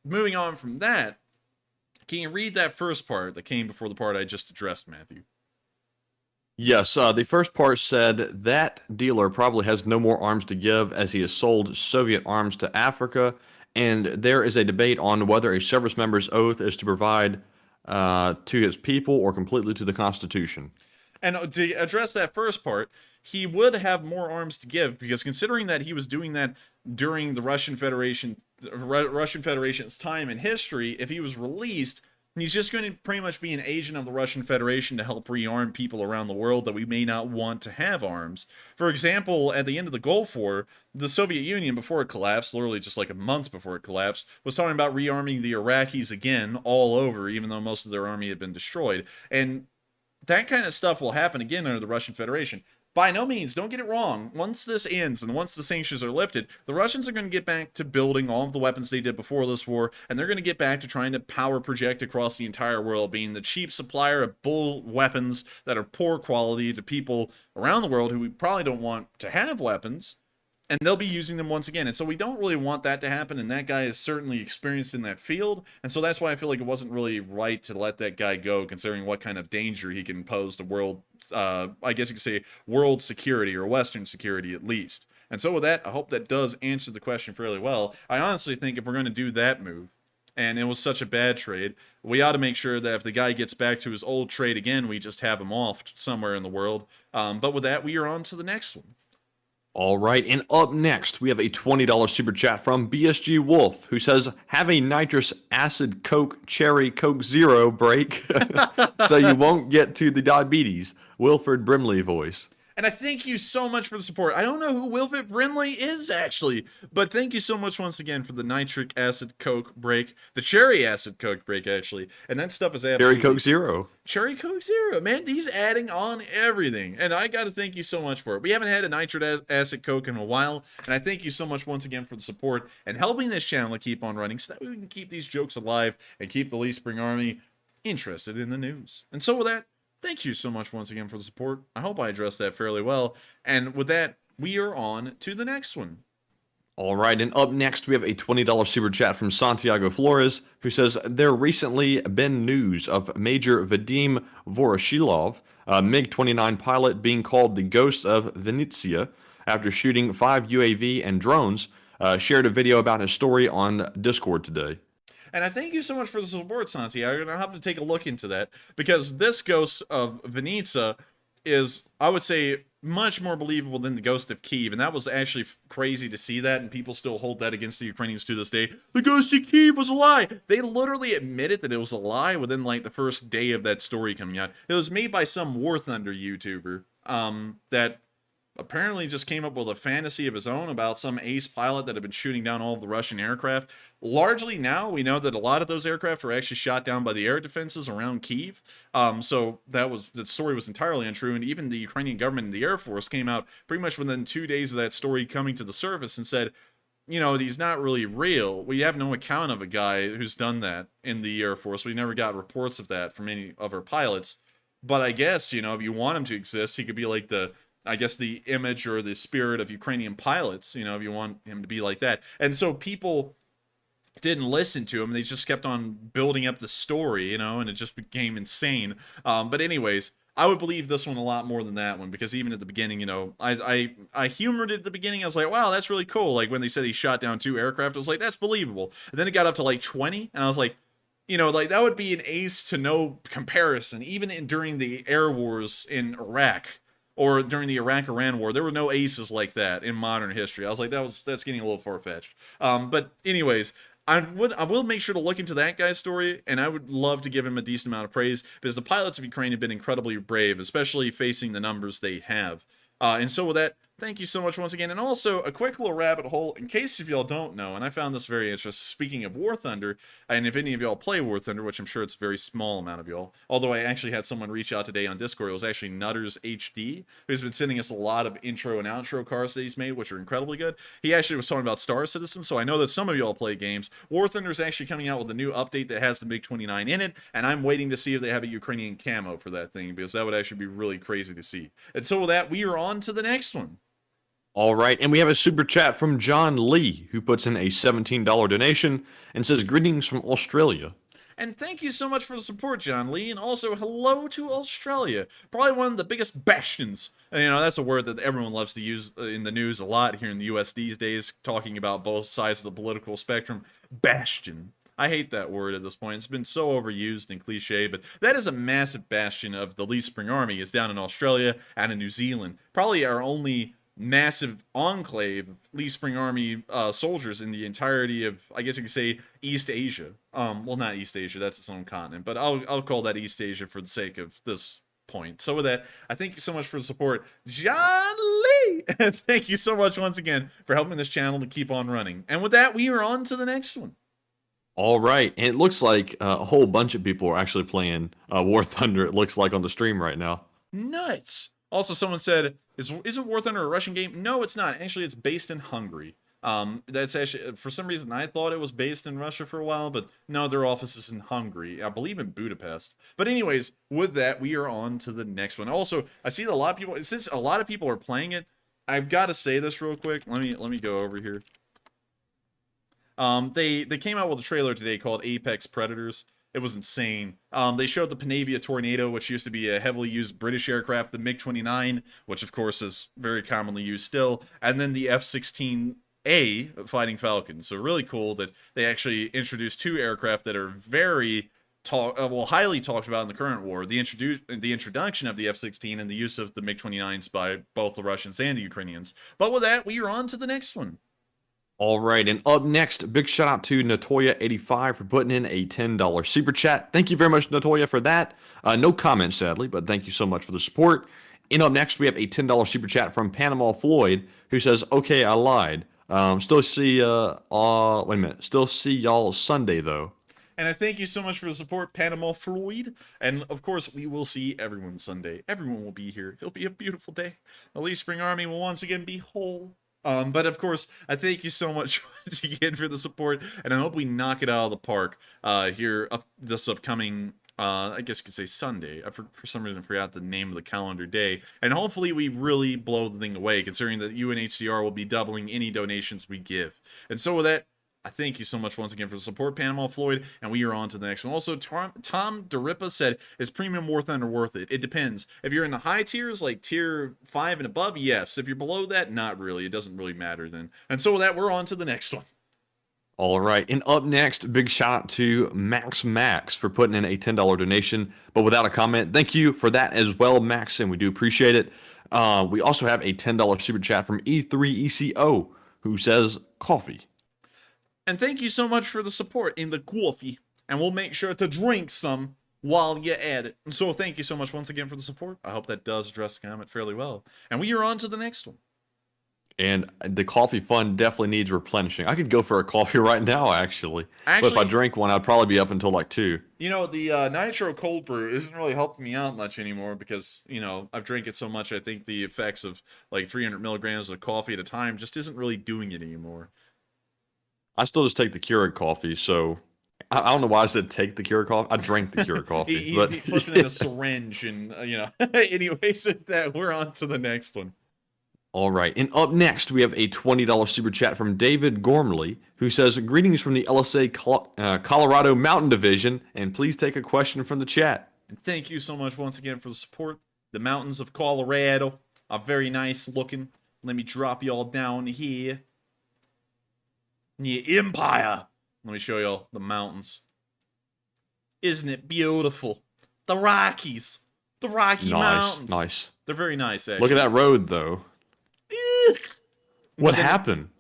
Moving on from that, can you read that first part that came before the part I just addressed, Matthew? Yes, the first part said that dealer probably has no more arms to give as he has sold Soviet arms to Africa. And there is a debate on whether a service member's oath is to provide to his people or completely to the Constitution. And to address that first part, he would have more arms to give, because considering that he was doing that during the Russian Federation's time in history, if he was released, He's just going to pretty much be an agent of the Russian Federation to help rearm people around the world that we may not want to have arms. For example, at the end of the Gulf War, the Soviet Union, before it collapsed, literally just like a month before it collapsed, was talking about rearming the Iraqis again all over, even though most of their army had been destroyed. And that kind of stuff will happen again under the Russian Federation. By no means, don't get it wrong, once this ends and once the sanctions are lifted, the Russians are going to get back to building all of the weapons they did before this war, and they're going to get back to trying to power project across the entire world, being the cheap supplier of bull weapons that are poor quality to people around the world who we probably don't want to have weapons, and they'll be using them once again. And so we don't really want that to happen, and that guy is certainly experienced in that field, and so that's why I feel like it wasn't really right to let that guy go, considering what kind of danger he can pose to world, I guess you could say, world security, or Western security at least. And so with that, I hope that does answer the question fairly well. I honestly think if we're going to do that move, and it was such a bad trade, we ought to make sure that if the guy gets back to his old trade again, we just have him offed somewhere in the world. But with that, we are on to the next one. All right, and up next, we have a $20 super chat from BSG Wolf, who says, have a nitrous acid Coke Cherry Coke Zero break so you won't get to the diabetes. Wilfred Brimley voice. And I thank you so much for the support. I don't know who Wilfred Brimley is, actually, but thank you so much once again for the nitric acid Coke break, the cherry acid Coke break, actually. And that stuff is absolutely... Cherry Coke Zero. Cherry Coke Zero. Man, he's adding on everything. And I got to thank you so much for it. We haven't had a nitric acid Coke in a while, and I thank you so much once again for the support and helping this channel to keep on running so that we can keep these jokes alive and keep the Lee Spring Army interested in the news. And so with that, thank you so much once again for the support. I hope I addressed that fairly well. And with that, we are on to the next one. All right, and up next, we have a $20 super chat from Santiago Flores, who says, there recently been news of Major Vadim Voroshilov, a MiG-29 pilot being called the Ghost of Vinnytsia, after shooting 5 UAV and drones, shared a video about his story on Discord today. And I thank you so much for the support, Santiago, and I'll have to take a look into that, because this Ghost of Vinnytsia is, I would say, much more believable than the Ghost of Kyiv, and that was actually crazy to see that, and people still hold that against the Ukrainians to this day. The Ghost of Kyiv was a lie! They literally admitted that it was a lie within, like, the first day of that story coming out. It was made by some War Thunder YouTuber, that apparently just came up with a fantasy of his own about some ace pilot that had been shooting down all of the Russian aircraft. Largely now, we know that a lot of those aircraft were actually shot down by the air defenses around Kyiv. So the story was entirely untrue, and even the Ukrainian government and the Air Force came out pretty much within 2 days of that story coming to the surface and said, you know, he's not really real. We have no account of a guy who's done that in the Air Force. We never got reports of that from any of our pilots. But I guess, you know, if you want him to exist, he could be like the image or the spirit of Ukrainian pilots, you know, if you want him to be like that. And so people didn't listen to him. They just kept on building up the story, you know, and it just became insane. But anyways, I would believe this one a lot more than that one, because even at the beginning, you know, I humored it at the beginning. I was like, wow, that's really cool. Like when they said he shot down 2 aircraft, I was like, that's believable. And then it got up to like 20, and I was like, you know, like that would be an ace to no comparison, even during the air wars in Iraq. Or during the Iraq-Iran war, there were no aces like that in modern history. I was like, that's getting a little far-fetched. But anyways, I will make sure to look into that guy's story, and I would love to give him a decent amount of praise, because the pilots of Ukraine have been incredibly brave, especially facing the numbers they have. And so with that, thank you so much once again. And also, a quick little rabbit hole, in case if y'all don't know, and I found this very interesting, speaking of War Thunder, and if any of y'all play War Thunder, which I'm sure it's a very small amount of y'all, although I actually had someone reach out today on Discord. It was actually Nutters HD, who's been sending us a lot of intro and outro cards that he's made, which are incredibly good. He actually was talking about Star Citizen, so I know that some of y'all play games. War Thunder is actually coming out with a new update that has the MiG-29 in it, and I'm waiting to see if they have a Ukrainian camo for that thing, because that would actually be really crazy to see. And so with that, we are on to the next one. All right, and we have a super chat from John Lee, who puts in a $17 donation and says, greetings from Australia. And thank you so much for the support, John Lee, and also hello to Australia. Probably one of the biggest bastions. And, you know, that's a word that everyone loves to use in the news a lot here in the US these days, talking about both sides of the political spectrum. Bastion. I hate that word at this point. It's been so overused and cliche, but that is a massive bastion of the Lee Spring Army, is down in Australia and in New Zealand. Probably our only massive enclave of Lee Spring Army soldiers in the entirety of, I guess you could say, East Asia. Well, not East Asia, that's its own continent, but I'll call that East Asia for the sake of this point. So with that, I thank you so much for the support, John Lee. And thank you so much once again for helping this channel to keep on running. And with that, we are on to the next one. All right, and it looks like a whole bunch of people are actually playing War Thunder. It looks like on the stream right now. Nuts. Also, someone said, isn't War Thunder a Russian game? No, it's not. Actually, it's based in Hungary. That's actually, for some reason, I thought it was based in Russia for a while, but no, their office is in Hungary. I believe in Budapest. But anyways, with that, we are on to the next one. Also, I see that a lot of people, since a lot of people are playing it, I've got to say this real quick. Let me go over here. They came out with a trailer today called Apex Predators. It was insane. They showed the Panavia Tornado, which used to be a heavily used British aircraft, the MiG-29, which of course is very commonly used still, and then the F-16A Fighting Falcon. So really cool that they actually introduced two aircraft that are very highly talked about in the current war. The introduction of the F-16 and the use of the MiG-29s by both the Russians and the Ukrainians. But with that, we are on to the next one. All right, and up next, big shout out to Natoya85 for putting in a $10 super chat. Thank you very much, Natoya, for that. No comments, sadly, but thank you so much for the support. And up next, we have a $10 super chat from Panama Floyd, who says, "Okay, I lied. Still see Still see y'all Sunday though." And I thank you so much for the support, Panama Floyd. And of course, we will see everyone Sunday. Everyone will be here. It'll be a beautiful day. The Lee Spring Army will once again be whole. But of course, I thank you so much once again for the support, and I hope we knock it out of the park this upcoming, I guess you could say Sunday. For some reason, I forgot the name of the calendar day. And hopefully we really blow the thing away, considering that UNHCR will be doubling any donations we give. And so with that, I thank you so much once again for the support, Panama Floyd, and we are on to the next one. Also, Tom DeRipa said, "Is Premium War Thunder worth it?" It depends. If you're in the high tiers, like tier 5 and above, yes. If you're below that, not really. It doesn't really matter then. And so with that, we're on to the next one. All right, and up next, big shout out to Max for putting in a $10 donation, but without a comment. Thank you for that as well, Max, and we do appreciate it. We also have a $10 super chat from E3ECO, who says, "Coffee." And thank you so much for the support in the coffee. And we'll make sure to drink some while you're at it. And so thank you so much once again for the support. I hope that does address the comment fairly well. And we are on to the next one. And the coffee fund definitely needs replenishing. I could go for a coffee right now, actually. But if I drank one, I'd probably be up until like 2. You know, the Nitro Cold Brew isn't really helping me out much anymore because, you know, I've drank it so much. I think the effects of like 300 milligrams of coffee at a time just isn't really doing it anymore. I still just take the Keurig coffee, so I don't know why I said take the Keurig coffee. I drank the Keurig coffee. He puts it in a syringe and, you know. Anyways, we're on to the next one. All right, and up next, we have a $20 super chat from David Gormley, who says, "Greetings from the LSA Colorado Mountain Division, and please take a question from the chat." And thank you so much once again for the support. The mountains of Colorado are very nice looking. Let me drop y'all down here. The Empire. Let me show y'all the mountains. Isn't it beautiful? The Rockies. The Rocky Mountains. Nice. They're very nice, actually. Look at that road, though. What happened?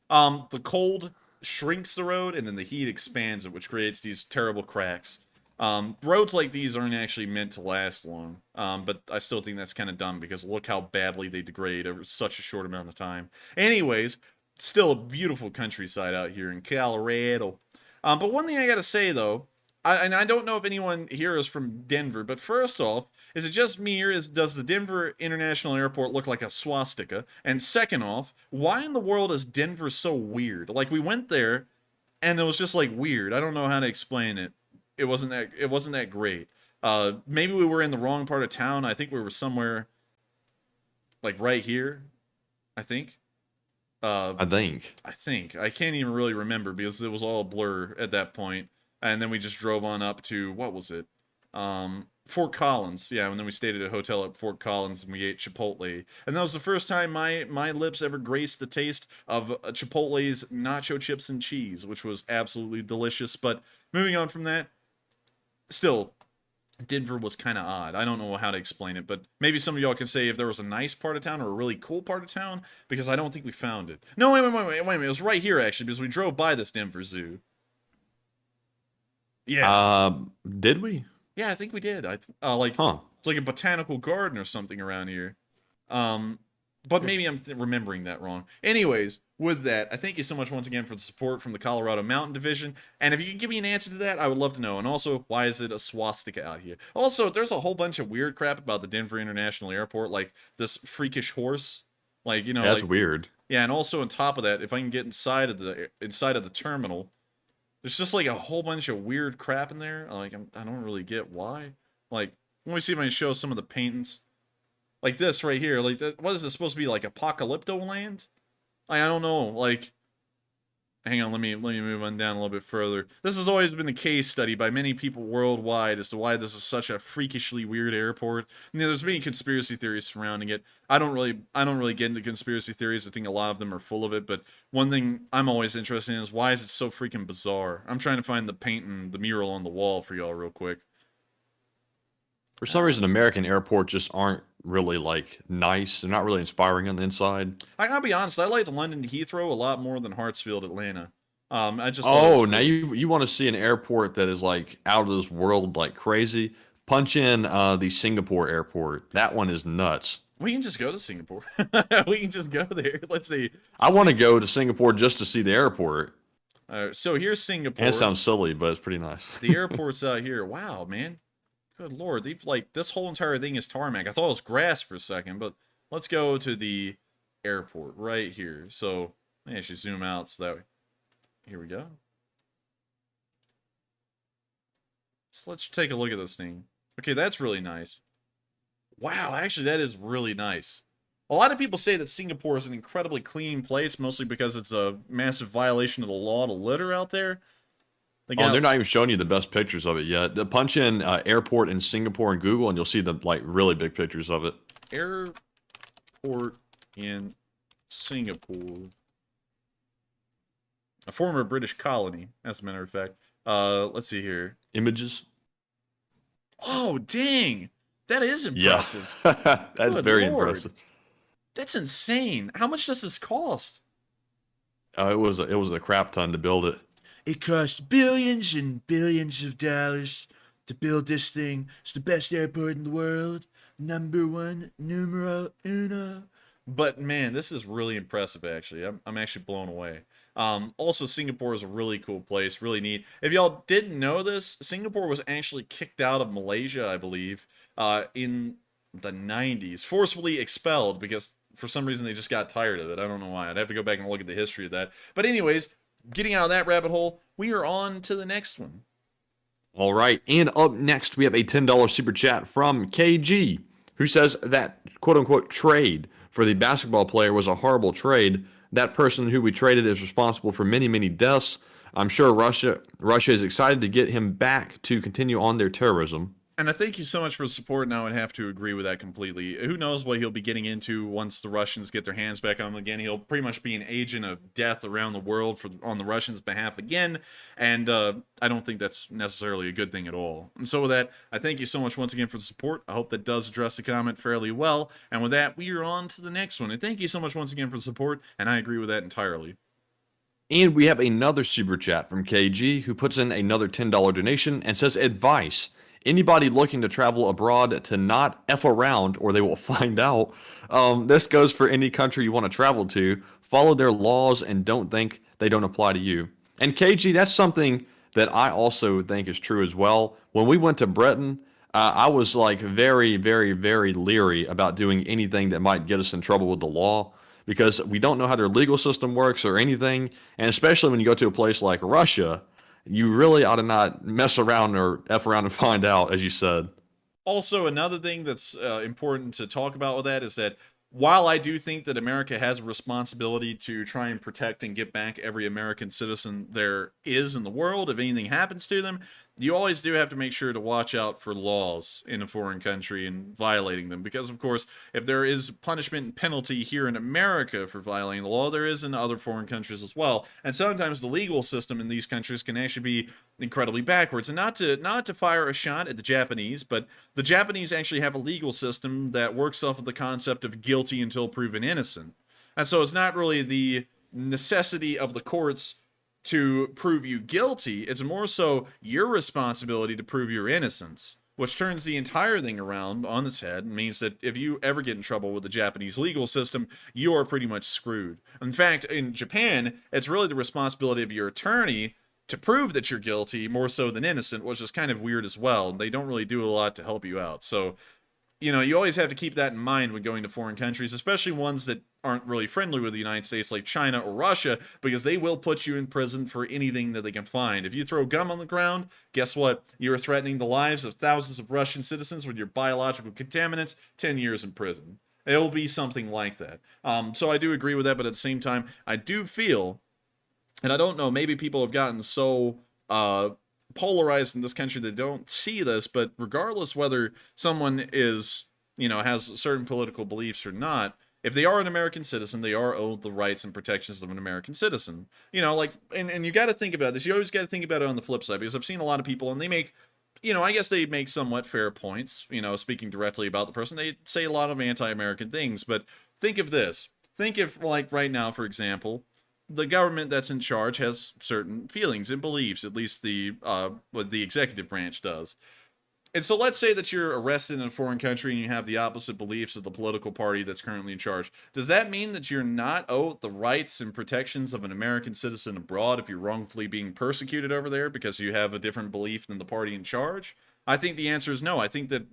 The cold shrinks the road, and then the heat expands it, which creates these terrible cracks. Roads like these aren't actually meant to last long, but I still think that's kind of dumb because look how badly they degrade over such a short amount of time. Anyways, still a beautiful countryside out here in Colorado. But one thing I gotta say, though, I don't know if anyone here is from Denver, but first off, is it just me or does the Denver International Airport look like a swastika? And second off, why in the world is Denver so weird? Like, we went there, and it was just, like, weird. I don't know how to explain it. It wasn't that great. Maybe we were in the wrong part of town. I think we were somewhere, like, right here, I think. I can't even really remember because it was all a blur at that point. And then we just drove on up to, what was it? Fort Collins. Yeah, and then we stayed at a hotel at Fort Collins and we ate Chipotle. And that was the first time my lips ever graced the taste of Chipotle's nacho chips and cheese, which was absolutely delicious. But moving on from that, still, Denver was kind of odd. I don't know how to explain it, but maybe some of y'all can say if there was a nice part of town or a really cool part of town, because I don't think we found it. No, wait a minute. It was right here, actually, because we drove by this Denver Zoo. Yeah. Did we? Yeah, I think we did. It's like a botanical garden or something around here. But maybe I'm remembering that wrong. Anyways, with that, I thank you so much once again for the support from the Colorado Mountain Division. And if you can give me an answer to that, I would love to know. And also, why is it a swastika out here? Also, there's a whole bunch of weird crap about the Denver International Airport, like this freakish horse. Like, you know, that's like, weird. Yeah, and also on top of that, if I can get inside of the terminal, there's just like a whole bunch of weird crap in there. Like, I don't really get why. Like, let me see if I can show some of the paintings. Like this right here, like, what is this supposed to be, like Apocalypto Land? I don't know, like, hang on, let me move on down a little bit further. This has always been the case study by many people worldwide as to why this is such a freakishly weird airport. You know, there's many conspiracy theories surrounding it. I don't really get into conspiracy theories. I think a lot of them are full of it, but one thing I'm always interested in is why is it so freaking bizarre? I'm trying to find the painting, the mural on the wall for y'all real quick. For some reason, American airports just aren't really, like, nice. They're not really inspiring on the inside. I gotta be honest, I liked London to Heathrow a lot more than Hartsfield, Atlanta. I just now you want to see an airport that is, like, out of this world, like, crazy? Punch in the Singapore airport. That one is nuts. We can just go to Singapore. We can just go there. Let's see. I want to go to Singapore just to see the airport. So here's Singapore. And it sounds silly, but it's pretty nice. The airport's out here. Wow, man. Good lord, they've, like, this whole entire thing is tarmac. I thought it was grass for a second, but let's go to the airport right here. So, let me actually zoom out so that way. Here we go. So let's take a look at this thing. Okay, that's really nice. Wow, actually, that is really nice. A lot of people say that Singapore is an incredibly clean place, mostly because it's a massive violation of the law to litter out there. They're not even showing you the best pictures of it yet. Punch in airport in Singapore in Google, and you'll see the, like, really big pictures of it. Airport in Singapore. A former British colony, as a matter of fact. Let's see here. Images. Oh, dang! That is impressive. Yeah. That's very impressive. That's insane. How much does this cost? It was a crap ton to build it. It cost billions and billions of dollars to build this thing. It's the best airport in the world. Number one, numero uno. But man, this is really impressive, actually. I'm actually blown away. Also, Singapore is a really cool place, really neat. If y'all didn't know this, Singapore was actually kicked out of Malaysia, I believe, in the 90s. Forcefully expelled because for some reason they just got tired of it. I don't know why. I'd have to go back and look at the history of that. But anyways, getting out of that rabbit hole, we are on to the next one. All right, and up next, we have a $10 super chat from KG, who says that, quote-unquote, trade for the basketball player was a horrible trade. That person who we traded is responsible for many, many deaths. I'm sure Russia is excited to get him back to continue on their terrorism. And I thank you so much for the support, and I would have to agree with that completely. Who knows what he'll be getting into once the Russians get their hands back on him again. He'll pretty much be an agent of death around the world on the Russians' behalf again, and I don't think that's necessarily a good thing at all. And so with that, I thank you so much once again for the support. I hope that does address the comment fairly well. And with that, we are on to the next one. And thank you so much once again for the support, and I agree with that entirely. And we have another super chat from KG, who puts in another $10 donation and says, advice. Anybody looking to travel abroad to not F around or they will find out. This goes for any country you want to travel to. Follow their laws and don't think they don't apply to you. And KG, that's something that I also think is true as well. When we went to Britain, I was like very, very, very leery about doing anything that might get us in trouble with the law because we don't know how their legal system works or anything. And especially when you go to a place like Russia, you really ought to not mess around or F around and find out, as you said. Also, another thing that's important to talk about with that is that while I do think that America has a responsibility to try and protect and get back every American citizen there is in the world if anything happens to them, you always do have to make sure to watch out for laws in a foreign country and violating them. Because, of course, if there is punishment and penalty here in America for violating the law, there is in other foreign countries as well. And sometimes the legal system in these countries can actually be incredibly backwards. And not to fire a shot at the Japanese, but the Japanese actually have a legal system that works off of the concept of guilty until proven innocent. And so it's not really the necessity of the courts to prove you guilty. It's more so your responsibility to prove your innocence, which turns the entire thing around on its head and means that if you ever get in trouble with the Japanese legal system, you are pretty much screwed. In fact, in Japan, it's really the responsibility of your attorney to prove that you're guilty more so than innocent, which is kind of weird as well. They don't really do a lot to help you out. So, you know, you always have to keep that in mind when going to foreign countries, especially ones that aren't really friendly with the United States, like China or Russia, because they will put you in prison for anything that they can find. If you throw gum on the ground, guess what? You're threatening the lives of thousands of Russian citizens with your biological contaminants, 10 years in prison. It'll be something like that. So I do agree with that, but at the same time, I do feel, and I don't know, maybe people have gotten so polarized in this country that don't see this, but regardless whether someone is, you know, has certain political beliefs or not, if they are an American citizen, they are owed the rights and protections of an American citizen. You know, like, and you got to think about this. You always got to think about it on the flip side, because I've seen a lot of people, and they make, you know, I guess they make somewhat fair points, you know, speaking directly about the person. They say a lot of anti-American things, but think of this. Think if, like, right now, for example, the government that's in charge has certain feelings and beliefs, at least what the executive branch does. And so let's say that you're arrested in a foreign country and you have the opposite beliefs of the political party that's currently in charge. Does that mean that you're not owed the rights and protections of an American citizen abroad if you're wrongfully being persecuted over there because you have a different belief than the party in charge? I think the answer is no. I think that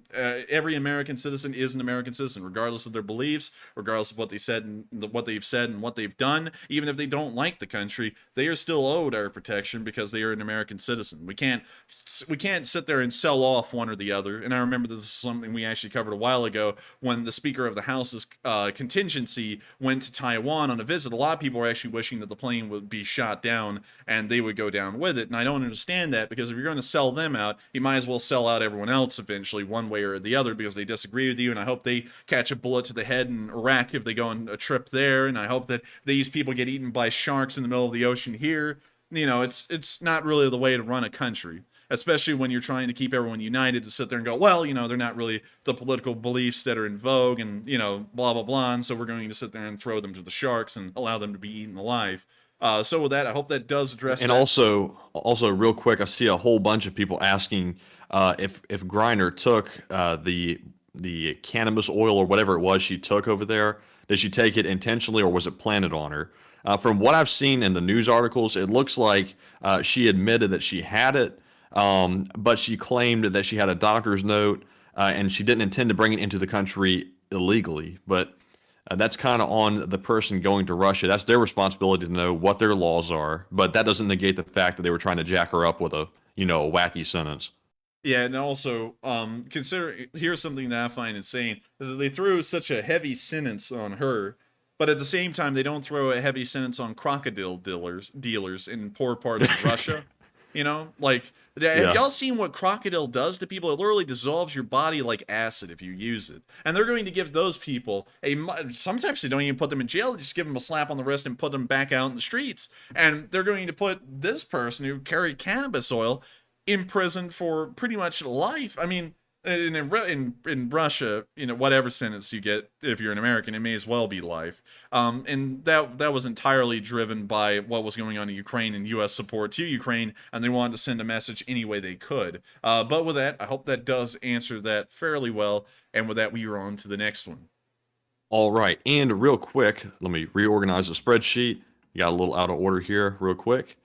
every American citizen is an American citizen, regardless of their beliefs, regardless of what they said and what they've said and what they've done. Even if they don't like the country, they are still owed our protection because they are an American citizen. We can't sit there and sell off one or the other. And I remember this is something we actually covered a while ago when the Speaker of the House's contingency went to Taiwan on a visit. A lot of people were actually wishing that the plane would be shot down and they would go down with it. And I don't understand that, because if you're going to sell them out, you might as well sell out everyone else eventually, one way or the other, because they disagree with you. And I hope they catch a bullet to the head in Iraq if they go on a trip there. And I hope that these people get eaten by sharks in the middle of the ocean here. You know, it's not really the way to run a country, especially when you're trying to keep everyone united, to sit there and go, well, you know, they're not really the political beliefs that are in vogue and, you know, blah, blah, blah. And so we're going to sit there and throw them to the sharks and allow them to be eaten alive. So with that, I hope that does address and that. Also real quick, I see a whole bunch of people asking if Griner took the cannabis oil or whatever it was she took over there. Did she take it intentionally, or was it planted on her? From what I've seen in the news articles, it looks like she admitted that she had it, but she claimed that she had a doctor's note and she didn't intend to bring it into the country illegally. But that's kind of on the person going to Russia. That's their responsibility to know what their laws are. But that doesn't negate the fact that they were trying to jack her up with a wacky sentence. Yeah, and also, here's something that I find insane, is that they threw such a heavy sentence on her, but at the same time, they don't throw a heavy sentence on crocodile dealers in poor parts of Russia. You know, like, have y'all seen what crocodile does to people? It literally dissolves your body like acid if you use it. And they're going to give those people sometimes they don't even put them in jail. They just give them a slap on the wrist and put them back out in the streets. And they're going to put this person who carried cannabis oil in prison for pretty much life. I mean, in Russia, you know, whatever sentence you get, if you're an American, it may as well be life. And that was entirely driven by what was going on in Ukraine and U.S. support to Ukraine, and they wanted to send a message any way they could. But with that, I hope that does answer that fairly well. And with that, we are on to the next one. All right, and real quick, let me reorganize the spreadsheet. You got a little out of order here, real quick.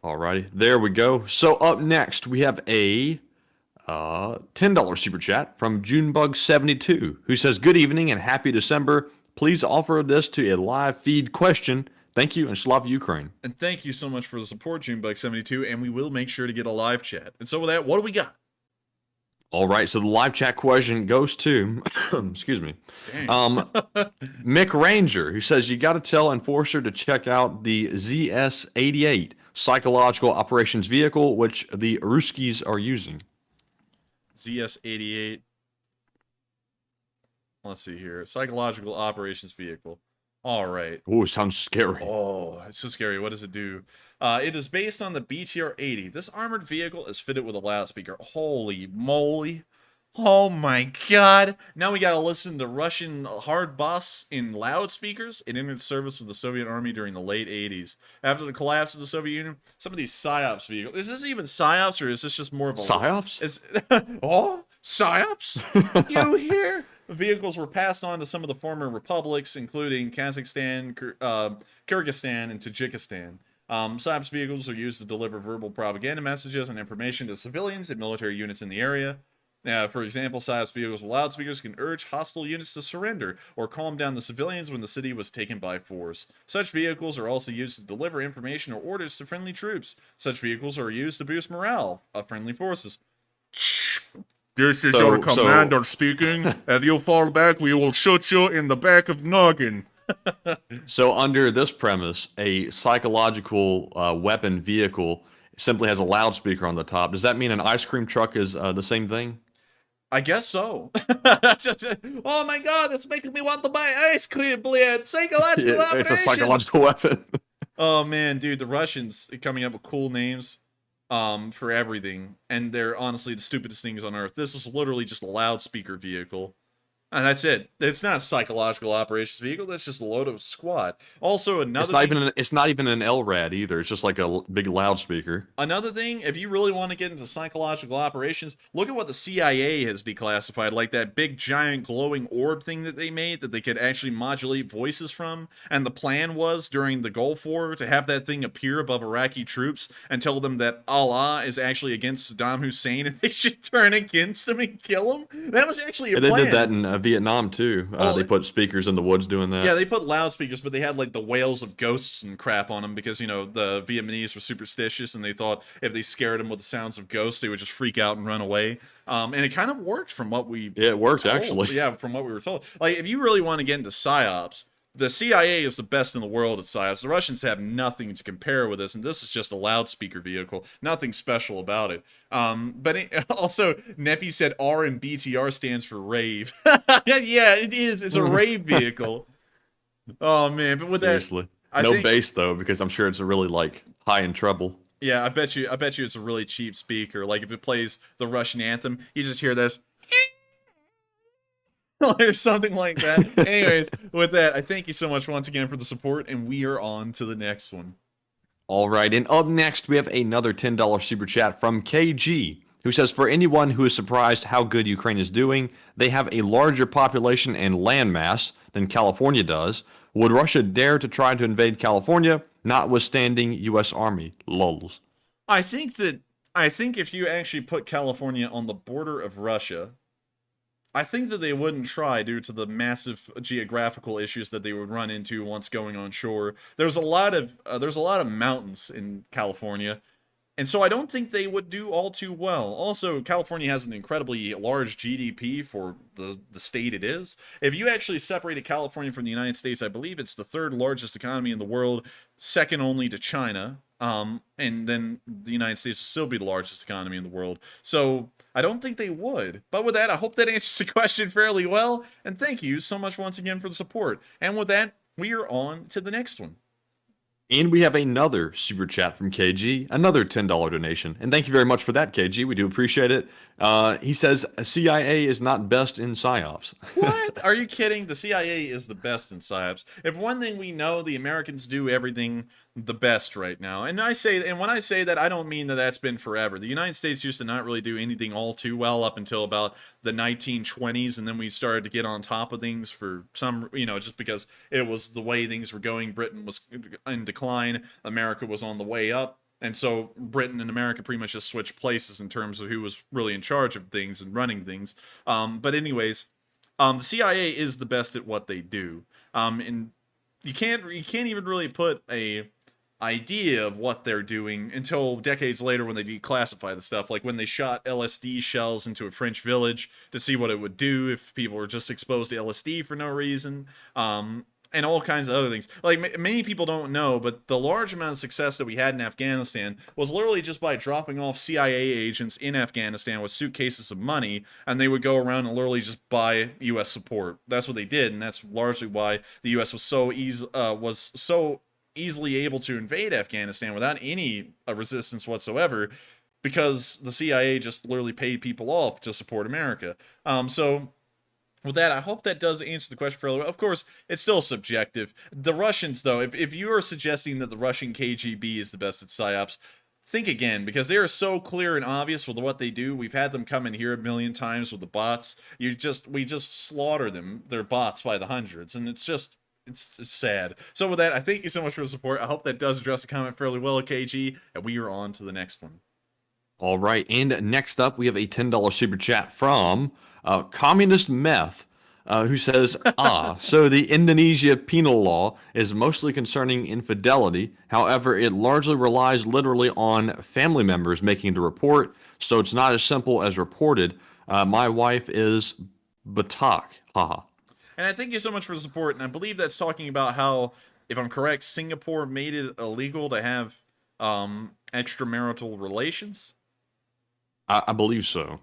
Alrighty, there we go. So up next, we have a $10 super chat from Junebug72, who says, "Good evening and happy December. Please offer this to a live feed question. Thank you, and Slava Ukraine." And thank you so much for the support, Junebug72, and we will make sure to get a live chat. And so with that, what do we got? All right, so the live chat question goes to, excuse me, Mick Ranger, who says, "You got to tell Enforcer to check out the ZS88. psychological operations vehicle which the Ruskies are using. ZS-88. Let's see here. Psychological operations vehicle. All right. Oh, sounds scary. Oh, it's so scary. What does it do? It is based on the BTR-80. This armored vehicle is fitted with a loudspeaker. Holy moly. Oh my god. Now we gotta listen to Russian hard bass in loudspeakers. It entered service with the Soviet Army during the late 80s. After the collapse of the Soviet Union, some of these PSYOPs vehicles... Is this even PSYOPs, or is this just more of a... PSYOPs? Oh? PSYOPs? You hear? Vehicles were passed on to some of the former republics, including Kazakhstan, Kyrgyzstan, and Tajikistan. PSYOPs vehicles are used to deliver verbal propaganda messages and information to civilians and military units in the area. For example, PSYOPs vehicles with loudspeakers can urge hostile units to surrender or calm down the civilians when the city was taken by force. Such vehicles are also used to deliver information or orders to friendly troops. Such vehicles are used to boost morale of friendly forces. This is your commander speaking. If you fall back, we will shoot you in the back of noggin. So under this premise, a psychological weapon vehicle simply has a loudspeaker on the top. Does that mean an ice cream truck is the same thing? I guess so. Oh my god, it's making me want to buy ice cream, Bled. Psychological operations. It's a psychological weapon. Oh man, dude, the Russians coming up with cool names for everything. And they're honestly the stupidest things on earth. This is literally just a loudspeaker vehicle. And that's it. It's not a psychological operations vehicle. That's just a load of squad. Also, another it's not even an LRAD either. It's just like a big loudspeaker. Another thing, if you really want to get into psychological operations, look at what the CIA has declassified. Like that big, giant, glowing orb thing that they made that they could actually modulate voices from. And the plan was, during the Gulf War, to have that thing appear above Iraqi troops and tell them that Allah is actually against Saddam Hussein and they should turn against him and kill him. That was actually a plan. They did that in Vietnam too. They put speakers in the woods doing that. Yeah, they put loudspeakers, but they had like the wails of ghosts and crap on them because, you know, the Vietnamese were superstitious and they thought if they scared them with the sounds of ghosts, they would just freak out and run away. And it kind of worked from what we it worked told. Actually. Yeah, from what we were told. Like, if you really want to get into PSYOPs, the CIA is the best in the world at PSYOPs. The Russians have nothing to compare with this, and this is just a loudspeaker vehicle. Nothing special about it. Also, Neppy said R and BTR stands for rave. Yeah, it is. It's a rave vehicle. Oh, man. But with Seriously. that... No bass, though, because I'm sure it's a really, like, high in treble. Yeah, I bet you it's a really cheap speaker. Like, if it plays the Russian anthem, you just hear this... or something like that. Anyways, with that, I thank you so much once again for the support, and we are on to the next one. All right, and up next, we have another $10 super chat from KG, who says, for anyone who is surprised how good Ukraine is doing, they have a larger population and landmass than California does. Would Russia dare to try to invade California, notwithstanding U.S. Army? Lulz. I think if you actually put California on the border of Russia, I think that they wouldn't try due to the massive geographical issues that they would run into once going on shore. There's a lot of mountains in California, and so I don't think they would do all too well. Also, California has an incredibly large GDP for the state it is. If you actually separated California from the United States, I believe it's the third largest economy in the world, second only to China. And then the United States will still be the largest economy in the world. So I don't think they would. But with that, I hope that answers the question fairly well. And thank you so much once again for the support. And with that, we are on to the next one. And we have another super chat from KG, another $10 donation. And thank you very much for that, KG. We do appreciate it. He says, CIA is not best in PSYOPs. What? Are you kidding? The CIA is the best in PSYOPs. If one thing we know, the Americans do everything the best right now. And when I say that, I don't mean that that's been forever. The United States used to not really do anything all too well up until about the 1920s, and then we started to get on top of things for some, just because it was the way things were going. Britain was in decline, America was on the way up. And so Britain and America pretty much just switched places in terms of who was really in charge of things and running things. But anyways, the CIA is the best at what they do. And you can't even really put a idea of what they're doing until decades later when they declassify the stuff, like when they shot LSD shells into a French village to see what it would do if people were just exposed to LSD for no reason. and all kinds of other things. Like, many people don't know, but the large amount of success that we had in Afghanistan was literally just by dropping off CIA agents in Afghanistan with suitcases of money, and they would go around and literally just buy U.S. support. That's what they did, and that's largely why the U.S. was so easily able to invade Afghanistan without any resistance whatsoever, because the CIA just literally paid people off to support America. So with that, I hope that does answer the question fairly well. Of course, it's still subjective. The Russians, though, if you are suggesting that the Russian KGB is the best at PsyOps, think again, because they are so clear and obvious with what they do. We've had them come in here a million times with the bots. We just slaughter them, their bots, by the hundreds, and it's sad. So with that, I thank you so much for the support. I hope that does address the comment fairly well, KG, and we are on to the next one. All right, and next up, we have a $10 super chat from Communist Meth, who says, so the Indonesia penal law is mostly concerning infidelity. However, it largely relies literally on family members making the report, so it's not as simple as reported. My wife is Batak. Haha. And I thank you so much for the support, and I believe that's talking about how, if I'm correct, Singapore made it illegal to have extramarital relations. I believe so.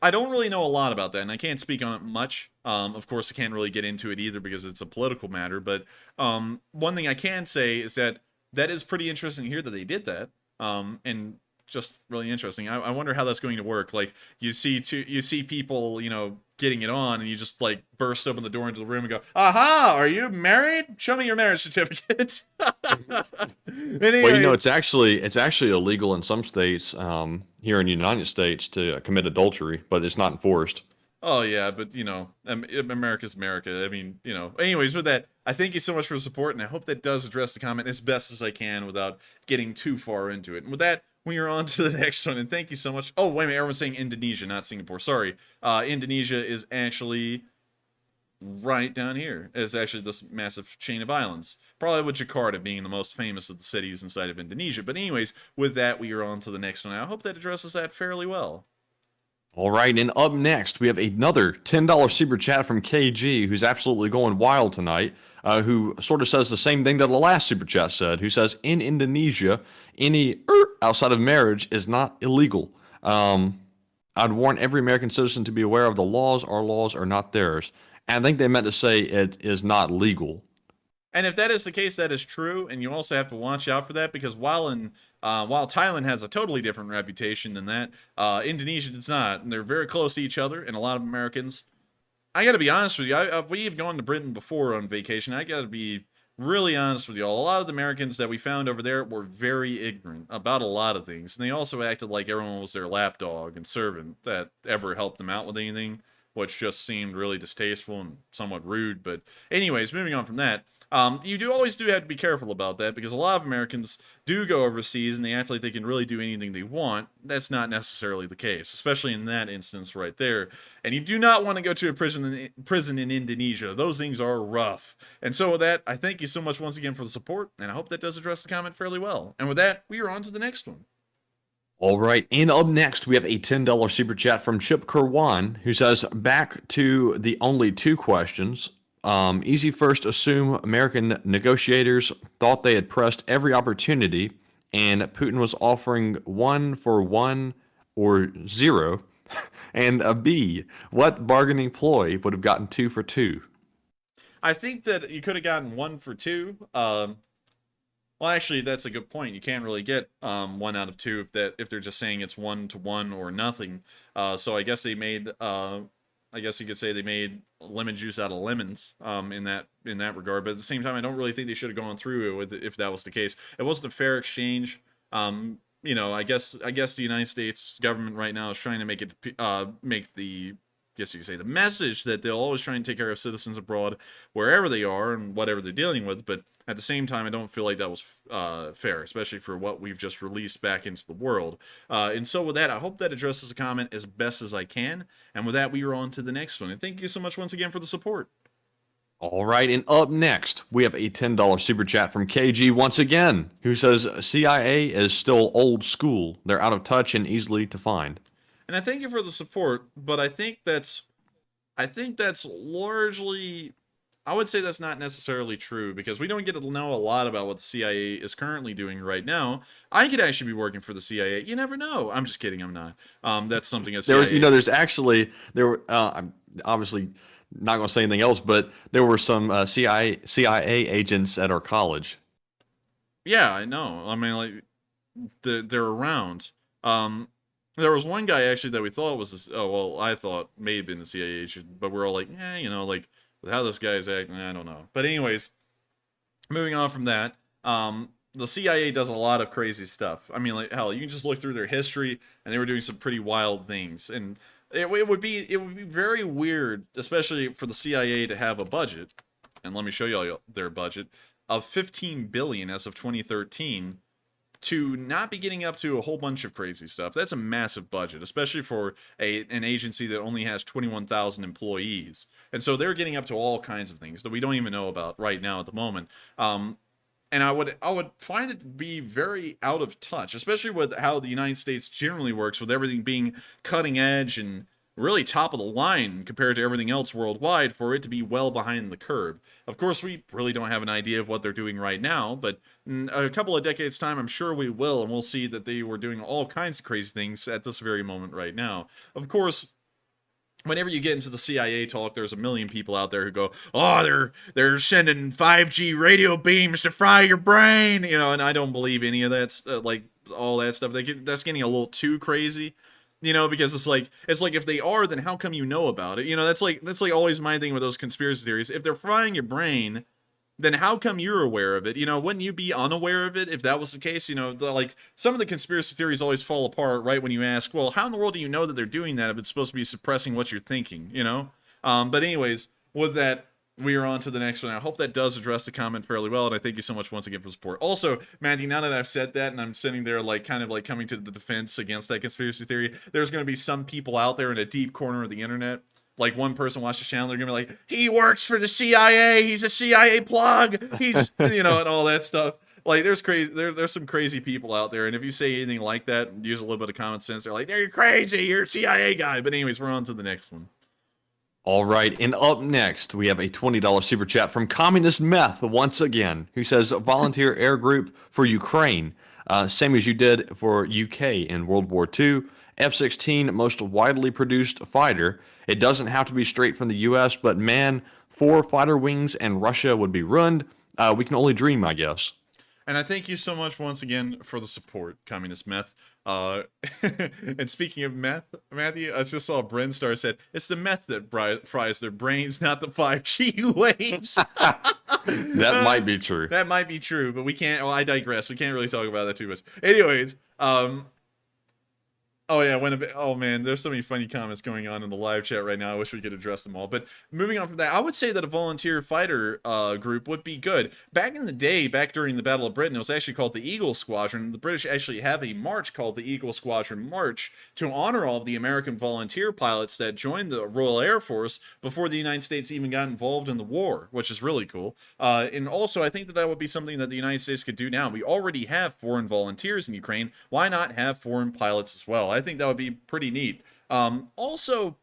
I don't really know a lot about that, and I can't speak on it much. Of course, I can't really get into it either because it's a political matter, but one thing I can say is that is pretty interesting here that they did that, and just really interesting. I wonder how that's going to work. Like, you see people, getting it on, and you just, like, burst open the door into the room and go, aha, are you married? Show me your marriage certificate. Anyway. Well, it's actually illegal in some states here in the United States to commit adultery, but it's not enforced. Oh, yeah, but, America's America. I mean, Anyways, with that, I thank you so much for the support, and I hope that does address the comment as best as I can without getting too far into it. And with that, we are on to the next one, and thank you so much. Oh, wait a minute, everyone's saying Indonesia, not Singapore. Sorry. Indonesia is actually right down here. It's actually this massive chain of islands. Probably with Jakarta being the most famous of the cities inside of Indonesia. But anyways, with that, we are on to the next one. I hope that addresses that fairly well. All right, and up next, we have another $10 super chat from KG, who's absolutely going wild tonight, who sort of says the same thing that the last super chat said, who says, in Indonesia, any outside of marriage is not illegal. I'd warn every American citizen to be aware of the laws. Our laws are not theirs. And I think they meant to say it is not legal. And if that is the case, that is true, and you also have to watch out for that, because while Thailand has a totally different reputation than that, Indonesia does not, and they're very close to each other, and a lot of Americans, I gotta be honest with you, we've gone to Britain before on vacation, I gotta be really honest with you all, a lot of the Americans that we found over there were very ignorant about a lot of things, and they also acted like everyone was their lapdog and servant that ever helped them out with anything, which just seemed really distasteful and somewhat rude. But anyways, moving on from that, you always have to be careful about that, because a lot of Americans do go overseas and they act like they can really do anything they want. That's not necessarily the case, especially in that instance right there. And you do not want to go to a prison in Indonesia. Those things are rough. And so with that, I thank you so much once again for the support, and I hope that does address the comment fairly well. And with that, we are on to the next one. All right, and up next, we have a $10 super chat from Chip Kerwan, who says, back to the only two questions. Easy first, assume American negotiators thought they had pressed every opportunity, and Putin was offering 1 for 1 or 0. And a B, what bargaining ploy would have gotten 2 for 2? I think that you could have gotten 1 for 2. Well, actually, that's a good point. You can't really get 1 out of 2 if they're just saying it's 1 to 1 or nothing. So I guess they made, I guess you could say they made lemon juice out of lemons in that regard. But at the same time, I don't really think they should have gone through with it if that was the case. It wasn't a fair exchange. I guess the United States government right now is trying to make it I guess you could say the message that they'll always try and take care of citizens abroad wherever they are and whatever they're dealing with, but at the same time I don't feel like that was fair, especially for what we've just released back into the world. And so with that, I hope that addresses the comment as best as I can, and with that we are on to the next one, and thank you so much once again for the support. All right, and up next, we have a $10 super chat from KG once again, who says CIA is still old school. They're out of touch and easily to find. And I thank you for the support, but I think that's largely I would say that's not necessarily true because we don't get to know a lot about what the CIA is currently doing right now. I could actually be working for the CIA. You never know. I'm just kidding. I'm not. That's something a CIA. There's actually I'm obviously not going to say anything else, but there were some CIA agents at our college. Yeah, I know. I mean, like they're around. There was one guy actually that we thought was this, I thought may have been the CIA agent, but we're all like, like how this guy's acting, I don't know. But anyways, moving on from that, the CIA does a lot of crazy stuff. I mean, like hell, you can just look through their history, and they were doing some pretty wild things. And it would be very weird, especially for the CIA to have a budget. And let me show you all their budget of $15 billion as of 2013. To not be getting up to a whole bunch of crazy stuff. That's a massive budget, especially for an agency that only has 21,000 employees. And so they're getting up to all kinds of things that we don't even know about right now at the moment. And I would find it to be very out of touch, especially with how the United States generally works, with everything being cutting edge and really top of the line compared to everything else worldwide, for it to be well behind the curve. Of course, we really don't have an idea of what they're doing right now, but in a couple of decades time, I'm sure we will, and we'll see that they were doing all kinds of crazy things at this very moment right now. Of course, whenever you get into the CIA talk, there's a million people out there who go, oh, they're sending 5G radio beams to fry your brain, and I don't believe any of that, like all that stuff. That's getting a little too crazy. Because it's like if they are, then how come you know about it? That's like always my thing with those conspiracy theories. If they're frying your brain, then how come you're aware of it? Wouldn't you be unaware of it if that was the case? Like some of the conspiracy theories always fall apart right when you ask, well, how in the world do you know that they're doing that if it's supposed to be suppressing what you're thinking? But anyways, with that, we are on to the next one. I hope that does address the comment fairly well, and I thank you so much once again for support. Also, Matthew, now that I've said that, and I'm sitting there kind of coming to the defense against that conspiracy theory, there's going to be some people out there in a deep corner of the internet. Like one person watched the channel, they're gonna be like, he works for the CIA, he's a CIA plug, he's and all that stuff. Like there's some crazy people out there, and if you say anything like that, use a little bit of common sense, they're like, you're crazy, you're a CIA guy. But anyways, we're on to the next one. All right, and up next, we have a $20 super chat from Communist Meth once again, who says, volunteer air group for Ukraine, same as you did for UK in World War II. F-16, most widely produced fighter. It doesn't have to be straight from the US, but man, 4 fighter wings and Russia would be ruined. We can only dream, I guess. And I thank you so much once again for the support, Communist Meth. And speaking of meth, Matthew, I just saw Brenstar said, it's the meth that fries their brains, not the 5G waves. That might be true. That might be true, but we can't, I digress. We can't really talk about that too much. Anyways, oh yeah, oh man, there's so many funny comments going on in the live chat right now. I wish we could address them all. But moving on from that, I would say that a volunteer fighter group would be good. Back in the day, back during the Battle of Britain, it was actually called the Eagle Squadron. The British actually have a march called the Eagle Squadron March to honor all of the American volunteer pilots that joined the Royal Air Force before the United States even got involved in the war, which is really cool. And also, I think that would be something that the United States could do now. We already have foreign volunteers in Ukraine. Why not have foreign pilots as well? I think that would be pretty neat. Also,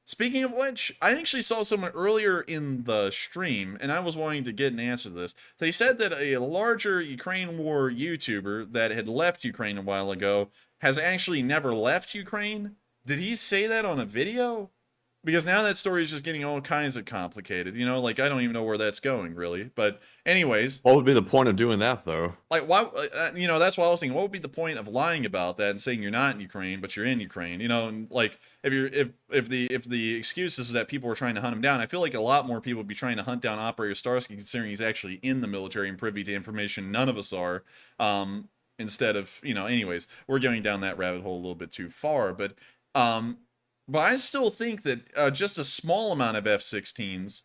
speaking of which, I actually saw someone earlier in the stream, and I was wanting to get an answer to this. They said that a larger Ukraine war YouTuber that had left Ukraine a while ago has actually never left Ukraine. Did he say that on a video? Because now that story is just getting all kinds of complicated, like I don't even know where that's going really. But anyways, what would be the point of doing that though? Like why, that's why I was thinking, what would be the point of lying about that and saying you're not in Ukraine but you're in Ukraine? And like if the excuse is that people were trying to hunt him down, I feel like a lot more people would be trying to hunt down Operator Starsky, considering he's actually in the military and privy to information none of us are. Instead of anyways, we're going down that rabbit hole a little bit too far, but I still think that just a small amount of F-16s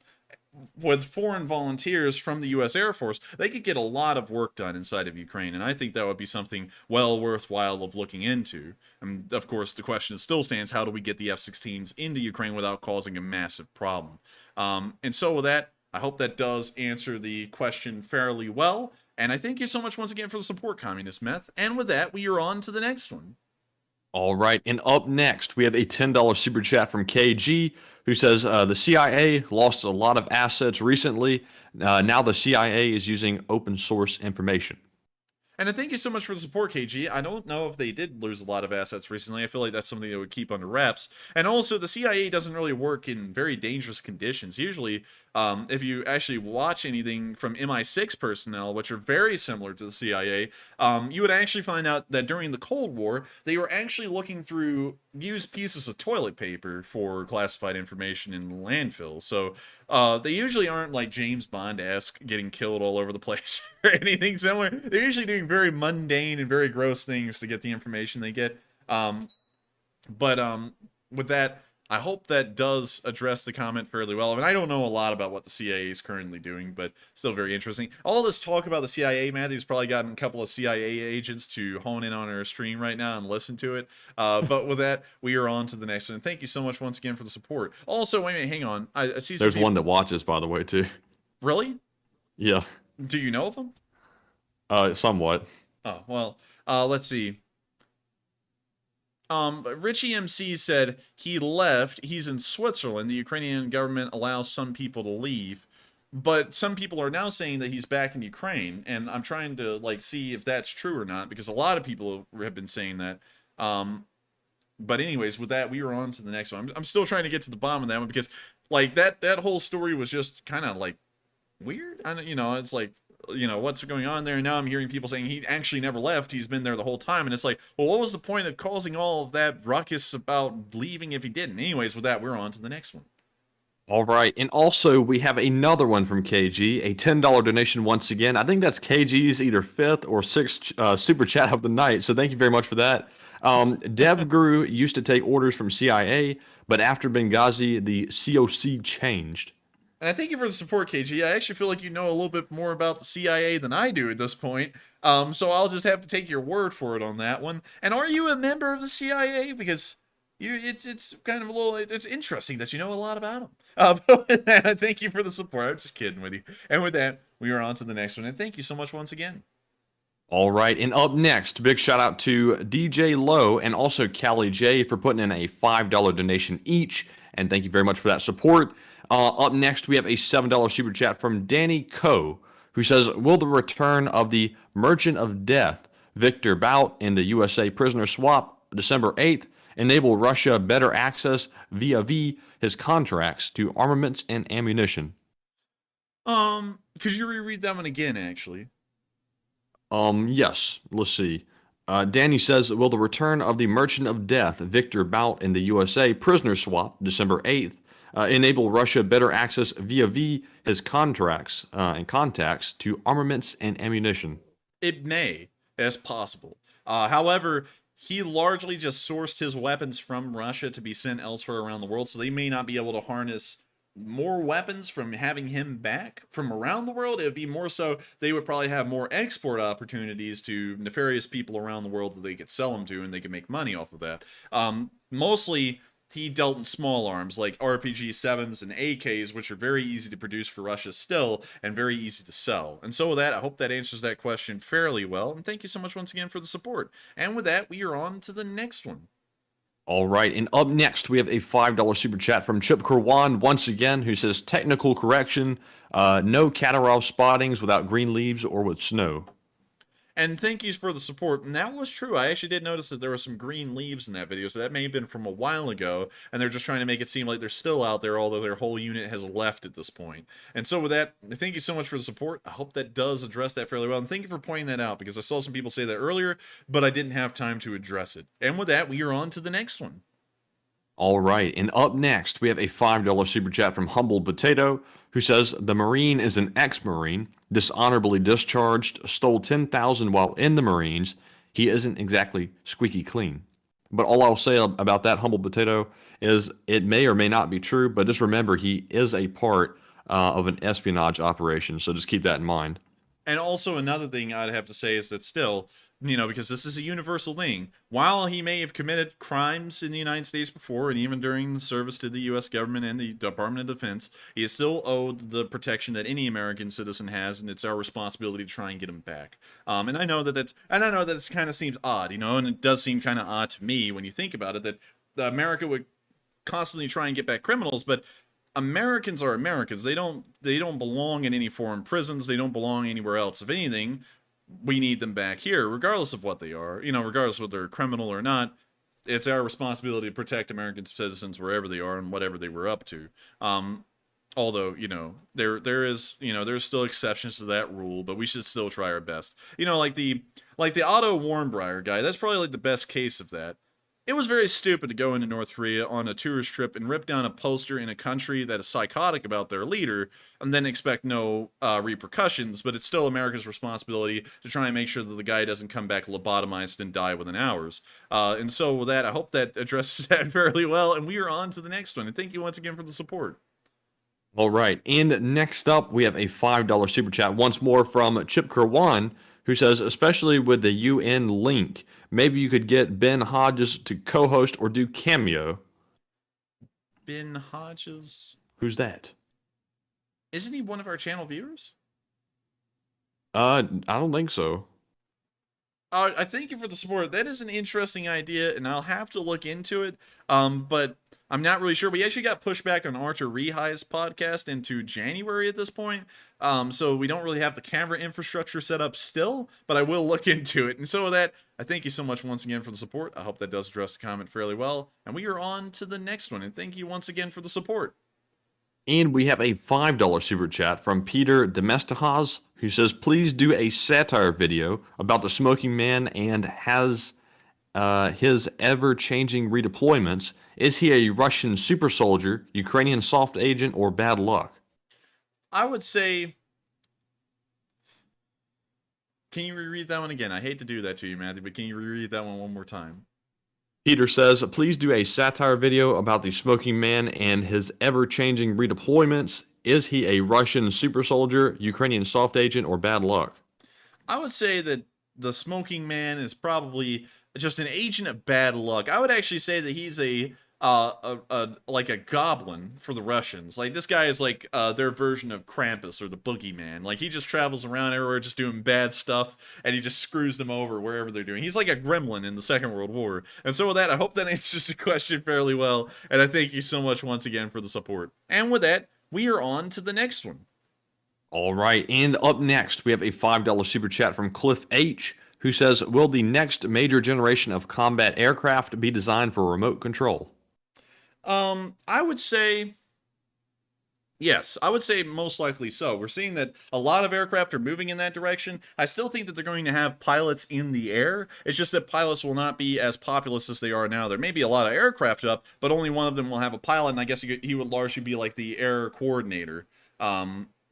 with foreign volunteers from the U.S. Air Force, they could get a lot of work done inside of Ukraine, and I think that would be something well worthwhile of looking into. And of course, the question still stands, how do we get the F-16s into Ukraine without causing a massive problem? And so with that, I hope that does answer the question fairly well, and I thank you so much once again for the support, Communist Meth. And with that, we are on to the next one. All right. And up next, we have a $10 super chat from KG who says the CIA lost a lot of assets recently. Now the CIA is using open source information. And I thank you so much for the support, KG. I don't know if they did lose a lot of assets recently. I feel like that's something they would keep under wraps. And also, the CIA doesn't really work in very dangerous conditions. Usually, if you actually watch anything from MI6 personnel, which are very similar to the CIA, you would actually find out that during the Cold War, they were actually looking through used pieces of toilet paper for classified information in landfills. So they usually aren't like James Bond-esque, getting killed all over the place or anything similar. They're usually doing very mundane and very gross things to get the information they get. With that, I hope that does address the comment fairly well. I mean, I don't know a lot about what the CIA is currently doing, but still very interesting. All this talk about the CIA, Matthew's probably gotten a couple of CIA agents to hone in on our stream right now and listen to it. But with that, we are on to the next one. Thank you so much once again for the support. Also, wait a minute, hang on. I see some There's people... one that watches, by the way, too. Really? Yeah. Do you know of them? Somewhat. Oh, well, let's see. Richie MC said he left. He's in Switzerland. The Ukrainian government allows some people to leave, but some people are now saying that he's back in Ukraine, and I'm trying to like see if that's true or not, because a lot of people have been saying that. But anyways, with that, we are on to the next one. I'm still trying to get to the bottom of that one, because like that whole story was just kind of like weird. It's like, what's going on there? And now I'm hearing people saying he actually never left. He's been there the whole time. And it's like, well, what was the point of causing all of that ruckus about leaving if he didn't? Anyways, with that, we're on to the next one. All right. And also, we have another one from KG, a $10 donation once again. I think that's KG's either 5th or 6th super chat of the night. So thank you very much for that. DevGuru used to take orders from CIA, but after Benghazi, the COC changed. And I thank you for the support, KG. I actually feel like you know a little bit more about the CIA than I do at this point. So I'll just have to take your word for it on that one. And are you a member of the CIA? Because it's kind of a little, it's interesting that you know a lot about them. But with that, I thank you for the support. I'm just kidding with you. And with that, we are on to the next one. And thank you so much once again. All right, and up next, big shout out to DJ Low and also Callie J for putting in a $5 donation each. And thank you very much for that support. Up next, we have a $7 super chat from Danny Coe, who says, will the return of the Merchant of Death, Victor Bout, in the USA prisoner swap December 8th enable Russia better access via his contracts to armaments and ammunition? Could you reread that one again, actually? Yes. Let's see. Danny says, will the return of the Merchant of Death, Victor Bout, in the USA prisoner swap December 8th enable Russia better access via his contracts and contacts to armaments and ammunition? It may, as possible. However, he largely just sourced his weapons from Russia to be sent elsewhere around the world, so they may not be able to harness more weapons from having him back from around the world. It would be more so they would probably have more export opportunities to nefarious people around the world that they could sell them to, and they could make money off of that. Mostly, he dealt in small arms like RPG-7s and AKs, which are very easy to produce for Russia still, and very easy to sell. And so with that, I hope that answers that question fairly well, and thank you so much once again for the support. And with that, we are on to the next one. All right, and up next, we have a $5 super chat from Chip Kurwan once again, who says, technical correction, no Kadyrov spottings without green leaves or with snow. And thank you for the support. And that was true. I actually did notice that there were some green leaves in that video, so that may have been from a while ago, and they're just trying to make it seem like they're still out there, although their whole unit has left at this point. And so with that, thank you so much for the support. I hope that does address that fairly well, and thank you for pointing that out, because I saw some people say that earlier, but I didn't have time to address it. And with that, we are on to the next one. All right, and up next, we have a $5 super chat from Humble Potato, who says, the Marine is an ex-Marine, dishonorably discharged, stole $10,000 while in the Marines. He isn't exactly squeaky clean. But all I'll say about that, Humble Potato, is it may or may not be true, but just remember he is a part of an espionage operation, so just keep that in mind. And also another thing I'd have to say is that still, because this is a universal thing. While he may have committed crimes in the United States before, and even during the service to the U.S. government and the Department of Defense, he is still owed the protection that any American citizen has, and it's our responsibility to try and get him back. And I know that it kind of seems odd, and it does seem kind of odd to me when you think about it, that America would constantly try and get back criminals, but Americans are Americans. They don't belong in any foreign prisons. They don't belong anywhere else. If anything, we need them back here, regardless of what they are. Regardless of whether they're criminal or not. It's our responsibility to protect American citizens wherever they are and whatever they were up to. Although, there's still exceptions to that rule, but we should still try our best. Like the Otto Warmbier guy, that's probably like the best case of that. It was very stupid to go into North Korea on a tourist trip and rip down a poster in a country that is psychotic about their leader and then expect no repercussions, but it's still America's responsibility to try and make sure that the guy doesn't come back lobotomized and die within hours. And so with that, I hope that addresses that fairly well, and we are on to the next one. And thank you once again for the support. All right, and next up, we have a $5 super chat once more from Chip Kerwan, who says, especially with the UN link, maybe you could get Ben Hodges to co-host or do cameo. Ben Hodges? Who's that? Isn't he one of our channel viewers? I don't think so. I thank you for the support. That is an interesting idea, and I'll have to look into it. But I'm not really sure. We actually got pushed back on Archer Rehai's podcast into January at this point. So we don't really have the camera infrastructure set up still, but I will look into it. And so with that, I thank you so much once again for the support. I hope that does address the comment fairly well. And we are on to the next one. And thank you once again for the support. And we have a $5 super chat from Peter Demestahaz, who says, please do a satire video about the smoking man and his ever-changing redeployments. Is he a Russian super soldier, Ukrainian soft agent, or bad luck? I would say... Can you reread that one again? I hate to do that to you, Matthew, but can you reread that one more time? Peter says, please do a satire video about the smoking man and his ever-changing redeployments. Is he a Russian super soldier, Ukrainian soft agent, or bad luck? I would say that the smoking man is probably just an agent of bad luck. I would actually say that he's like a goblin for the Russians. Like, this guy is like their version of Krampus or the boogeyman. Like, he just travels around everywhere just doing bad stuff, and he just screws them over wherever they're doing. He's like a gremlin in the Second World War. And so with that, I hope that answers the question fairly well, and I thank you so much once again for the support. And with that, we are on to the next one. All right, and up next, we have a $5 super chat from Cliff H, who says, will the next major generation of combat aircraft be designed for remote control? I would say yes. I would say most likely so. We're seeing that a lot of aircraft are moving in that direction. I still think that they're going to have pilots in the air. It's just that pilots will not be as populous as they are now. There may be a lot of aircraft up, but only one of them will have a pilot, and I guess he would largely be like the air coordinator,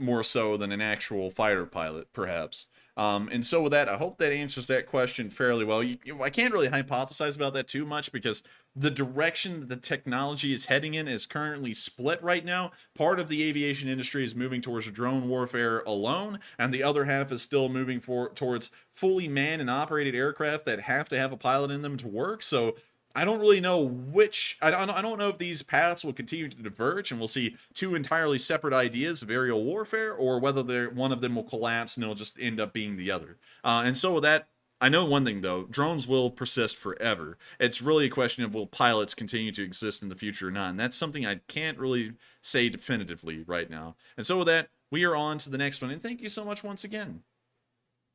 more so than an actual fighter pilot, perhaps. And so with that, I hope that answers that question fairly well. I can't really hypothesize about that too much because the direction that the technology is heading in is currently split right now. Part of the aviation industry is moving towards drone warfare alone, and the other half is still moving towards fully manned and operated aircraft that have to have a pilot in them to work. So I don't really know which. I don't know if these paths will continue to diverge and we'll see two entirely separate ideas of aerial warfare, or whether one of them will collapse and it'll just end up being the other. And so with that, I know one thing though: drones will persist forever. It's really a question of will pilots continue to exist in the future or not, and that's something I can't really say definitively right now. And so with that, we are on to the next one, and thank you so much once again.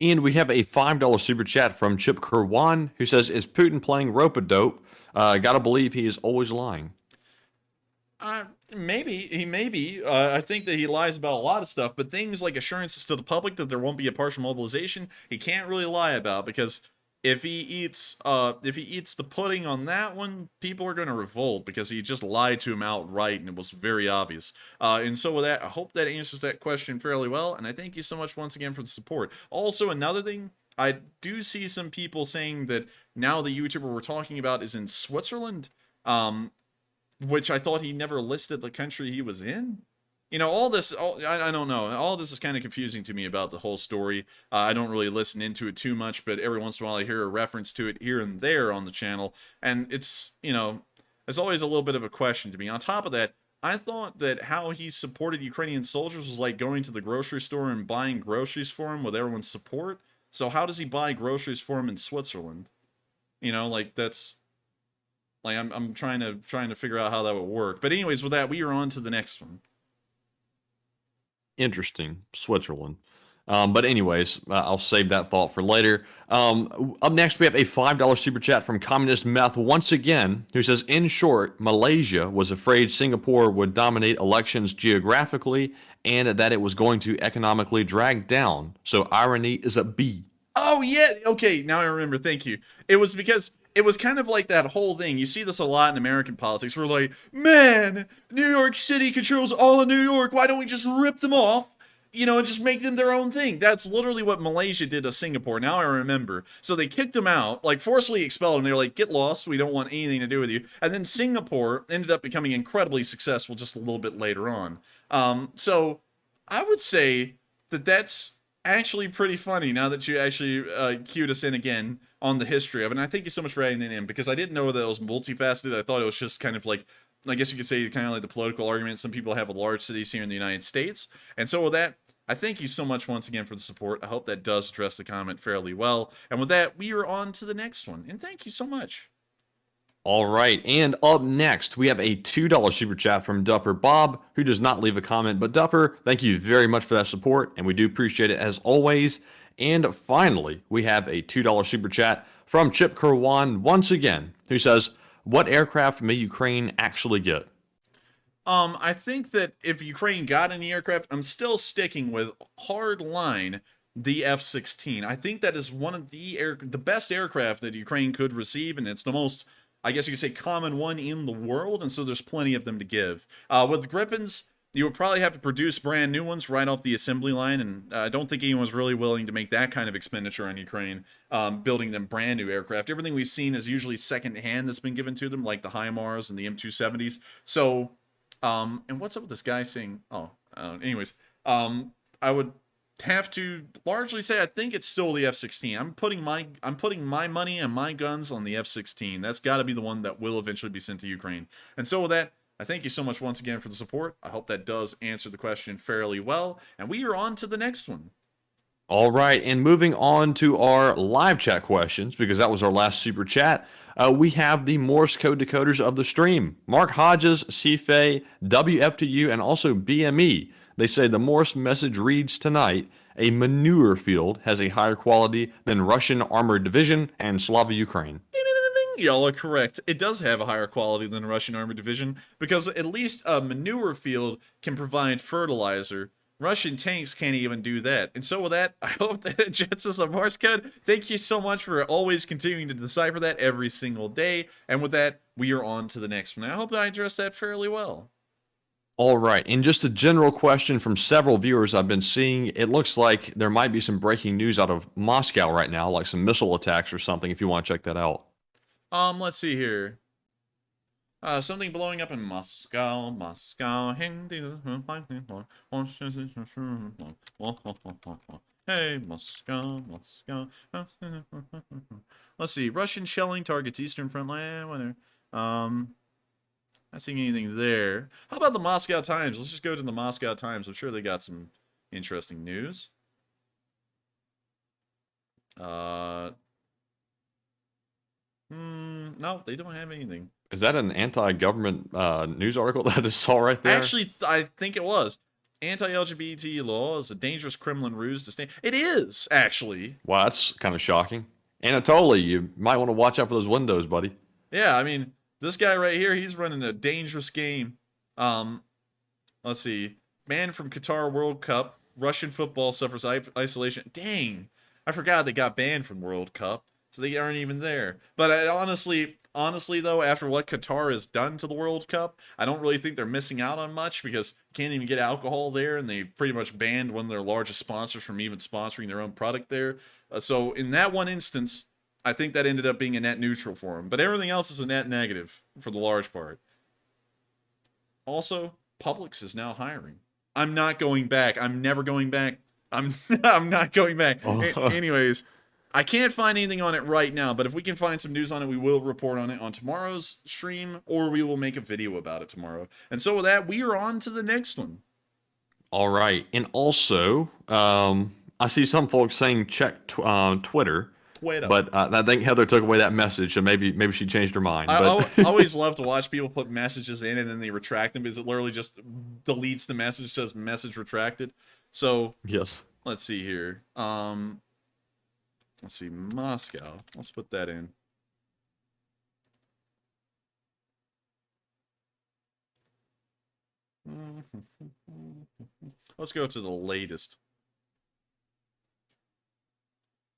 And we have a $5 super chat from Chip Kerwan, who says, is Putin playing rope-a-dope? Gotta believe he is always lying. Maybe. He may be. I think that he lies about a lot of stuff, but things like assurances to the public that there won't be a partial mobilization, he can't really lie about, because if he eats the pudding on that one, people are going to revolt because he just lied to him outright, and it was very obvious. And so with that, I hope that answers that question fairly well, and I thank you so much once again for the support. Also, another thing, I do see some people saying that now the YouTuber we're talking about is in Switzerland, which I thought he never listed the country he was in. you know, all this, I don't know. All this is kind of confusing to me about the whole story. I don't really listen into it too much, but every once in a while I hear a reference to it here and there on the channel. And it's, you know, there's always a little bit of a question to me. On top of that, I thought that how he supported Ukrainian soldiers was like going to the grocery store and buying groceries for him with everyone's support. So how does he buy groceries for him in Switzerland? You know, like that's like I'm trying to figure out how that would work. But anyways, with that, we are on to the next one. Interesting, Switzerland. But anyways, I'll save that thought for later. Up next, we have a $5 super chat from Communist Meth once again, who says, in short, Malaysia was afraid Singapore would dominate elections geographically and that it was going to economically drag down. So irony is a B. Oh, yeah. Okay, now I remember. Thank you. It was because it was kind of like that whole thing. You see this a lot in American politics. We're like, man, New York City controls all of New York. Why don't we just rip them off? You know, and just make them their own thing. That's literally what Malaysia did to Singapore. Now I remember. So they kicked them out, like forcefully expelled them. They were like, get lost. We don't want anything to do with you. And then Singapore ended up becoming incredibly successful just a little bit later on. So I would say that that's actually pretty funny now that you actually cued us in again on the history of it. And I thank you so much for adding that in because I didn't know that it was multifaceted. I thought it was just kind of like, I guess you could say kind of like the political argument some people have with large cities here in the United States. And so with that, I thank you so much once again for the support. I hope that does address the comment fairly well. And with that, we are on to the next one. And thank you so much. All right, and up next, we have a $2 super chat from Dupper Bob, who does not leave a comment. But Dupper, thank you very much for that support, and we do appreciate it as always. And finally, we have a $2 super chat from Chip Kerwan once again, who says, what aircraft may Ukraine actually get? I think that if Ukraine got any aircraft, I'm still sticking with hard line the F-16. I think that is one of the best aircraft that Ukraine could receive, and it's the most, I guess you could say, common one in the world, and so there's plenty of them to give. With Gripens, you would probably have to produce brand new ones right off the assembly line, and I don't think anyone's really willing to make that kind of expenditure on Ukraine, building them brand new aircraft. Everything we've seen is usually second-hand that's been given to them, like the HIMARS and the M270s. So, and what's up with this guy saying, anyways, I would have to largely say I think it's still the F-16. I'm putting my money and my guns on the F-16. That's got to be the one that will eventually be sent to Ukraine. And so with that, I thank you so much once again for the support. I hope that does answer the question fairly well. And we are on to the next one. All right, and moving on to our live chat questions, because that was our last super chat, we have the Morse code decoders of the stream. Mark Hodges, CFA, WFTU, and also BME. They say the Morse message reads tonight, a manure field has a higher quality than Russian Armored Division and Slava Ukraine. Y'all are correct. It does have a higher quality than the Russian Armored Division, because at least a manure field can provide fertilizer. Russian tanks can't even do that. And so with that, I hope that it gets us a Morse code. Thank you so much for always continuing to decipher that every single day. And with that, we are on to the next one. I hope that I addressed that fairly well. All right, and just a general question from several viewers I've been seeing. It looks like there might be some breaking news out of Moscow right now, like some missile attacks or something, if you want to check that out. Let's see here. Something blowing up in Moscow. Hey, Moscow. Let's see. Russian shelling targets Eastern Frontline. Not seeing anything there. How about the Moscow Times? Let's just go to the Moscow Times. I'm sure they got some interesting news. No, they don't have anything. Is that an anti-government news article that I saw right there? Actually, I think it was. Anti-LGBT law is a dangerous Kremlin ruse to stand. It is, actually. Wow, that's kind of shocking. Anatoly, you might want to watch out for those windows, buddy. Yeah, I mean, this guy right here, he's running a dangerous game. Let's see. Banned from Qatar World Cup. Russian football suffers isolation. Dang. I forgot they got banned from World Cup. So they aren't even there. But honestly though, after what Qatar has done to the World Cup, I don't really think they're missing out on much because you can't even get alcohol there, and they pretty much banned one of their largest sponsors from even sponsoring their own product there. So in that one instance, I think that ended up being a net neutral for them. But everything else is a net negative for the large part. Also, Publix is now hiring. I'm not going back. I'm never going back. I'm not going back. Anyways, I can't find anything on it right now, but if we can find some news on it, we will report on it on tomorrow's stream, or we will make a video about it tomorrow. And so with that, we are on to the next one. All right. And also, I see some folks saying check Twitter. But I think Heather took away that message, so maybe she changed her mind. I always love to watch people put messages in and then they retract them because it literally just deletes the message, says message retracted. So yes, let's see here. Let's see, Moscow. Let's put that in. Let's go to the latest.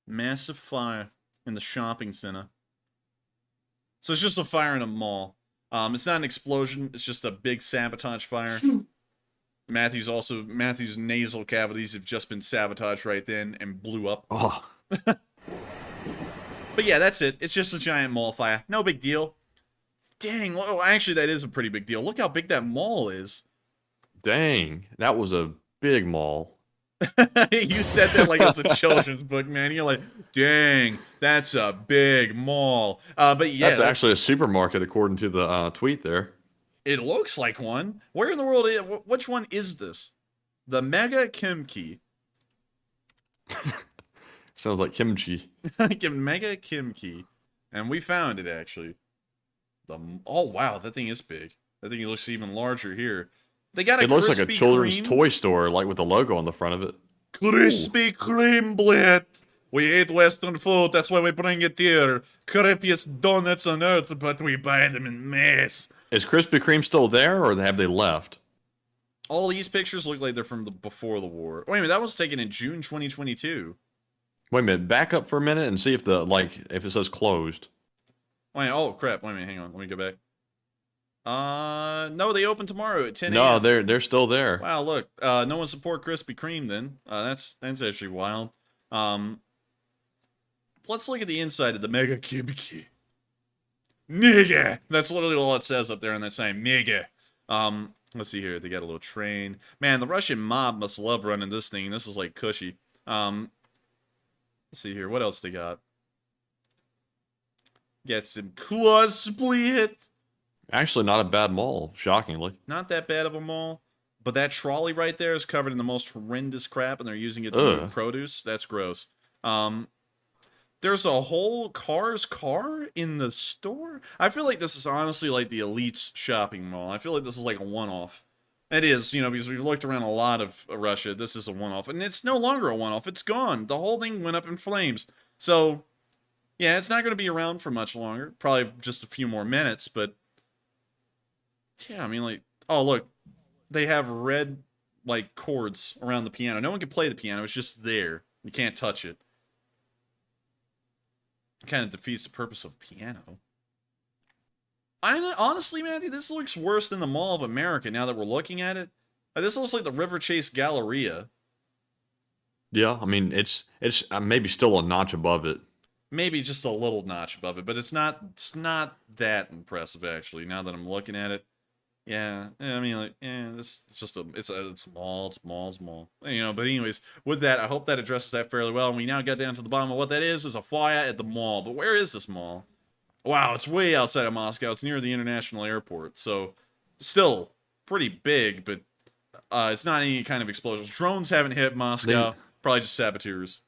Massive fire in the shopping center. So it's just a fire in a mall. It's not an explosion. It's just a big sabotage fire. Matthew's nasal cavities have just been sabotaged right then and blew up. Oh. But yeah, that's it. It's just a giant mall fire. No big deal. Dang. Oh, actually, that is a pretty big deal. Look how big that mall is. Dang. That was a big mall. You said that like it's a children's book, man. You're like, dang, that's a big mall. But yeah, that's actually a supermarket according to the tweet there. It looks like one. Where in the world which one is this? The Mega Kimchi. Sounds like kimchi. Mega Kimchi. And we found it actually. Oh wow, that thing is big. That thing looks even larger here. They got a It looks like a Krispy children's Kreme. toy store, like with the logo on the front of it. Krispy Kreme, bled. We hate Western food, that's why we bring it here. Crappiest donuts on earth, but we buy them in mass. Is Krispy Kreme still there, or have they left? All these pictures look like they're from before the war. Wait a minute, that was taken in June 2022. Wait a minute, back up for a minute and see if if it says closed. Wait, oh crap, wait a minute, hang on, let me go back. No, they open tomorrow at 10 a.m. No, they're still there. Wow, look, no one support Krispy Kreme then. That's actually wild. Let's look at the inside of the Mega Kimchi. Nigga! That's literally all it says up there on that sign, Nigga. Let's see here, they got a little train. Man, the Russian mob must love running this thing. This is like cushy. Let's see here, what else they got? Get some claws split. Actually, not a bad mall, shockingly. Not that bad of a mall, but that trolley right there is covered in the most horrendous crap, and they're using it to move produce. That's gross. There's a whole car in the store. I feel like this is honestly like the Elite's shopping mall. I feel like this is like a one-off. It is, because we've looked around a lot of Russia. This is a one-off, and it's no longer a one-off. It's gone. The whole thing went up in flames. So, yeah, it's not going to be around for much longer. Probably just a few more minutes, but yeah, I mean, like, oh, look, they have red, like, cords around the piano. No one can play the piano. It's just there. You can't touch it. It kind of defeats the purpose of piano. Honestly, Matthew, this looks worse than the Mall of America now that we're looking at it. This looks like the River Chase Galleria. Yeah, I mean, it's maybe still a notch above it. Maybe just a little notch above it, but it's not that impressive, actually, now that I'm looking at it. Yeah, I mean, like, it's just it's small. But anyways, with that, I hope that addresses that fairly well. And we now get down to the bottom of what that is a fire at the mall. But where is this mall? Wow, it's way outside of Moscow. It's near the international airport. So, still pretty big, but it's not any kind of explosions. Drones haven't hit Moscow. Probably just saboteurs.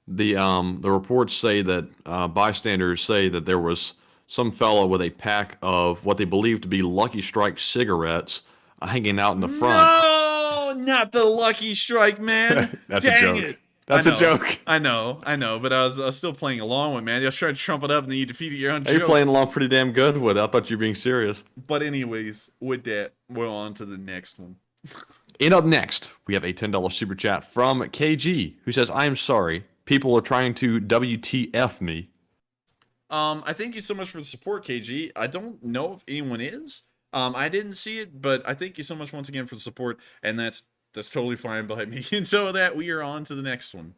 The reports say that bystanders say that there was some fellow with a pack of what they believe to be Lucky Strike cigarettes hanging out in the front. No, not the Lucky Strike, man. That's Dang a joke. it. That's a joke. I know, but I was still playing along with it, man. I was trying to trump it up and then you defeated your own joke. You're playing along pretty damn good with it. I thought you were being serious. But anyways, with that, we're on to the next one. And up next, we have a $10 super chat from KG, who says, I am sorry. People are trying to WTF me. I thank you so much for the support, KG. I don't know if anyone is. I didn't see it, but I thank you so much once again for the support, and that's totally fine by me. And so with that, we are on to the next one.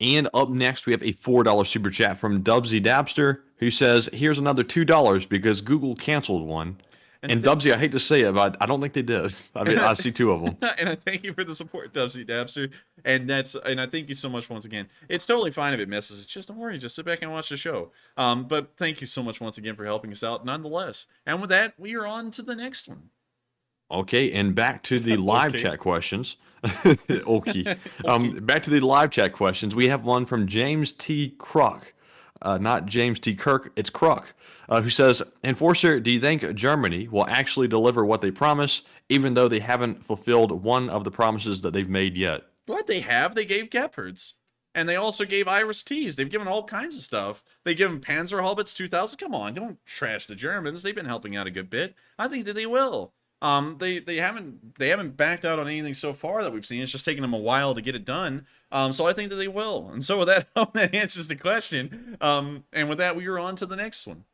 And up next, we have a $4 super chat from Dubsy Dabster, who says, here's another $2 because Google canceled one. And Dubsy, I hate to say it, but I don't think they did. I mean, I see 2 of them. And I thank you for the support, Dubsy Dabster. And I thank you so much once again. It's totally fine if it misses. It's just don't worry, just sit back and watch the show. But thank you so much once again for helping us out, nonetheless. And with that, we are on to the next one. Okay, and back to the live chat questions. Okay. Back to the live chat questions. We have one from James T. Kruk. Not James T. Kirk, it's Kruk, who says, Enforcer, do you think Germany will actually deliver what they promise, even though they haven't fulfilled one of the promises that they've made yet? What they have, they gave Gepards. And they also gave Iris T's. They've given all kinds of stuff. They give them Panzerhaubitz 2000. Come on, don't trash the Germans. They've been helping out a good bit. I think that they will. They haven't backed out on anything so far that we've seen. It's just taken them a while to get it done. So I think that they will. And so with that, I hope that answers the question. And with that, we are on to the next one.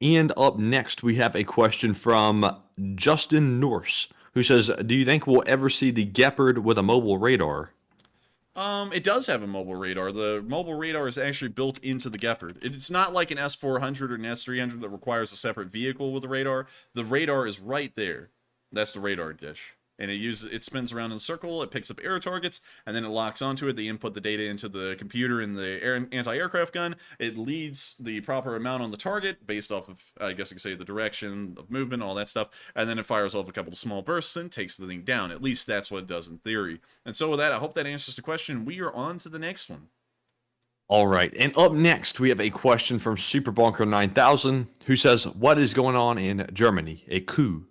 And up next, we have a question from Justin Norse, who says, do you think we'll ever see the Gepard with a mobile radar? It does have a mobile radar. The mobile radar is actually built into the Gepard. It's not like an S400 or an S300 that requires a separate vehicle with a radar. The radar is right there. That's the radar dish. And it spins around in a circle, it picks up air targets, and then it locks onto it. They input the data into the computer in the anti-aircraft gun. It leads the proper amount on the target based off of, I guess you could say, the direction of movement, all that stuff. And then it fires off a couple of small bursts and takes the thing down. At least that's what it does in theory. And so with that, I hope that answers the question. We are on to the next one. All right, and up next, we have a question from Superbunker 9000, who says, what is going on in Germany? A coup.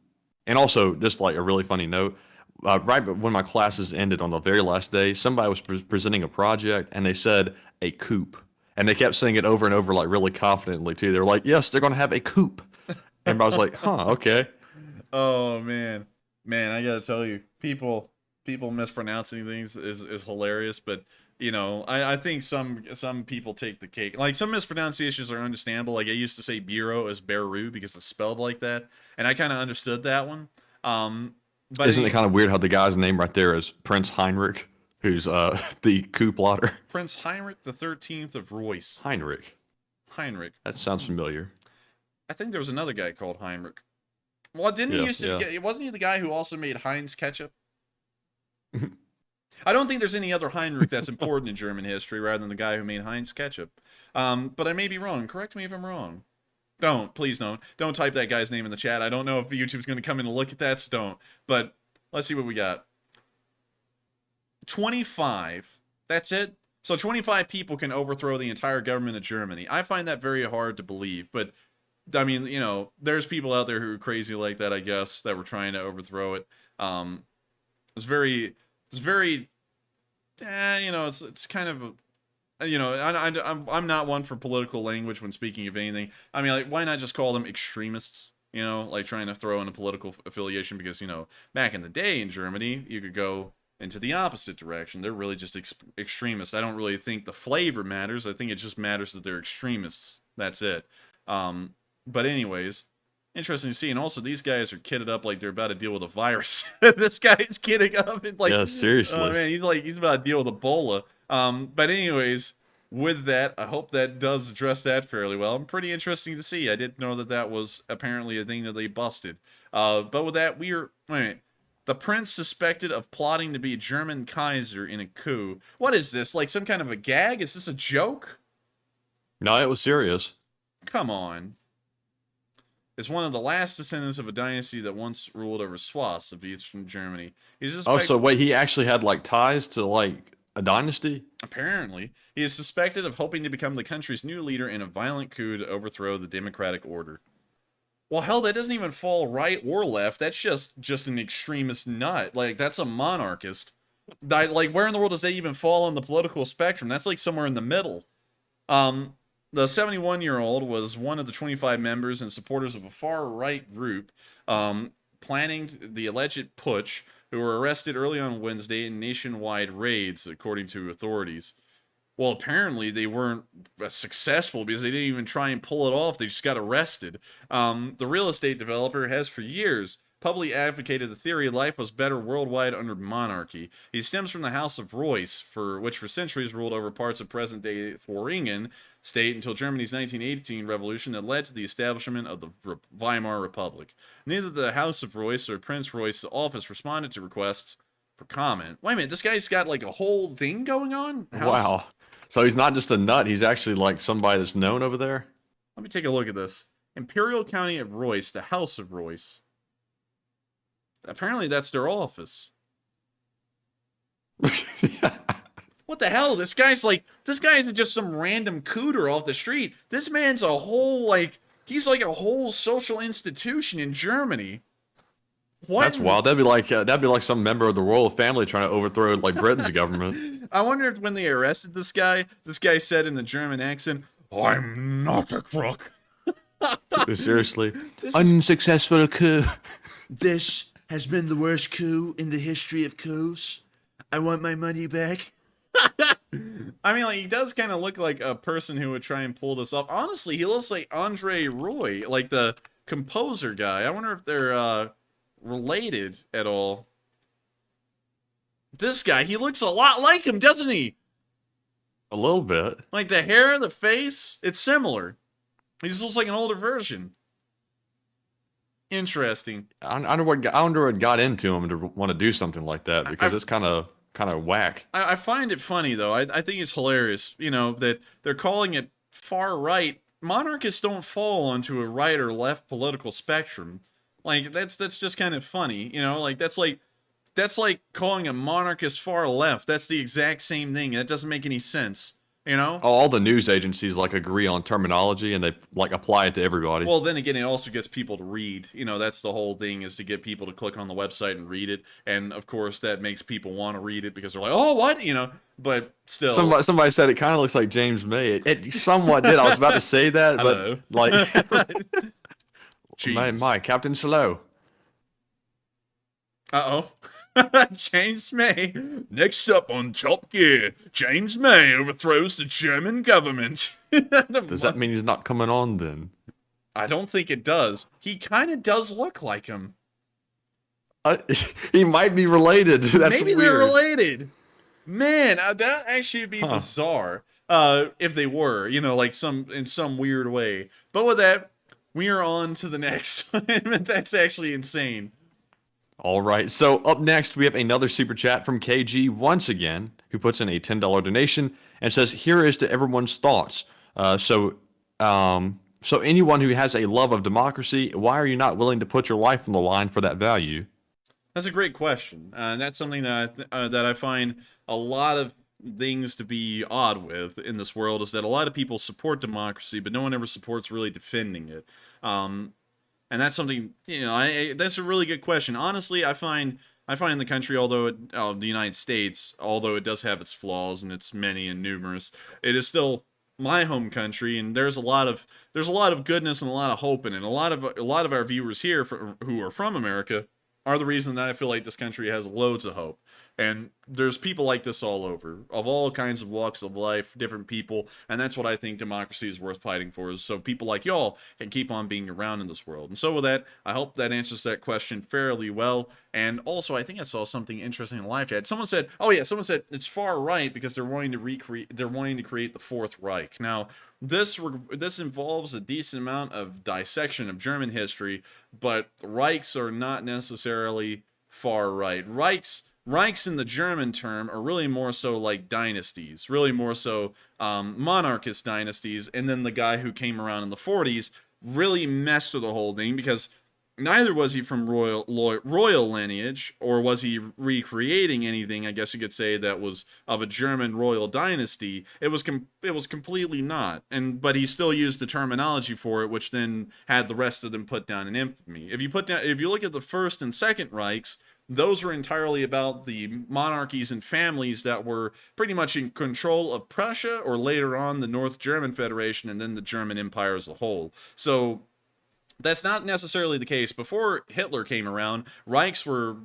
And also, just like a really funny note, right when my classes ended on the very last day, somebody was presenting a project, and they said, a coup. And they kept saying it over and over, like really confidently, too. They were like, yes, they're going to have a coup. And I was like, huh, okay. Oh, man. Man, I got to tell you, people mispronouncing things is hilarious, but... You know, I think some people take the cake. Like, some mispronunciations are understandable. Like, I used to say bureau as Beru because it's spelled like that. And I kind of understood that one. But isn't it kind of weird how the guy's name right there is Prince Heinrich, who's the coup plotter? Prince Heinrich the 13th of Reuss. Heinrich. That sounds familiar. I think there was another guy called Heinrich. Well, didn't he used to... Yeah. Wasn't he the guy who also made Heinz ketchup? I don't think there's any other Heinrich that's important in German history rather than the guy who made Heinz ketchup. But I may be wrong. Correct me if I'm wrong. Please don't. Don't type that guy's name in the chat. I don't know if YouTube's going to come in and look at that, so don't. But let's see what we got. 25. That's it? So 25 people can overthrow the entire government of Germany. I find that very hard to believe. But, I mean, you know, there's people out there who are crazy like that, I guess, that were trying to overthrow it. It's very, you know, it's kind of, you know, I'm not one for political language when speaking of anything. I mean, like, why not just call them extremists? You know, like trying to throw in a political affiliation because, you know, back in the day in Germany, you could go into the opposite direction. They're really just extremists. I don't really think the flavor matters. I think it just matters that they're extremists. That's it. But anyways, interesting to see. And also, these guys are kitted up like they're about to deal with a virus. This guy is kidding up. Like, yeah, seriously. Oh, man, he's about to deal with Ebola. But anyways, with that, I hope that does address that fairly well. I'm pretty interesting to see. I didn't know that was apparently a thing that they busted. But with that, the prince suspected of plotting to be German Kaiser in a coup. What is this? Like some kind of a gag? Is this a joke? No, it was serious. Come on. Is one of the last descendants of a dynasty that once ruled over swaths of eastern Germany. So wait, he actually had like ties to like a dynasty? Apparently. He is suspected of hoping to become the country's new leader in a violent coup to overthrow the democratic order. Well, hell, that doesn't even fall right or left. That's just an extremist nut. Like, that's a monarchist. Like, where in the world does that even fall on the political spectrum? That's like somewhere in the middle. The 71-year-old was one of the 25 members and supporters of a far-right group planning the alleged putsch, who were arrested early on Wednesday in nationwide raids, according to authorities. Well, apparently they weren't successful because they didn't even try and pull it off. They just got arrested. The real estate developer has for years publicly advocated the theory life was better worldwide under monarchy. He stems from the House of Reuss, which for centuries ruled over parts of present-day Thuringen state until Germany's 1918 revolution that led to the establishment of the Weimar Republic. Neither the House of Reuss or Prince Reuss' office responded to requests for comment. Wait a minute, this guy's got like a whole thing going on? Wow. So he's not just a nut, he's actually like somebody that's known over there? Let me take a look at this. Imperial County of Reuss, the House of Reuss. Apparently that's their office. What the hell? This guy isn't just some random cooter off the street. This man's a whole, he's like a whole social institution in Germany. What? That's wild. That'd be like some member of the royal family trying to overthrow like Britain's government. I wonder if when they arrested this guy said in a German accent, "I'm not a crook." Seriously. Unsuccessful coup. This has been the worst coup in the history of coups. I want my money back. I mean, he does kind of look like a person who would try and pull this off. Honestly, he looks like Andre Roy, like the composer guy. I wonder if they're related at all. This guy, he looks a lot like him, doesn't he? A little bit. Like the hair, the face, it's similar. He just looks like an older version. Interesting. I wonder what got into him to want to do something like that, because it's kind of whack. I find it funny, though. I think it's hilarious, that they're calling it far right. Monarchists don't fall onto a right or left political spectrum. Like, that's just kind of funny, that's like calling a monarchist far left. That's the exact same thing. That doesn't make any sense, All the news agencies agree on terminology and they apply it to everybody. Well, then again, it also gets people to read. That's the whole thing, is to get people to click on the website and read it. And of course, that makes people want to read it because they're like, "Oh, what?" But still, somebody said it kind of looks like James May. It somewhat did. I was about to say that, but my Captain Slow. Uh-oh. James May. Next up on Top Gear, James May overthrows the German government. Does that mean he's not coming on then? I don't think it does. He kind of does look like him. He might be related. That's Maybe weird. they're related. Man, that actually would be bizarre if they were, in some weird way. But with that, we are on to the next one. That's actually insane. All right, so up next, we have another super chat from KG once again, who puts in a $10 donation and says, "Here is to everyone's thoughts. So anyone who has a love of democracy, why are you not willing to put your life on the line for that value?" That's a great question. And that's something that I find a lot of things to be odd with in this world, is that a lot of people support democracy, but no one ever supports really defending it. And that's something, that's a really good question. Honestly, I find the country, the United States, although it does have its flaws and it's many and numerous, it is still my home country, and there's a lot of goodness and a lot of hope in it. A lot of our viewers here who are from America are the reason that I feel like this country has loads of hope. And there's people like this all over, of all kinds of walks of life, different people, and that's what I think democracy is worth fighting for, is so people like y'all can keep on being around in this world. And so with that, I hope that answers that question fairly well. And also, I think I saw something interesting in the live chat. Someone said it's far right because they're wanting to create the Fourth Reich. Now, this involves a decent amount of dissection of German history, but Reichs are not necessarily far right. Reichs in the German term are really more so like dynasties, really more so monarchist dynasties, and then the guy who came around in the 40s really messed with the whole thing, because neither was he from royal lineage, or was he recreating anything, I guess you could say, that was of a German royal dynasty. It was completely not, but he still used the terminology for it, which then had the rest of them put down in infamy. If you look at the First and Second Reichs, those were entirely about the monarchies and families that were pretty much in control of Prussia, or later on the North German Federation, and then the German Empire as a whole. So that's not necessarily the case. Before Hitler came around, Reichs were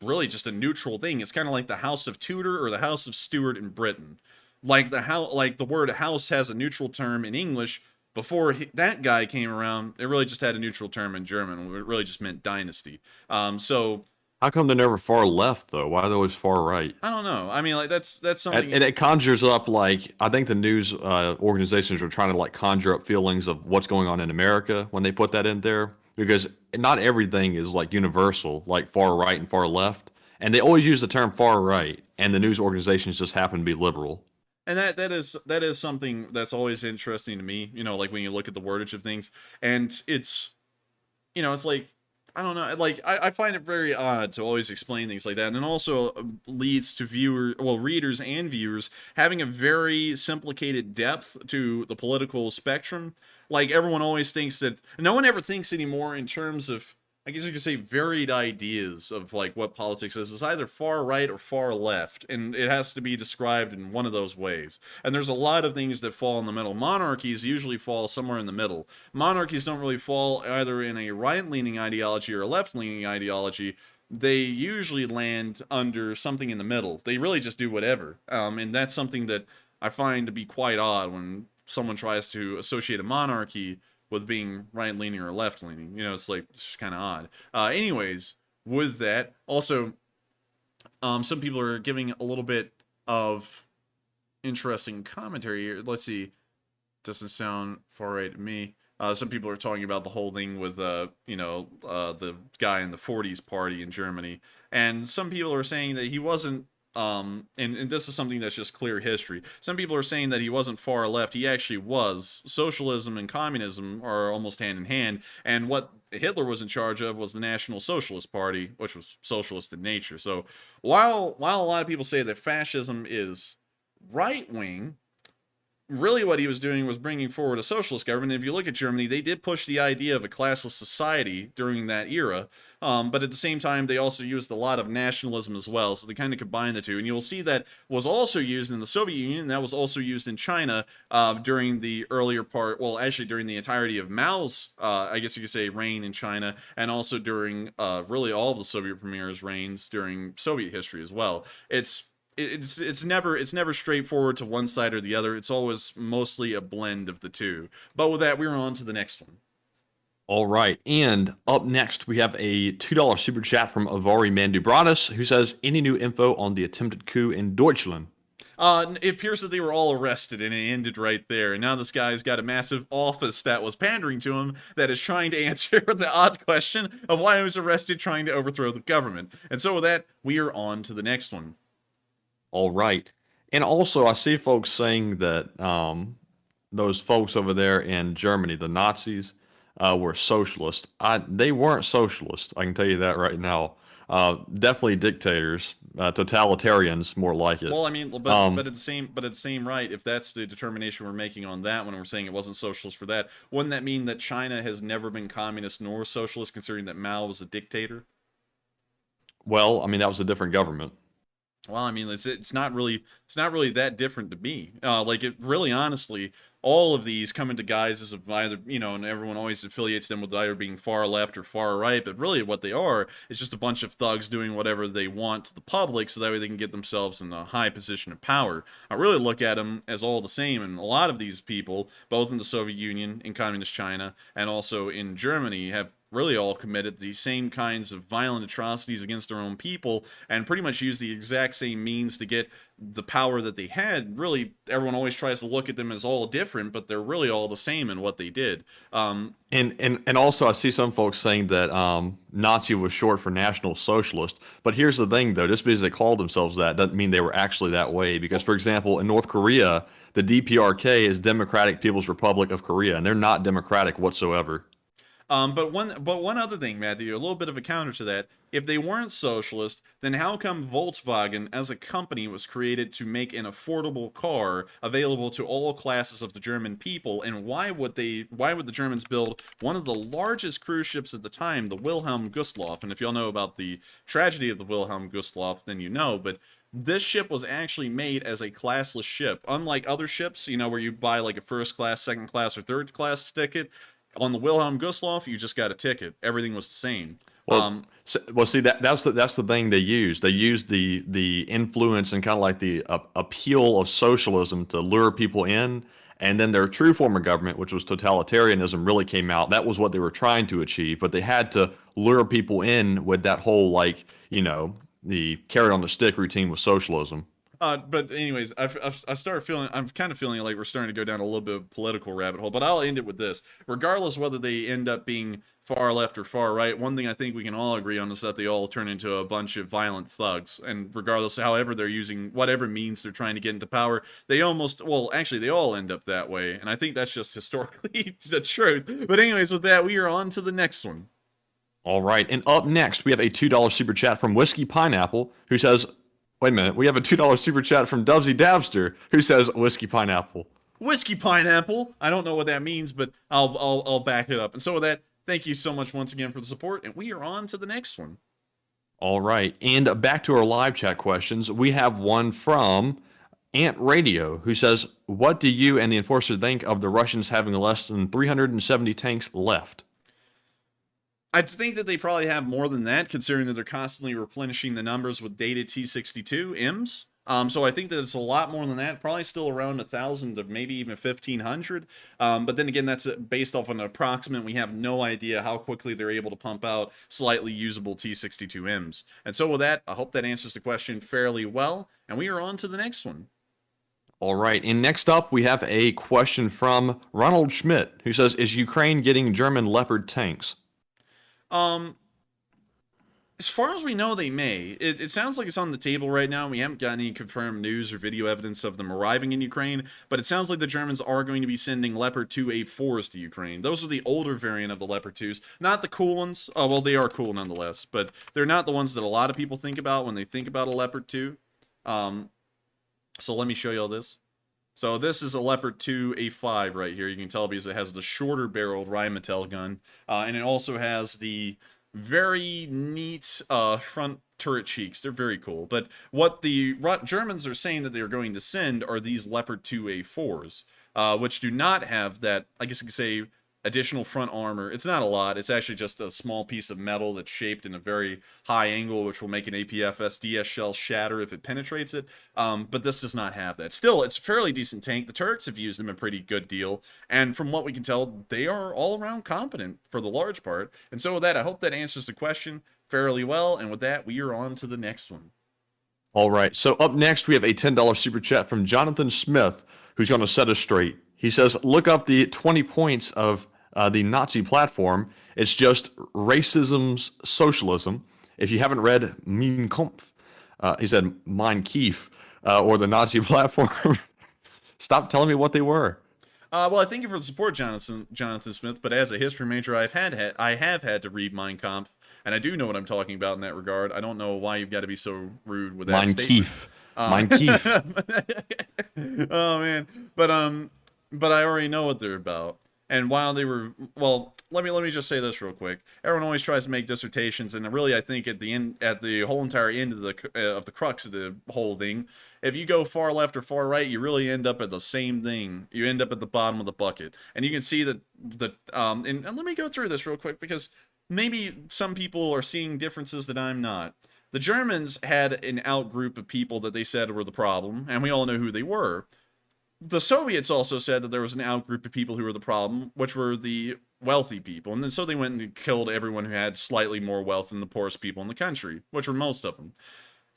really just a neutral thing. It's kind of like the House of Tudor or the House of Stuart in Britain. Like the word house has a neutral term in English, that guy came around, it really just had a neutral term in German. It really just meant dynasty. So How come they're never far left though? Why are they always far right? I don't know. I mean, like that's something. And it conjures up like I think the news organizations are trying to like conjure up feelings of what's going on in America when they put that in there because not everything is like universal, like far right and far left, and they always use the term far right, and the news organizations just happen to be liberal. And that is something that's always interesting to me, like when you look at the wordage of things, and it's it's like I don't know, like I find it very odd to always explain things like that, and it also leads to readers and viewers having a very simplicated depth to the political spectrum. Like everyone always thinks that no one ever thinks anymore in terms of, I guess you could say, varied ideas of like what politics is. It's either far right or far left, and it has to be described in one of those ways. And there's a lot of things that fall in the middle. Monarchies usually fall somewhere in the middle. Monarchies don't really fall either in a right-leaning ideology or a left-leaning ideology. They usually land under something in the middle. They really just do whatever. And that's something that I find to be quite odd when someone tries to associate a monarchy with being right-leaning or left-leaning. It's just kind of odd. Anyways, with that, also, some people are giving a little bit of interesting commentary here. Let's see. Doesn't sound far right to me. Some people are talking about the whole thing with, the guy in the 40s party in Germany. And some people are saying that he wasn't, and this is something that's just clear history. Some people are saying that he wasn't far left. He actually was. Socialism and communism are almost hand in hand. And what Hitler was in charge of was the National Socialist Party, which was socialist in nature. So while a lot of people say that fascism is right-wing, really what he was doing was bringing forward a socialist government. If you look at Germany, they did push the idea of a classless society during that era, but at the same time, they also used a lot of nationalism as well, so they kind of combined the two. And you'll see that was also used in the Soviet Union, and that was also used in China during the earlier part, well, actually during the entirety of Mao's, I guess you could say, reign in China, and also during really all of the Soviet premiers' reigns during Soviet history as well. It's never straightforward to one side or the other. It's always mostly a blend of the two. But with that, we're on to the next one. All right, and up next we have a $2 super chat from Avari Mandubratis, who says, "Any new info on the attempted coup in Deutschland?" It appears that they were all arrested, and it ended right there. And now this guy's got a massive office that was pandering to him that is trying to answer the odd question of why he was arrested trying to overthrow the government. And so with that, we are on to the next one. All right. And also, I see folks saying that those folks over there in Germany, the Nazis, were socialist. They weren't socialist. I can tell you that right now. Definitely dictators, totalitarians, more like it. Well, I mean, but at the same right, if that's the determination we're making on that when we're saying it wasn't socialist for that, wouldn't that mean that China has never been communist nor socialist, considering that Mao was a dictator? Well, I mean, that was a different government. Well, I mean, it's not really that different to me. Like it really, honestly, all of these come into guises of either, and everyone always affiliates them with either being far left or far right, but really what they are is just a bunch of thugs doing whatever they want to the public so that way they can get themselves in a high position of power. I really look at them as all the same, and a lot of these people, both in the Soviet Union, in Communist China, and also in Germany, have really all committed the same kinds of violent atrocities against their own people and pretty much used the exact same means to get the power that they had. Really, everyone always tries to look at them as all different, but they're really all the same in what they did. And also, I see some folks saying that Nazi was short for National Socialist. But here's the thing, though. Just because they called themselves that doesn't mean they were actually that way. Because, for example, in North Korea, the DPRK is Democratic People's Republic of Korea, and they're not democratic whatsoever. But one other thing, Matthew, a little bit of a counter to that. If they weren't socialist, then how come Volkswagen as a company was created to make an affordable car available to all classes of the German people? And why would the Germans build one of the largest cruise ships at the time, the Wilhelm Gustloff? And if y'all know about the tragedy of the Wilhelm Gustloff, then you know, but this ship was actually made as a classless ship. Unlike other ships, where you buy like a first class, second class, or third class ticket, on the Wilhelm Gustloff, you just got a ticket. Everything was the same. Well, see that's the thing they used. They used the influence and kind of like the appeal of socialism to lure people in, And then their true form of government, which was totalitarianism, really came out. That was what they were trying to achieve, but they had to lure people in with that whole, like, you know, the carrot on the stick routine with socialism. But anyways, I'm kind of feeling like we're starting to go down a little bit of a political rabbit hole, but I'll end it with this. Regardless whether they end up being far left or far right, one thing I think we can all agree on is that they all turn into a bunch of violent thugs. And regardless of however they're using, whatever means they're trying to get into power, they all end up that way. And I think that's just historically the truth. But anyways, with that, we are on to the next one. All right. And up next, we have a $2 super chat from Whiskey Pineapple, who says, wait a minute, we have a $2 super chat from Dubsy Dabster, who says Whiskey Pineapple. Whiskey Pineapple. I don't know what that means, but I'll back it up. And so with that, thank you so much once again for the support, and we are on to the next one. All right. And back to our live chat questions. We have one from Ant Radio, who says, what do you and the Enforcer think of the Russians having less than 370 tanks left? I think that they probably have more than that, considering that they're constantly replenishing the numbers with dated T-62Ms. So I think that it's a lot more than that, probably still around 1,000 to maybe even 1,500. But then again, that's based off an approximate. We have no idea how quickly they're able to pump out slightly usable T-62Ms. And so with that, I hope that answers the question fairly well. And we are on to the next one. All right. And next up, we have a question from Ronald Schmidt, who says, is Ukraine getting German Leopard tanks? As far as we know, they may. It sounds like it's on the table right now. We haven't got any confirmed news or video evidence of them arriving in Ukraine, but it sounds like the Germans are going to be sending Leopard 2A4s to Ukraine. Those are the older variant of the Leopard 2s, not the cool ones. Oh, well, they are cool nonetheless, but they're not the ones that a lot of people think about when they think about a Leopard 2. So let me show you all this. So this is a Leopard 2A5 right here. You can tell because it has the shorter barreled Rheinmetall gun, and it also has the very neat front turret cheeks. They're very cool. But what the Germans are saying that they are going to send are these Leopard 2A4s, which do not have that, I guess you could say, additional front armor. It's not a lot. It's actually just a small piece of metal that's shaped in a very high angle, which will make an APFS DS shell shatter if it penetrates it. But this does not have that. Still, it's a fairly decent tank. The Turks have used them a pretty good deal. And from what we can tell, they are all around competent for the large part. And so with that, I hope that answers the question fairly well. And with that, we are on to the next one. All right. So up next, we have a $10 super chat from Jonathan Smith, who's going to set us straight. He says, look up the 20 points of the Nazi platform. It's just racism's socialism. If you haven't read Mein Kampf, he said Mein Kampf, or the Nazi platform, stop telling me what they were. Well, I thank you for the support, Jonathan Smith, but as a history major, I have had to read Mein Kampf, and I do know what I'm talking about in that regard. I don't know why you've got to be so rude with that statement. Mein Kampf. Oh, man. But I already know what they're about. And while they were, well, let me just say this real quick. Everyone always tries to make dissertations, and really, I think at the whole entire end of the crux of the whole thing, if you go far left or far right, you really end up at the same thing. You end up at the bottom of the bucket, and you can see that and let me go through this real quick because maybe some people are seeing differences that I'm not. The Germans had an out-group of people that they said were the problem, and we all know who they were. The Soviets also said that there was an out-group of people who were the problem, which were the wealthy people. And then so they went and killed everyone who had slightly more wealth than the poorest people in the country, which were most of them.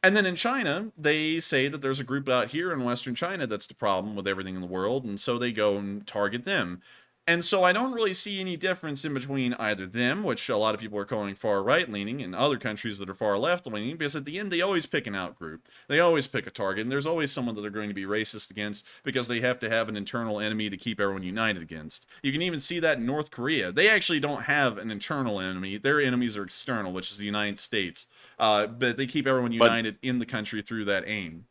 And then in China, they say that there's a group out here in Western China that's the problem with everything in the world, and so they go and target them. And so I don't really see any difference in between either them, which a lot of people are calling far right-leaning, and other countries that are far left-leaning, because at the end they always pick an out-group. They always pick a target, and there's always someone that they're going to be racist against because they have to have an internal enemy to keep everyone united against. You can even see that in North Korea. They actually don't have an internal enemy. Their enemies are external, which is the United States. But they keep everyone united in the country through that aim.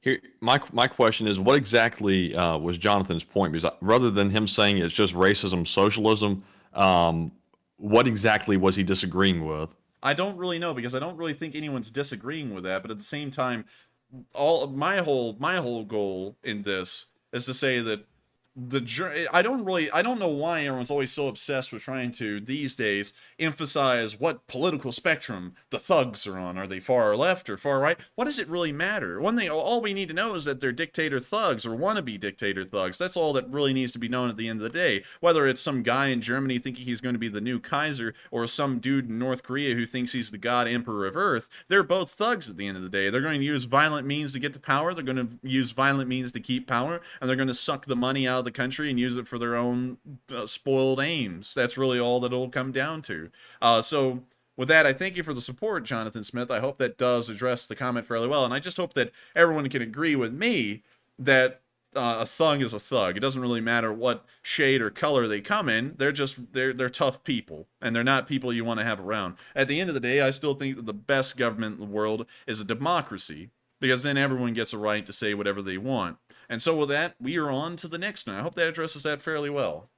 Here, my question is, what exactly was Jonathan's point? Because rather than him saying it's just racism, socialism, what exactly was he disagreeing with? I don't really know because I don't really think anyone's disagreeing with that. But at the same time, my whole goal in this is to say that I don't know why everyone's always so obsessed with trying to these days emphasize what political spectrum the thugs are on. Are they far left or far right? What does it really matter? One thing, all we need to know is that they're dictator thugs or wannabe dictator thugs. That's all that really needs to be known at the end of the day. Whether it's some guy in Germany thinking he's going to be the new Kaiser or some dude in North Korea who thinks he's the god emperor of Earth, they're both thugs at the end of the day. They're going to use violent means to get to power. They're going to use violent means to keep power, and they're going to suck the money out of the country and use it for their own spoiled aims. That's really all that it'll come down to. So with that, I thank you for the support, Jonathan Smith. I hope that does address the comment fairly well, and I just hope that everyone can agree with me that a thug is a thug. It doesn't really matter what shade or color they come in. They're tough people, and they're not people you want to have around. At the end of the day, I still think that the best government in the world is a democracy, because then everyone gets a right to say whatever they want. And so with that, we are on to the next one. I hope that addresses that fairly well.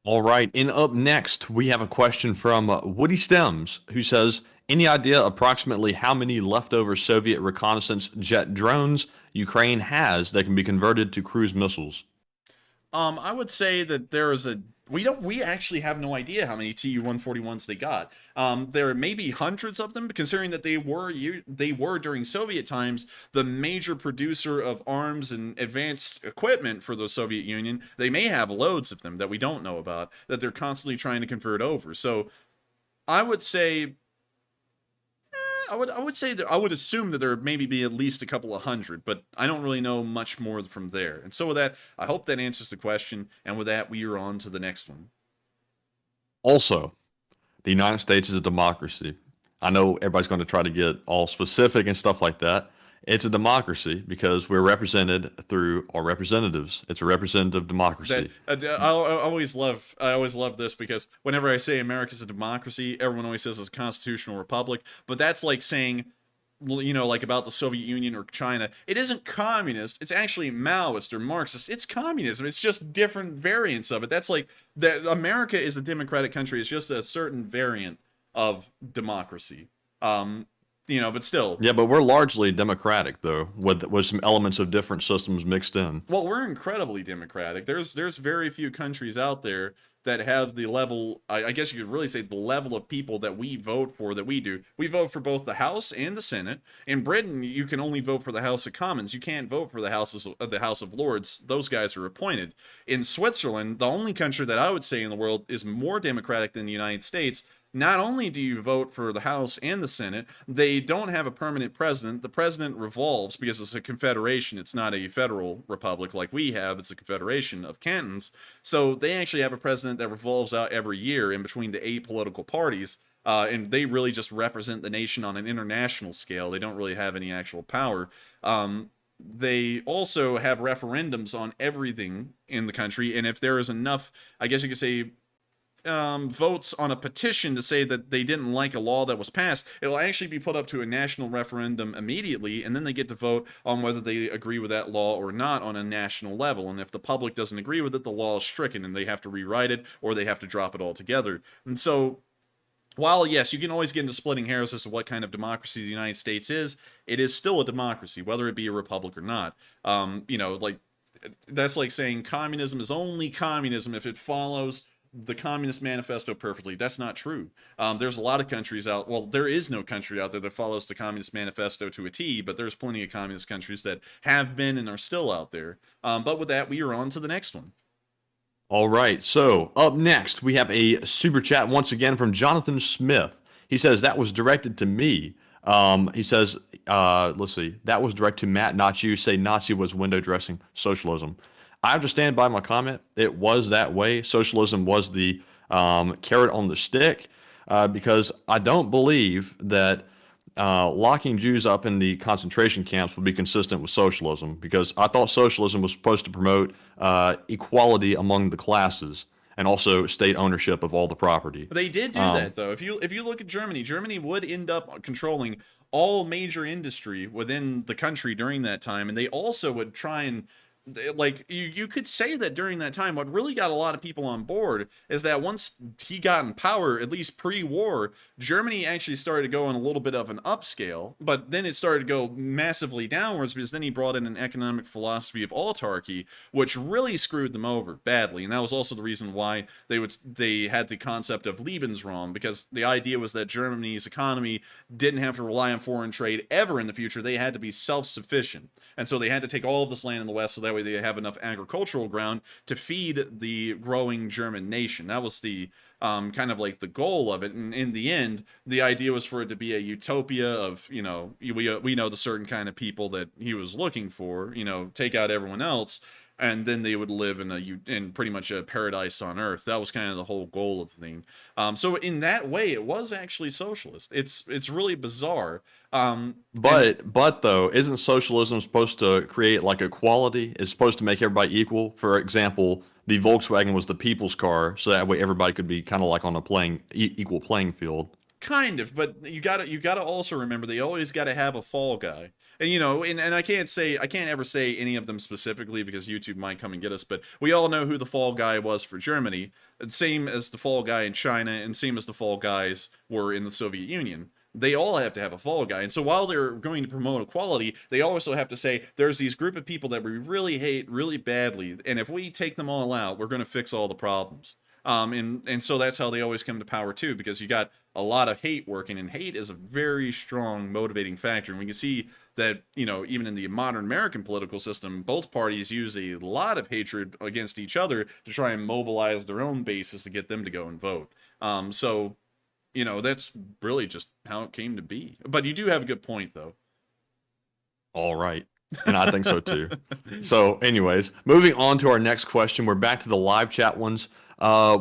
All right. And up next, we have a question from Woody Stems, who says, any idea approximately how many leftover Soviet reconnaissance jet drones Ukraine has that can be converted to cruise missiles? I would say that there is we actually have no idea how many Tu-141s they got. There may be hundreds of them, considering that they were during Soviet times the major producer of arms and advanced equipment for the Soviet Union. They may have loads of them that we don't know about that they're constantly trying to convert over. So I would say I would assume that there maybe be at least a couple of hundred, but I don't really know much more from there. And so with that, I hope that answers the question. And with that, we are on to the next one. Also, the United States is a democracy. I know everybody's going to try to get all specific and stuff like that. It's a democracy because we're represented through our representatives. It's a representative democracy. I always love this, because whenever I say America's a democracy, everyone always says it's a constitutional republic. But that's like saying, like about the Soviet Union or China. It isn't communist. It's actually Maoist or Marxist. It's communism. It's just different variants of it. That's like that. America is a democratic country. It's just a certain variant of democracy. But still. Yeah, but we're largely democratic, though, with some elements of different systems mixed in. Well, we're incredibly democratic. There's very few countries out there that have the level, I guess you could really say the level of people that we vote for that we do. We vote for both the House and the Senate. In Britain, you can only vote for the House of Commons. You can't vote for the House of Lords. Those guys are appointed. In Switzerland, the only country that I would say in the world is more democratic than the United States. Not only do you vote for the House and the Senate, they don't have a permanent president. The president revolves because it's a confederation. It's not a federal republic like we have. It's a confederation of cantons. So they actually have a president that revolves out every year in between the 8 political parties. And they really just represent the nation on an international scale. They don't really have any actual power. They also have referendums on everything in the country. And if there is enough, I guess you could say, votes on a petition to say that they didn't like a law that was passed, it'll actually be put up to a national referendum immediately, and then they get to vote on whether they agree with that law or not on a national level. And if the public doesn't agree with it, the law is stricken and they have to rewrite it or they have to drop it altogether. And so while, yes, you can always get into splitting hairs as to what kind of democracy the United States is, it is still a democracy, whether it be a republic or not. That's like saying communism is only communism if it follows the Communist Manifesto perfectly. That's not true. There's a lot of countries out, well, there is no country out there that follows the Communist Manifesto to a T, but there's plenty of communist countries that have been and are still out there. But with that, we are on to the next one. All right, so up next, we have a super chat once again from Jonathan Smith. He says, that was directed to me. He says, let's see, that was directed to Matt, not you. Say Nazi was window dressing socialism. I have to stand by my comment. It was that way. Socialism was the carrot on the stick, because I don't believe that locking Jews up in the concentration camps would be consistent with socialism, because I thought socialism was supposed to promote equality among the classes and also state ownership of all the property. They did do that, though. If you look at Germany, Germany would end up controlling all major industry within the country during that time, and they also would try and like you could say that during that time, what really got a lot of people on board is that once he got in power, at least pre-war, Germany actually started to go on a little bit of an upscale, but then it started to go massively downwards because then he brought in an economic philosophy of autarky, which really screwed them over badly. And that was also the reason why they had the concept of Lebensraum, because the idea was that Germany's economy didn't have to rely on foreign trade ever in the future. They had to be self-sufficient. And so they had to take all of this land in the West so that way they have enough agricultural ground to feed the growing German nation. That was the kind of like the goal of it. And in the end, the idea was for it to be a utopia of, we know the certain kind of people that he was looking for, take out everyone else, and then they would live in pretty much a paradise on earth. That was kind of the whole goal of the thing. So in that way, it was actually socialist. It's really bizarre. But though, isn't socialism supposed to create like equality? It's supposed to make everybody equal. For example, the Volkswagen was the people's car, so that way everybody could be kind of like on a equal playing field. Kind of, but you gotta also remember they always gotta have a fall guy. And and I can't ever say any of them specifically because YouTube might come and get us, but we all know who the fall guy was for Germany. Same as the fall guy in China, and same as the fall guys were in the Soviet Union. They all have to have a fall guy. And so while they're going to promote equality, they also have to say there's these group of people that we really hate really badly, and if we take them all out, we're going to fix all the problems. And so that's how they always come to power too, because you got a lot of hate working, and hate is a very strong motivating factor. And we can see that, even in the modern American political system, both parties use a lot of hatred against each other to try and mobilize their own bases to get them to go and vote. So that's really just how it came to be. But you do have a good point, though. All right. And I think so too. So anyways, moving on to our next question. We're back to the live chat ones.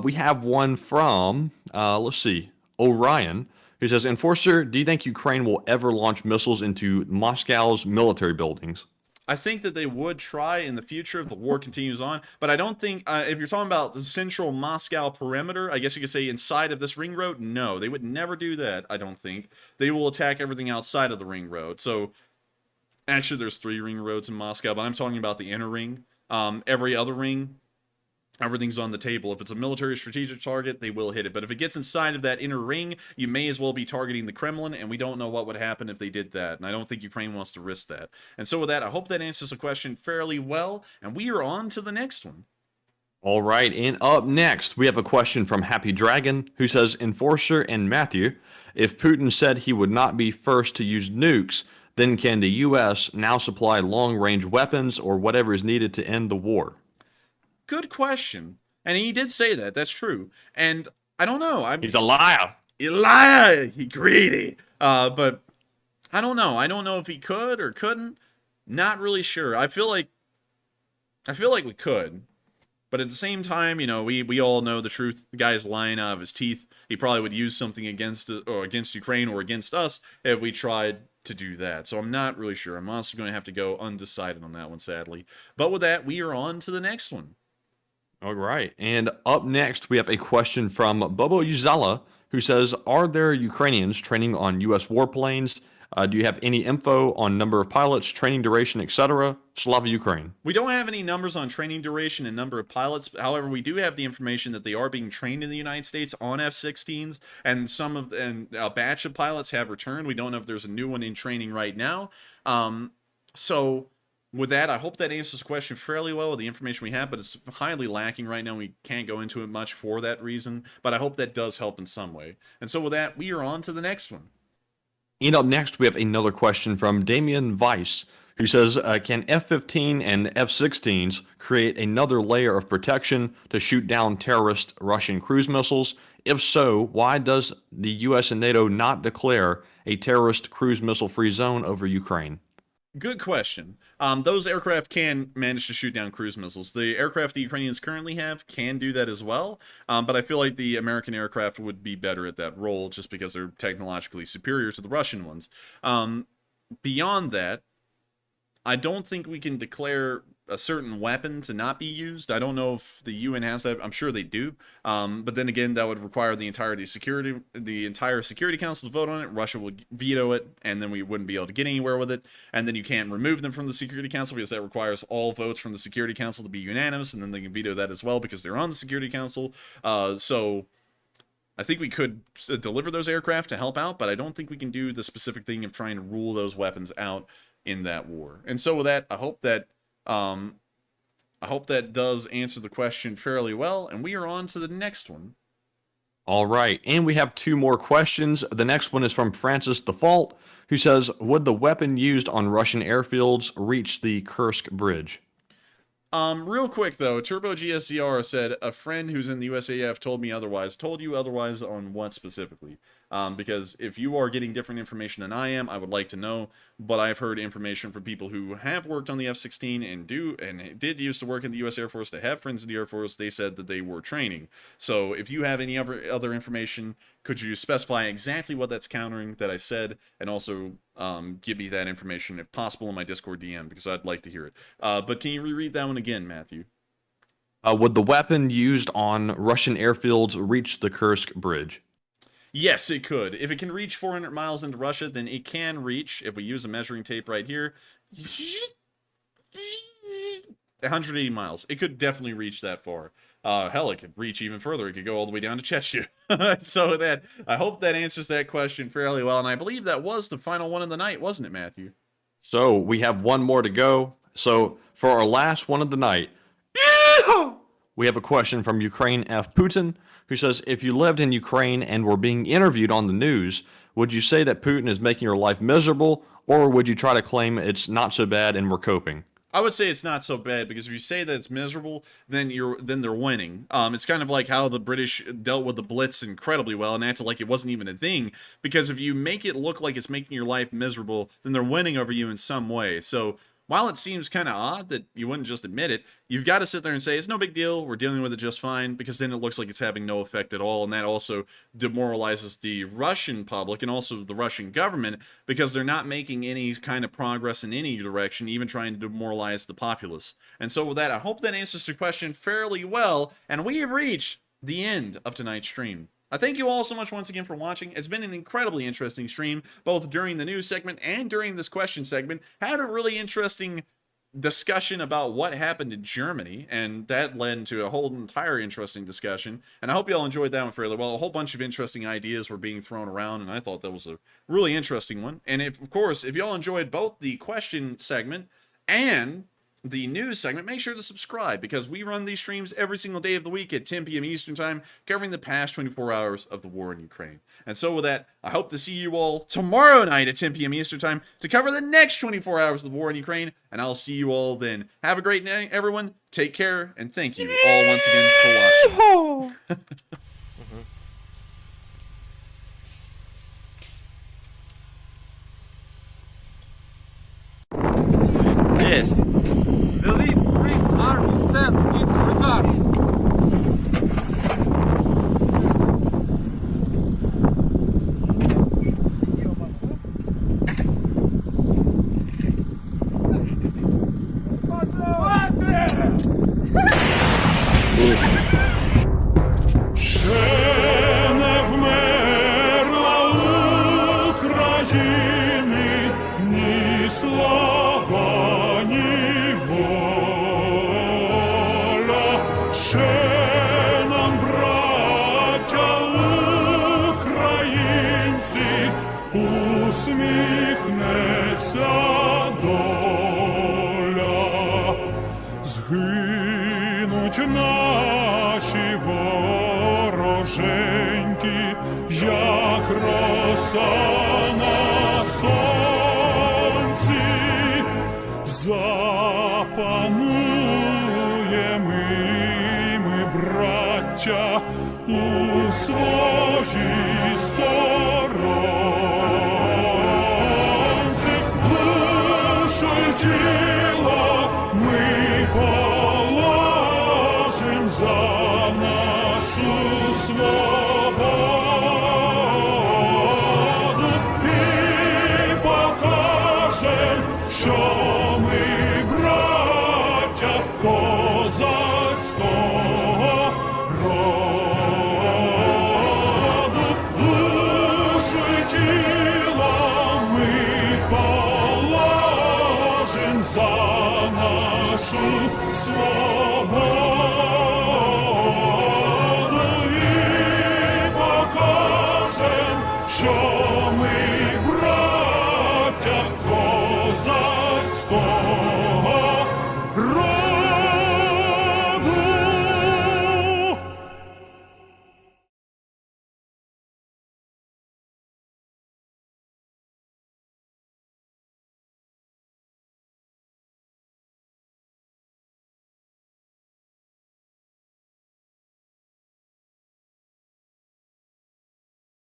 We have one from, let's see, Orion, who says, Enforcer, do you think Ukraine will ever launch missiles into Moscow's military buildings? I think that they would try in the future if the war continues on, but I don't think, if you're talking about the central Moscow perimeter, I guess you could say inside of this ring road, no, they would never do that, I don't think. They will attack everything outside of the ring road. So, actually there's 3 ring roads in Moscow, but I'm talking about the inner ring. Every other ring, everything's on the table. If it's a military strategic target, they will hit it. But if it gets inside of that inner ring, you may as well be targeting the Kremlin, and we don't know what would happen if they did that. And I don't think Ukraine wants to risk that. And so with that, I hope that answers the question fairly well, and we are on to the next one. All right, and up next, we have a question from Happy Dragon, who says, Enforcer and Matthew, if Putin said he would not be first to use nukes, then can the U.S. now supply long-range weapons or whatever is needed to end the war? Good question. And he did say that. That's true. And I don't know. He's a liar. He's a liar. He greedy. But I don't know. I don't know if he could or couldn't. Not really sure. I feel like we could. But at the same time, we all know the truth. The guy's lying out of his teeth. He probably would use something against Ukraine or against us if we tried to do that. So I'm not really sure. I'm honestly going to have to go undecided on that one, sadly. But with that, we are on to the next one. All right. And up next, we have a question from Bobo Uzala, who says, are there Ukrainians training on U.S. warplanes? Do you have any info on number of pilots, training duration, etc.? Slava Ukraine. We don't have any numbers on training duration and number of pilots. However, we do have the information that they are being trained in the United States on F-16s, and a batch of pilots have returned. We don't know if there's a new one in training right now. So with that, I hope that answers the question fairly well with the information we have, but it's highly lacking right now. We can't go into it much for that reason, but I hope that does help in some way. And so with that, we are on to the next one. And up next, we have another question from Damian Weiss, who says, can F-15 and F-16s create another layer of protection to shoot down terrorist Russian cruise missiles? If so, why does the U.S. and NATO not declare a terrorist cruise missile-free zone over Ukraine? Good question. Those aircraft can manage to shoot down cruise missiles. The aircraft the Ukrainians currently have can do that as well, but I feel like the American aircraft would be better at that role just because they're technologically superior to the Russian ones. Beyond that, I don't think we can declare a certain weapon to not be used. I don't know if the UN has that. I'm sure they do. But then again, that would require the entire Security Council to vote on it. Russia would veto it, and then we wouldn't be able to get anywhere with it. And then you can't remove them from the Security Council because that requires all votes from the Security Council to be unanimous, and then they can veto that as well because they're on the Security Council. So I think we could deliver those aircraft to help out, but I don't think we can do the specific thing of trying to rule those weapons out in that war. And so with that, I hope that does answer the question fairly well, and we are on to the next one. All right, and we have 2 more questions. The next one is from Francis Default, who says, would the weapon used on Russian airfields reach the Kursk bridge? Real quick though, Turbo GSCR said, a friend who's in the USAF told me otherwise. Told you otherwise on what specifically? Because if you are getting different information than I am, I would like to know. But I've heard information from people who have worked on the F-16 and did used to work in the U.S. Air Force. They have friends in the Air Force. They said that they were training. So if you have any other information, could you specify exactly what that's countering that I said, and also give me that information if possible in my Discord DM, because I'd like to hear it. But can you reread that one again, Matthew? Would the weapon used on Russian airfields reach the Kursk bridge? Yes, it could. If it can reach 400 miles into Russia, then it can reach, if we use a measuring tape right here, 180 miles. It could definitely reach that far. Hell, it could reach even further. It could go all the way down to Chechnya. So that, I hope that answers that question fairly well. And I believe that was the final one of the night, wasn't it, Matthew? So we have one more to go. So for our last one of the night, we have a question from Ukraine F. Putin, who says, if you lived in Ukraine and were being interviewed on the news, would you say that Putin is making your life miserable, or would you try to claim it's not so bad and we're coping? I would say it's not so bad, because if you say that it's miserable, then they're winning. It's kind of like how the British dealt with the Blitz incredibly well and acted like it wasn't even a thing, because if you make it look like it's making your life miserable, then they're winning over you in some way. So while it seems kind of odd that you wouldn't just admit it, you've got to sit there and say, it's no big deal, we're dealing with it just fine, because then it looks like it's having no effect at all, and that also demoralizes the Russian public and also the Russian government, because they're not making any kind of progress in any direction, even trying to demoralize the populace. And so with that, I hope that answers the question fairly well, and we have reached the end of tonight's stream. I thank you all so much once again for watching. It's been an incredibly interesting stream, both during the news segment and during this question segment. Had a really interesting discussion about what happened in Germany, and that led into a whole entire interesting discussion. And I hope you all enjoyed that one fairly well. A whole bunch of interesting ideas were being thrown around, and I thought that was a really interesting one. And of course, if you all enjoyed both the question segment and the news segment, make sure to subscribe, because we run these streams every single day of the week at 10 p.m. Eastern Time, covering the past 24 hours of the war in Ukraine. And so with that, I hope to see you all tomorrow night at 10 p.m. Eastern Time to cover the next 24 hours of the war in Ukraine, and I'll see you all then. Have a great night, everyone. Take care, and thank you all once again for watching. Yes. The Leaf Street Army sends its regards. Ще не вмерла України ні слава, ні воля. Ще нам, браття українці, усміхнеться доля. Згинуть наші вороженьки, як роса на сонці. Запануємо ми, браття, у своїй сторонці. Душу й тіло ми положим за нашу свободу і покажем, що ми нашу свободу і покажем, що ми браття козацького